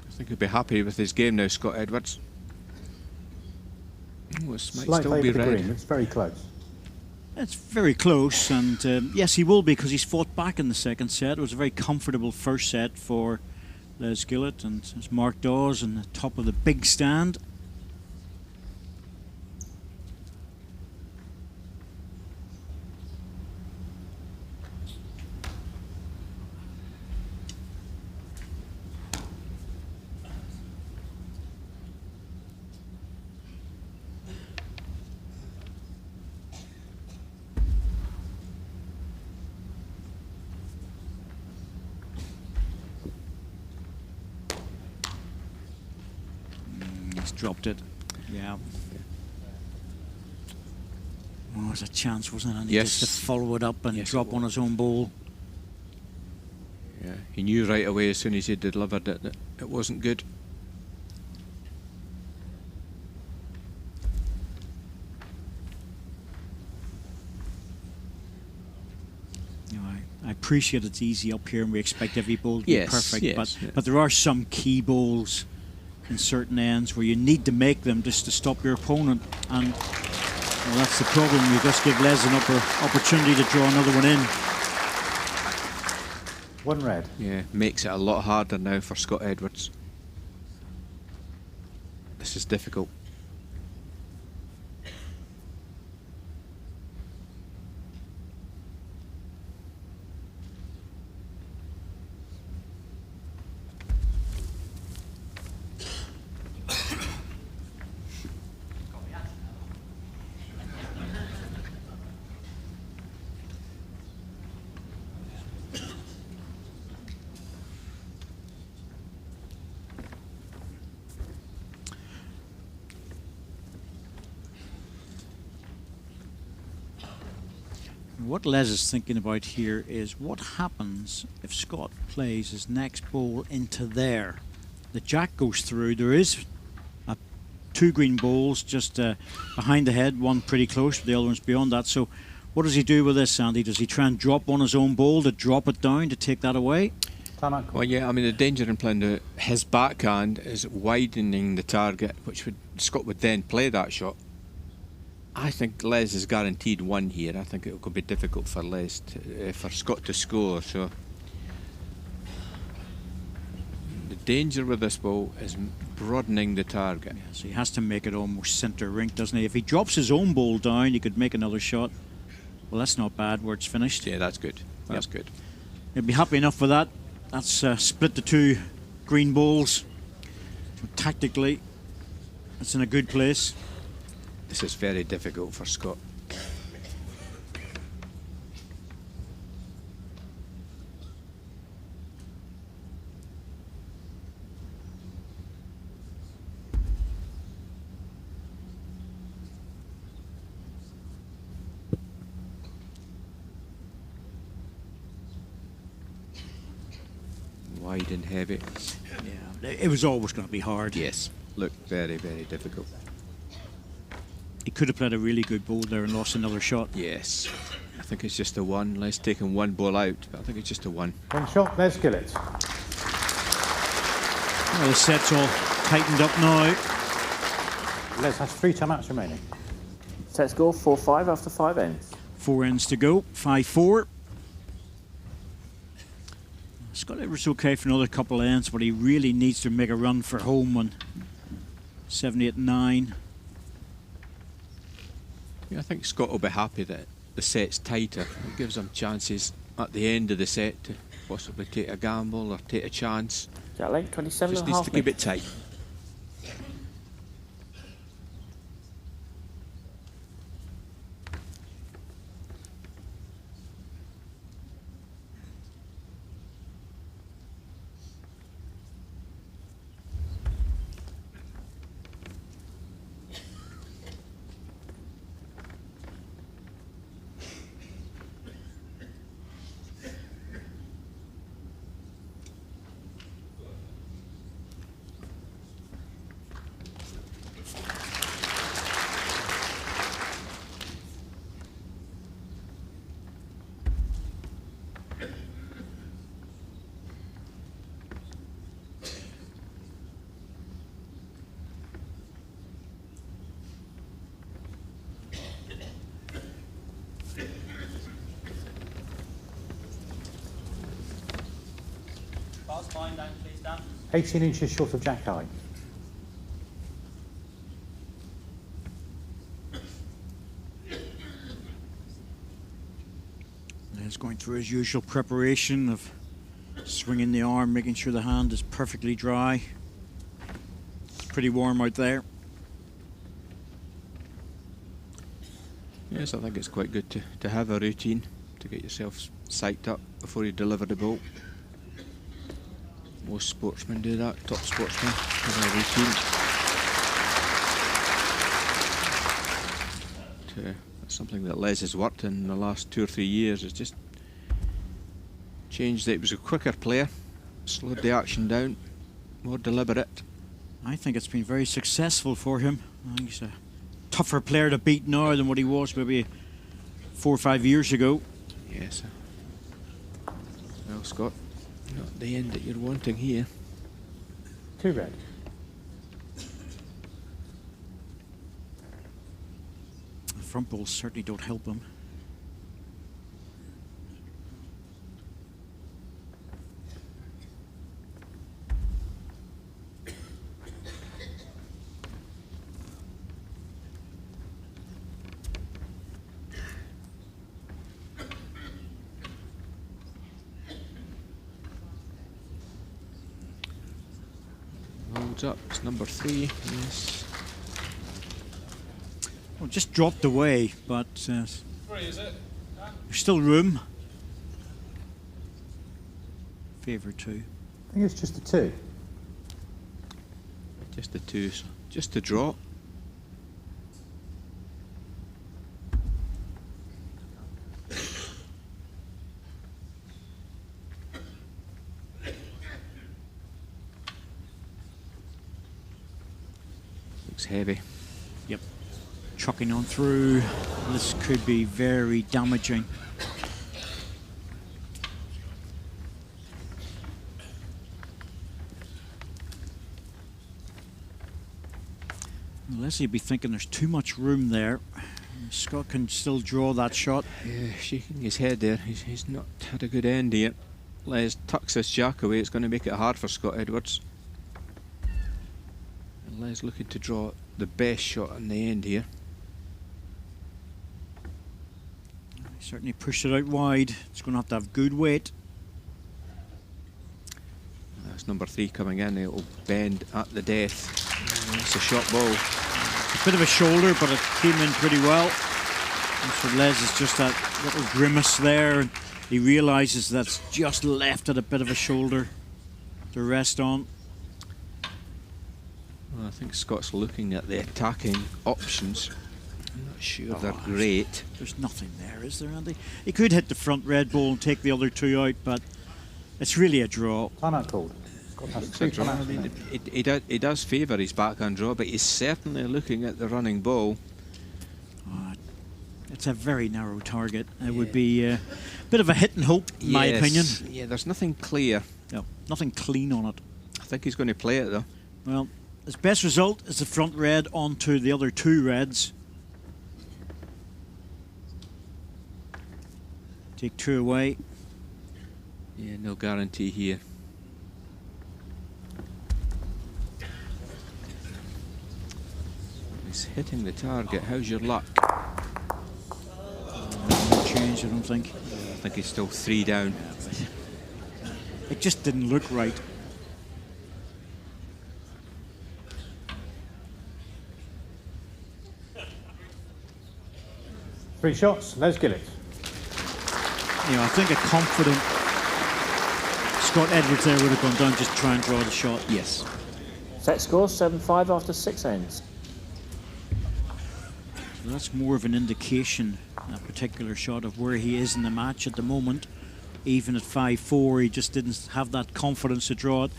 I think he'll be happy with his game now, Scott Edwards. Oh, this might Slight still be favour of the red. green, it's very close. It's very close, and yes, he will be, because he's fought back in the second set. It was a very comfortable first set for Les Gillett, and there's Mark Dawes on the top of the big stand. He's dropped it. Yeah. Oh, it was a chance, wasn't it, Andy? Yes. Just to follow it up and Yes, drop on his own ball. Yeah, he knew right away as soon as he delivered it that it wasn't good. You know, I appreciate it's easy up here and we expect every ball to be perfect, yes, but there are some key balls in certain ends where you need to make them just to stop your opponent, and well, that's the problem. You just give Les an opportunity to draw another one in. One red. Yeah, makes it a lot harder now for Scott Edwards. This is difficult. What Les is thinking about here is what happens if Scott plays his next ball into there. The jack goes through. There is two green balls just behind the head, one pretty close, but the other one's beyond that. So what does he do with this, Andy? Does he try and drop on his own ball to drop it down to take that away? Well, yeah, I mean, the danger in playing his backhand is widening the target, which Scott would then play that shot. I think Les is guaranteed one here. I think it will be difficult for for Scott to score. So the danger with this ball is broadening the target. Yeah, so he has to make it almost centre rink, doesn't he? If he drops his own ball down, he could make another shot. Well, that's not bad where it's finished. Yeah, that's good. That's good. He'll be happy enough with that. That's split the two green balls. Tactically, it's in a good place. This is very difficult for Scott. Wide and heavy. Yeah, it was always going to be hard. Yes, look, very, very difficult. He could have played a really good ball there and lost another shot. Yes, I think it's just a one. Les taking one ball out, but I think it's just a one. One shot, there's Gillett. Well, the set's all tightened up now. Les has 3 timeouts remaining. Set score 4-5 after 5 ends. 4 ends to go, 5-4. Scott Edwards okay for another couple of ends, but he really needs to make a run for home on 7-8-9. Yeah, I think Scott will be happy that the set's tighter. It gives him chances at the end of the set to possibly take a gamble or take a chance. Jack Lake, 27 Just and a needs half to keep it metres. tight. Pass mine down, please, Dan. 18 inches short of jack high. He's going through his usual preparation of swinging the arm, making sure the hand is perfectly dry. It's pretty warm out there. Yes, I think it's quite good to have a routine to get yourself psyched up before you deliver the ball. Most sportsmen do that, top sportsmen have a routine. something that Les has worked in the last 2 or 3 years. It's just changed that he was a quicker player, slowed the action down, more deliberate. I think it's been very successful for him. I think he's a tougher player to beat now than what he was maybe 4 or 5 years ago. Yes. Well, Scott, not the end that you're wanting here. 2 red. The front balls certainly don't help him. Holds up, it's number 3, yes. Well, just dropped away, but 3, is it? there's still room. Favour 2. I think it's just a 2. Just the 2s, just to draw. Looks heavy. Yep. Trucking on through. This could be very damaging. Unless he'd be thinking there's too much room there. Scott can still draw that shot. Yeah, shaking his head there. He's not had a good end yet. Les tucks this jack away. It's going to make it hard for Scott Edwards. And Les looking to draw the best shot in the end here. He certainly pushed it out wide. It's going to have good weight. That's number 3 coming in. It'll bend at the death. It's a shot ball. A bit of a shoulder, but it came in pretty well. And for Les, it's just that little grimace there. He realises that's just left at a bit of a shoulder to rest on. Well, I think Scott's looking at the attacking options. I'm not sure they're great. There's nothing there, is there, Andy? He could hit the front red ball and take the other 2 out, but it's really a draw. Timeout called. Looks a draw. I mean, it does favour his backhand draw, but he's certainly looking at the running ball. It's a very narrow target. It would be a bit of a hit and hope, in my opinion. Yeah, there's nothing clear. No, nothing clean on it. I think he's going to play it though. Well, his best result is the front red onto the other 2 reds. Take 2 away. Yeah, no guarantee here. He's hitting the target. How's your luck? No change, I don't think. I think he's still 3 down. It just didn't look right. Three shots, Les Gillett. You know, I think a confident Scott Edwards there would have gone down, just try and draw the shot. Yes. Set score 7-5 after 6 ends. So that's more of an indication, that particular shot, of where he is in the match at the moment. Even at 5-4, he just didn't have that confidence to draw it.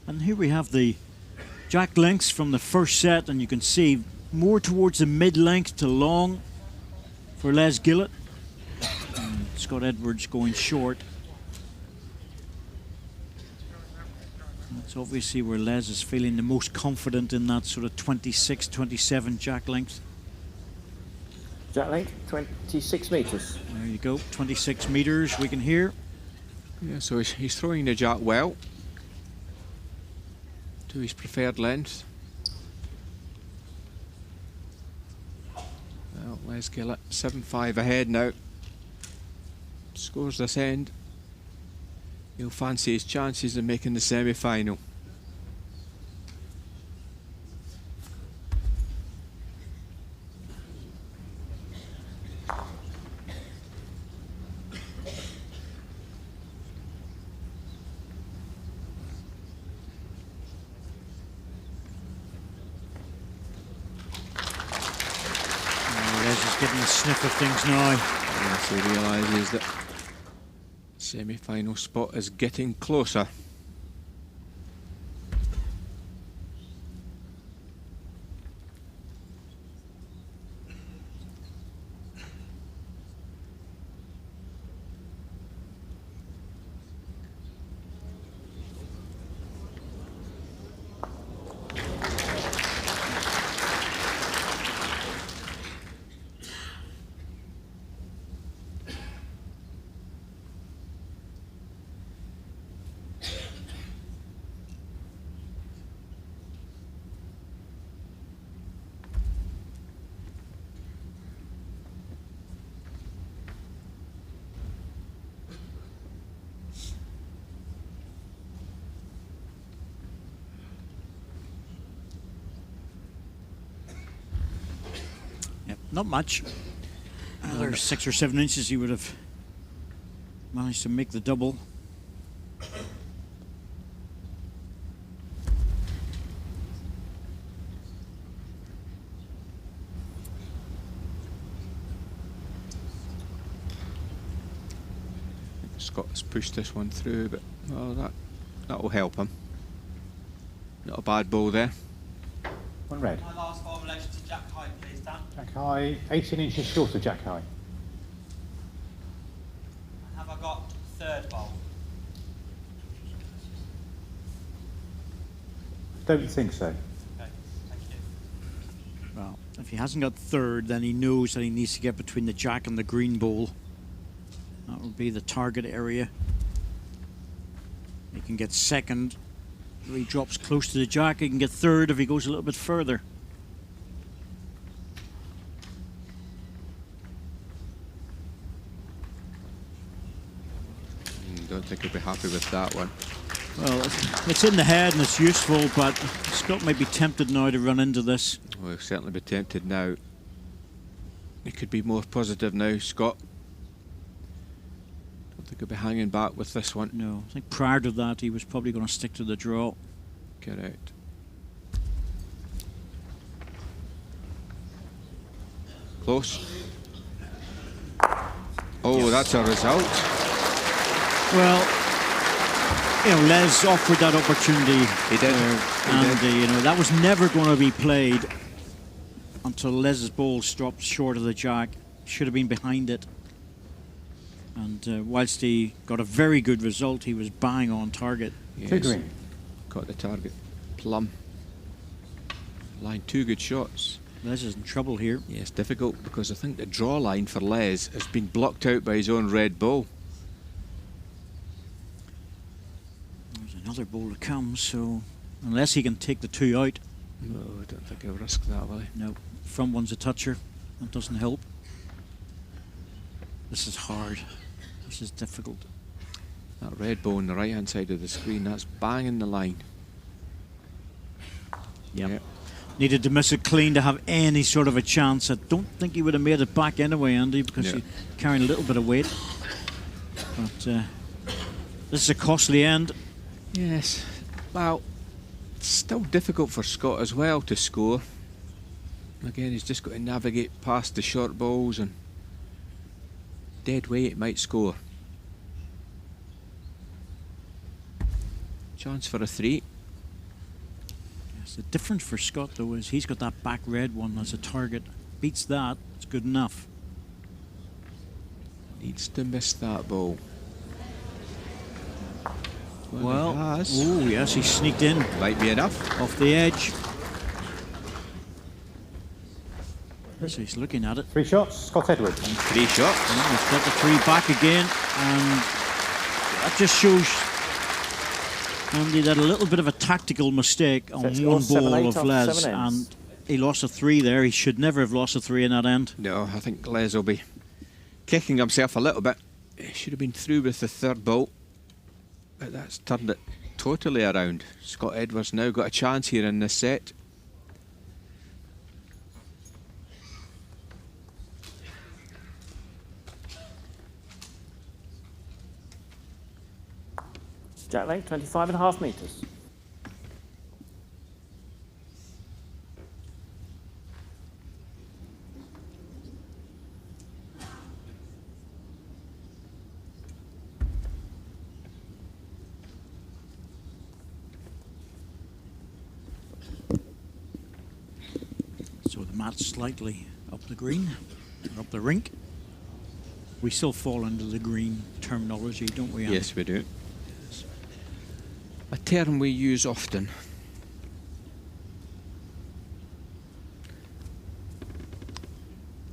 And here we have the jack lengths from the first set, and you can see more towards the mid-length to long for Les Gillett. And Scott Edwards going short. That's obviously where Les is feeling the most confident, in that sort of 26, 27 jack length. Jack length, 26 metres. There you go, 26 metres we can hear. Yeah, so he's throwing the jack well to his preferred length. Well, Les Gillett 7-5 ahead now. Scores this end. He'll fancy his chances of making the semi-final. Les is getting the sniff of things now. Yes, he realises that semi-final spot is getting closer. Not much. Another 6 or 7 inches he would have managed to make the double. Scott has pushed this one through, but well, that'll help him. Not a bad ball there. One red. My last formulation to Jack High, please, Dan. Jack high, 18 inches short of Jack high. Have I got third bowl? Don't think so. Okay, thank you. Well, if he hasn't got third, then he knows that he needs to get between the jack and the green bowl. That will be the target area. He can get second if he drops close to the jack. He can get third if he goes a little bit further. Don't think he'll be happy with that one. Well, it's in the head and it's useful, but Scott might be tempted now to run into this. Well, he'll certainly be tempted now. He could be more positive now, Scott. Don't think he'll be hanging back with this one. No, I think prior to that he was probably going to stick to the draw. Correct. Close. Oh, that's a result. Well, you know, Les offered that opportunity. He did. And you know, that was never going to be played until Les's ball stopped short of the jack. Should have been behind it. And whilst he got a very good result, he was bang on target. Yes. Two green. Got the target plumb. Line, 2 good shots. Les is in trouble here. Yes, difficult because I think the draw line for Les has been blocked out by his own red ball. There's another ball to come, so unless he can take the 2 out. No, I don't think he'll risk that, will he? No, front one's a toucher. That doesn't help. This is hard. This is difficult. That red ball on the right hand side of the screen, that's banging the line. Yep. Needed to miss it clean to have any sort of a chance. I don't think he would have made it back anyway, Andy, because he's carrying a little bit of weight. But this is a costly end. Yes. Well, it's still difficult for Scott as well to score. Again, he's just got to navigate past the short balls and dead weight might score. Chance for a 3. Yes, the difference for Scott though is he's got that back red one as a target. Beats that, it's good enough. Needs to miss that ball. Well, oh yes, he sneaked in. Might be enough. Off the edge. So he's looking at it. 3 shots, Scott Edwards. 3 shots. And he's got the 3 back again, and that just shows Andy that a little bit of a tactical mistake on one ball of Les, and he lost a 3 there. He should never have lost a 3 in that end. No, I think Les will be kicking himself a little bit. He should have been through with the 3rd ball, but that's turned it totally around. Scott Edwards now got a chance here in this set. Jack length, 25.5 metres. mat slightly up the green, or up the rink. We still fall under the green terminology, don't we, Andy? Yes, we do. A term we use often.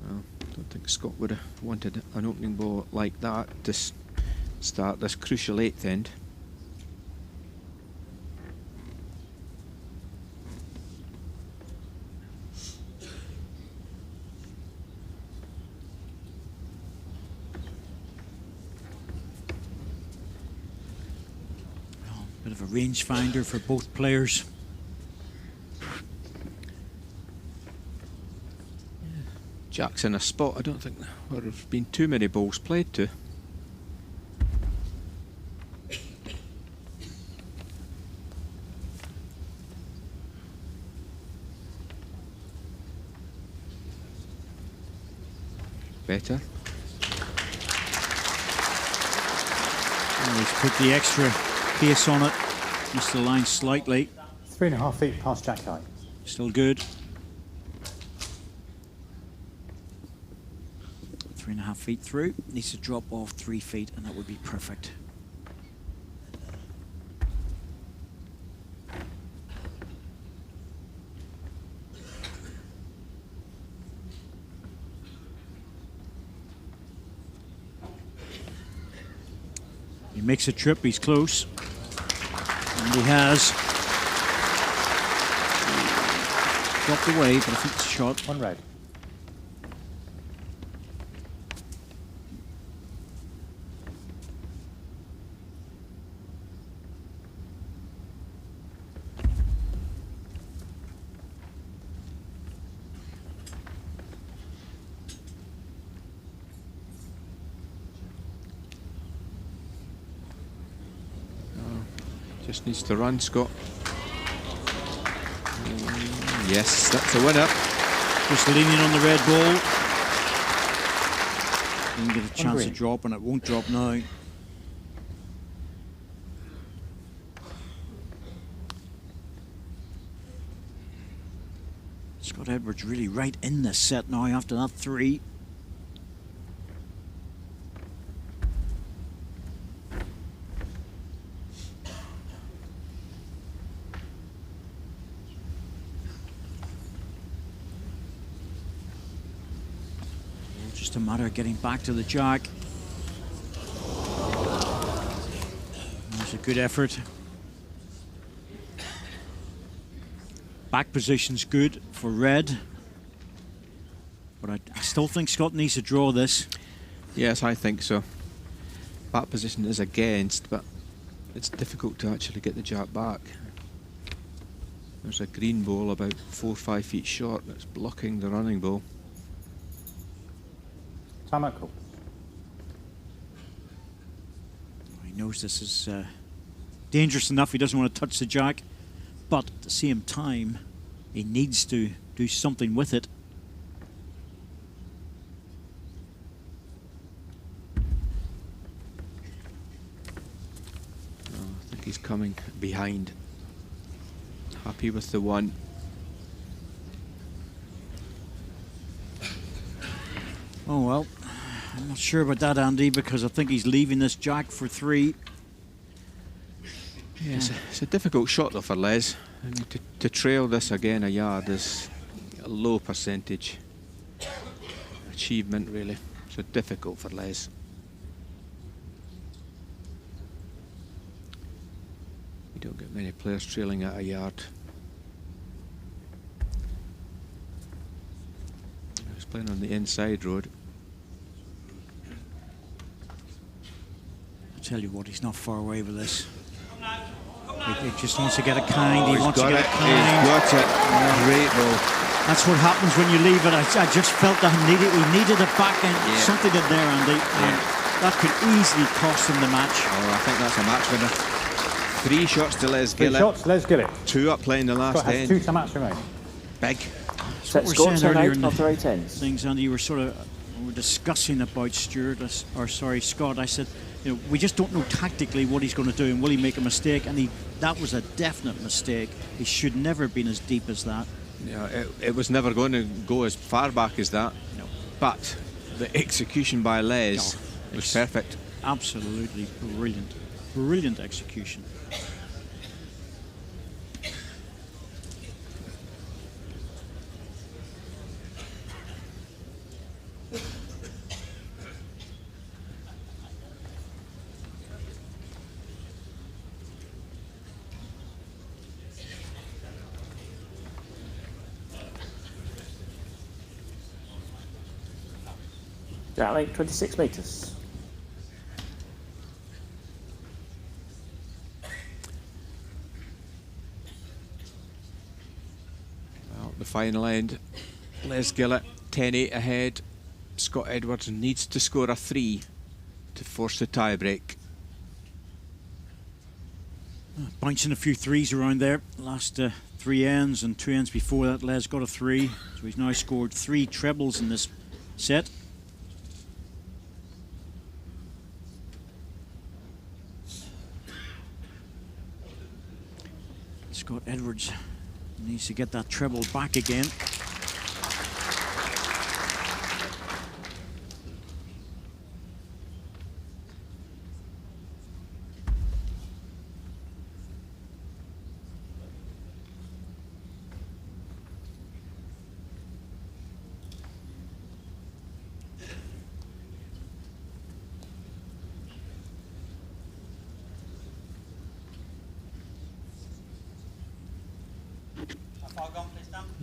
Well, I don't think Scott would have wanted an opening ball like that to start this crucial 8th end. Bit of a rangefinder for both players. Jack's in a spot I don't think there have been too many balls played to. Better. And he's put the extra pace on it. Missed the line slightly. 3.5 feet past jack high. Still good. 3.5 feet through. Needs to drop off 3 feet, and that would be perfect. He makes a trip, he's close. And he has dropped away, but I think it's a shot. One red. Just needs to run, Scott. Yes, that's a winner. Just leaning on the red ball. Didn't get a chance to drop, and it won't drop now. Scott Edwards really right in this set now after that 3. Just a matter of getting back to the jack. That's a good effort. Back position's good for red. But I still think Scott needs to draw this. Yes, I think so. Back position is against, but it's difficult to actually get the jack back. There's a green ball about 4 or 5 feet short that's blocking the running ball. Timeout call. He knows this is dangerous enough. He doesn't want to touch the jack, but at the same time, he needs to do something with it. Oh, I think he's coming behind. Happy with the 1. Oh well, I'm not sure about that, Andy, because I think he's leaving this jack for 3. Yeah, it's a difficult shot though for Les. I mean, to trail this again a yard is a low percentage achievement, really. So difficult for Les. You don't get many players trailing at a yard. He's playing on the inside road. I tell you what, he's not far away with this. He just wants to get it kind. He wants to get it kind. He's got it. Great ball. That's what happens when you leave it. I just felt that he needed it back, and something in there, Andy. And that could easily cost him the match. Oh, I think that's a match winner. 3 shots to Les Gillett. 3 shots, Les Gillett. 2 up playing the last Scott has 2 end. timeouts remaining. Big. Set We're score saying earlier 10-8 in after 8 ends. things, Andy, you were we're discussing about Scott. I said, you know, we just don't know tactically what he's going to do, and will he make a mistake? And that was a definite mistake. He should never have been as deep as that. Yeah, it was never going to go as far back as that. No. But the execution by Les was perfect. Absolutely brilliant. Brilliant execution. Jack length 26 metres. Well, the final end, Les Gillett 10-8 ahead. Scott Edwards needs to score a 3 to force the tie-break. Bouncing a few threes around there. Last 3 ends and 2 ends before that, Les got a 3. So he's now scored 3 trebles in this set. Scott Edwards needs to get that treble back again.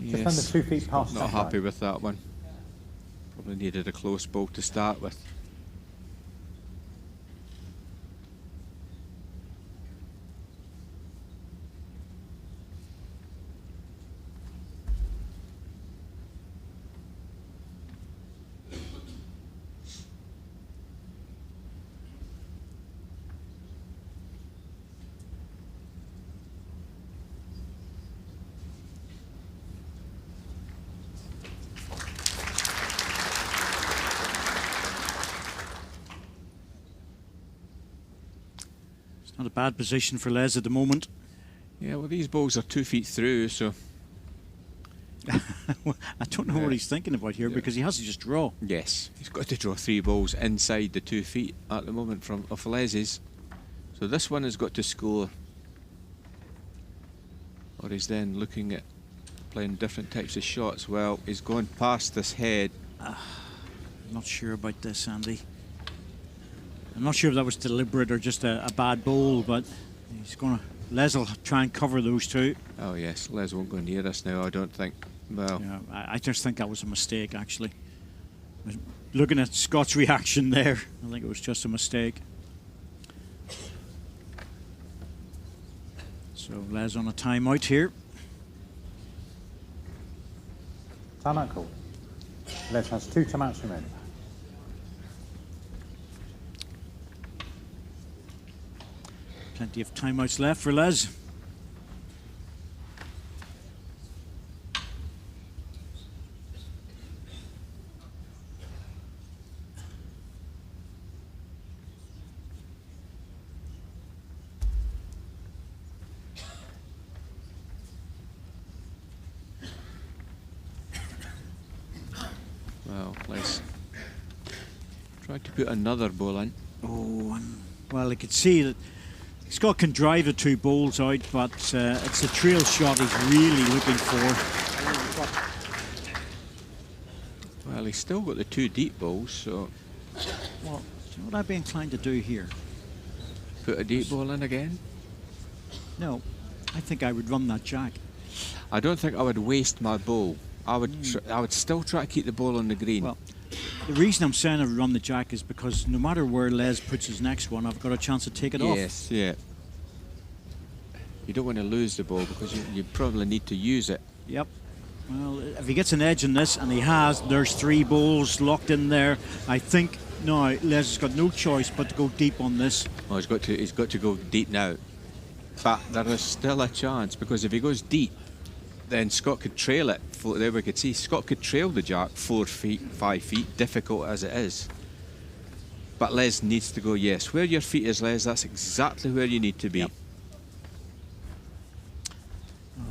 Just under 2 feet past. Not happy with that one. Probably needed a close ball to start with. Not a bad position for Les at the moment. Yeah, well, these balls are 2 feet through, so... I don't know what he's thinking about here, because he has to just draw. Yes, he's got to draw 3 balls inside the 2 feet at the moment from of Les's. So this one has got to score. Or he's then looking at playing different types of shots. Well, he's gone past this head. I'm not sure about this, Andy. I'm not sure if that was deliberate or just a bad bowl, but he's going to... Les will try and cover those 2. Oh yes, Les won't go near us now, I don't think. Well, yeah, I just think that was a mistake, actually. Looking at Scott's reaction there, I think it was just a mistake. So Les on a timeout here. Timeout call. Les has 2 timeouts remaining. Plenty of timeouts left for Les. well, Les tried to put another ball in. Oh, well, I could see that Scott can drive the 2 balls out, but it's a trail shot he's really looking for. Well, he's still got the 2 deep balls, so... Well, do you know what I'd be inclined to do here? Put a deep ball in again? No, I think I would run that jack. I don't think I would waste my ball. I would still try to keep the ball on the green. Well, the reason I'm saying I would run the jack is because no matter where Les puts his next one, I've got a chance to take it off. Yes, yeah. You don't want to lose the ball because you probably need to use it. Yep. Well, if he gets an edge in this, and he has, there's 3 balls locked in there. I think now Les has got no choice but to go deep on this. Oh, he's got to go deep now. But there is still a chance, because if he goes deep, then Scott could trail it. There we could see Scott could trail the jack 4 feet, 5 feet, difficult as it is. But Les needs to go, yes. Where your feet is, Les, that's exactly where you need to be. Yep.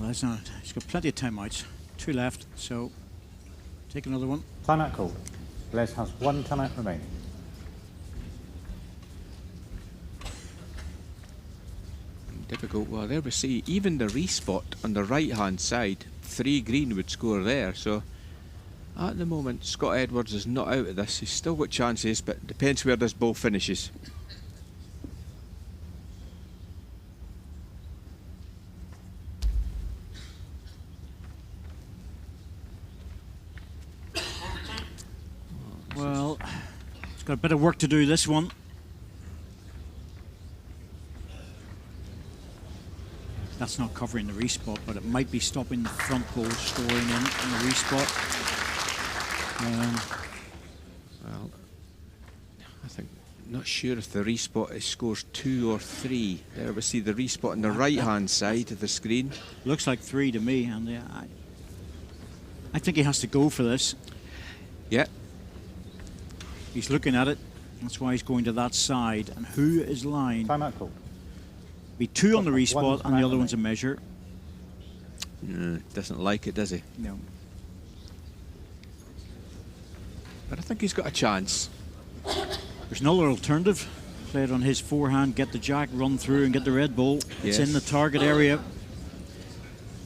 Well, he's got plenty of timeouts. 2 left, so take another one. Timeout called. Les has 1 timeout remaining. Difficult. Well, there we see even the respot on the right-hand side, 3 green would score there. So at the moment, Scott Edwards is not out of this. He's still got chances, but depends where this ball finishes. Well, it's got a bit of work to do, this one. That's not covering the respot, but it might be stopping the front ball scoring in the respot. Well, I think, not sure if the respot scores 2 or 3. There we see the respot on the right-hand side of the screen. Looks like 3 to me, and I think he has to go for this. Yeah. He's looking at it. That's why he's going to that side. And who is lying? Timeout called. Be 2 on the respot, and the other one's a measure. No, doesn't like it, does he? No. But I think he's got a chance. There's another alternative. Play it on his forehand, get the jack, run through and get the red ball. It's in the target area.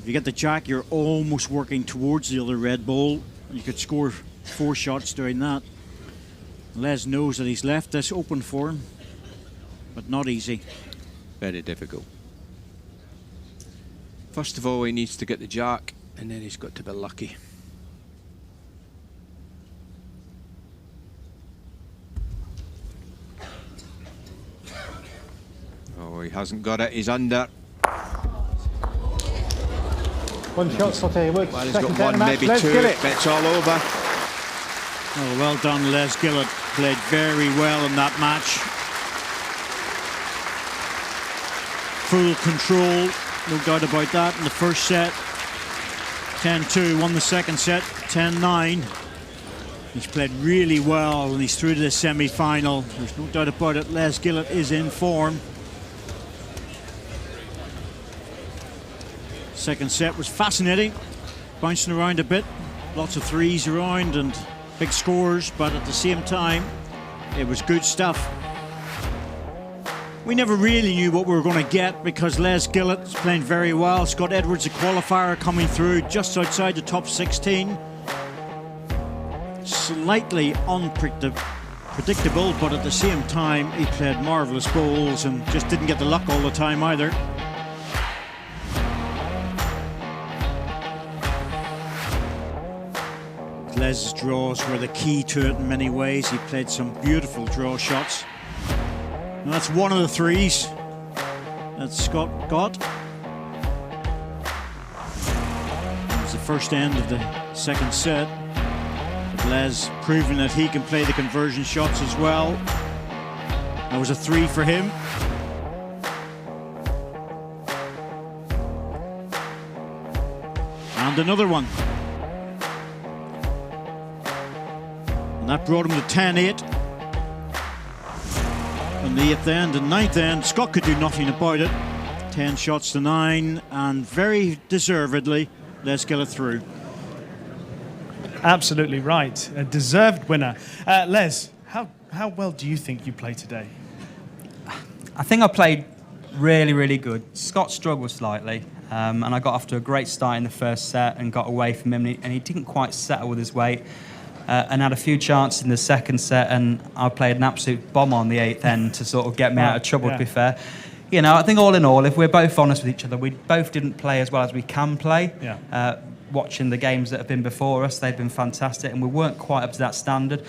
If you get the jack, you're almost working towards the other red ball. You could score 4 shots doing that. Les knows that he's left this open for him, but not easy. Very difficult. First of all, he needs to get the jack, and then he's got to be lucky. Oh, he hasn't got it. He's under. 1 shot, Sauté works. Well, he's got 1, maybe 2. It's all over. Oh, well done, Les Gillett. Played very well in that match. Full control, no doubt about that, in the first set. 10-2, won the second set, 10-9. He's played really well and he's through to the semi-final. There's no doubt about it, Les Gillett is in form. Second set was fascinating, bouncing around a bit, lots of threes around and big scores, but at the same time, it was good stuff. We never really knew what we were going to get because Les Gillett is playing very well. Scott Edwards, a qualifier, coming through just outside the top 16. Slightly unpredictable, but at the same time, he played marvellous bowls and just didn't get the luck all the time either. Les' draws were the key to it in many ways. He played some beautiful draw shots. And that's one of the threes that Scott got. It was the first end of the second set. But Les proving that he can play the conversion shots as well. That was a 3 for him. And another one. And that brought him to 10-8. On the 8th end and 9th end, Scott could do nothing about it. 10 shots to 9, and very deservedly, Les Gillett through. Absolutely right. A deserved winner. Les, how well do you think you played today? I think I played really, really good. Scott struggled slightly, and I got off to a great start in the first set and got away from him, and he didn't quite settle with his weight. And had a few chances in the second set, and I played an absolute bomb on the 8th end to sort of get me out of trouble, to be fair. You know, I think all in all, if we're both honest with each other, we both didn't play as well as we can play. Watching the games that have been before us, they've been fantastic, and we weren't quite up to that standard.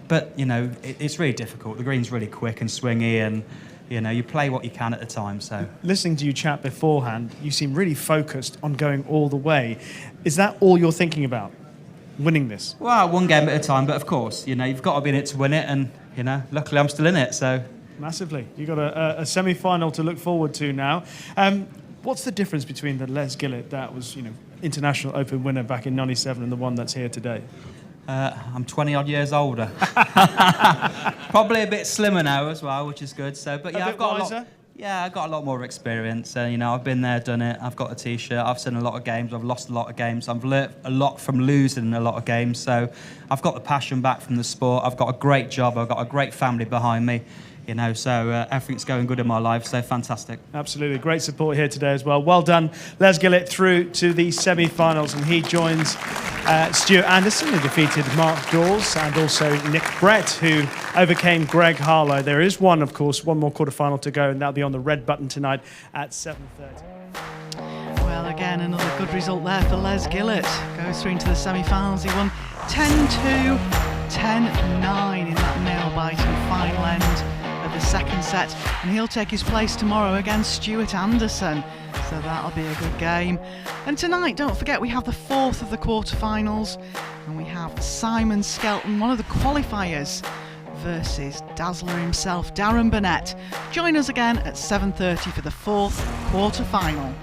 But, you know, it's really difficult. The green's really quick and swingy, and, you know, you play what you can at the time, so... Listening to you chat beforehand, you seem really focused on going all the way. Is that all you're thinking about? Winning this? Well, one game at a time, but of course, you know, you've got to be in it to win it, and, you know, luckily I'm still in it, so... Massively. You've got a semi-final to look forward to now. What's the difference between the Les Gillett that was, you know, International Open winner back in '97 and the one that's here today? I'm 20-odd years older. Probably a bit slimmer now as well, which is good, so... But yeah, I've got a lot... Yeah, I got a lot more experience. You know, I've been there, done it. I've got a T-shirt. I've seen a lot of games. I've lost a lot of games. I've learnt a lot from losing a lot of games. So I've got the passion back from the sport. I've got a great job. I've got a great family behind me. You know, so everything's going good in my life, so fantastic. Absolutely, great support here today as well. Well done, Les Gillett through to the semi-finals, and he joins Stuart Anderson, who defeated Mark Dawes, and also Nick Brett, who overcame Greg Harlow. There is one, of course, one more quarter-final to go, and that'll be on the red button tonight at 7:30. Well, again, another good result there for Les Gillett. Goes through into the semi-finals. He won 10-2, 10-9 in that nail-biting final end of the second set, and he'll take his place tomorrow against Stuart Anderson, so that'll be a good game. And tonight, don't forget, we have the fourth of the quarterfinals, and we have Simon Skelton, one of the qualifiers, versus Dazzler himself, Darren Burnett. Join us again at 7:30 for the fourth quarterfinal.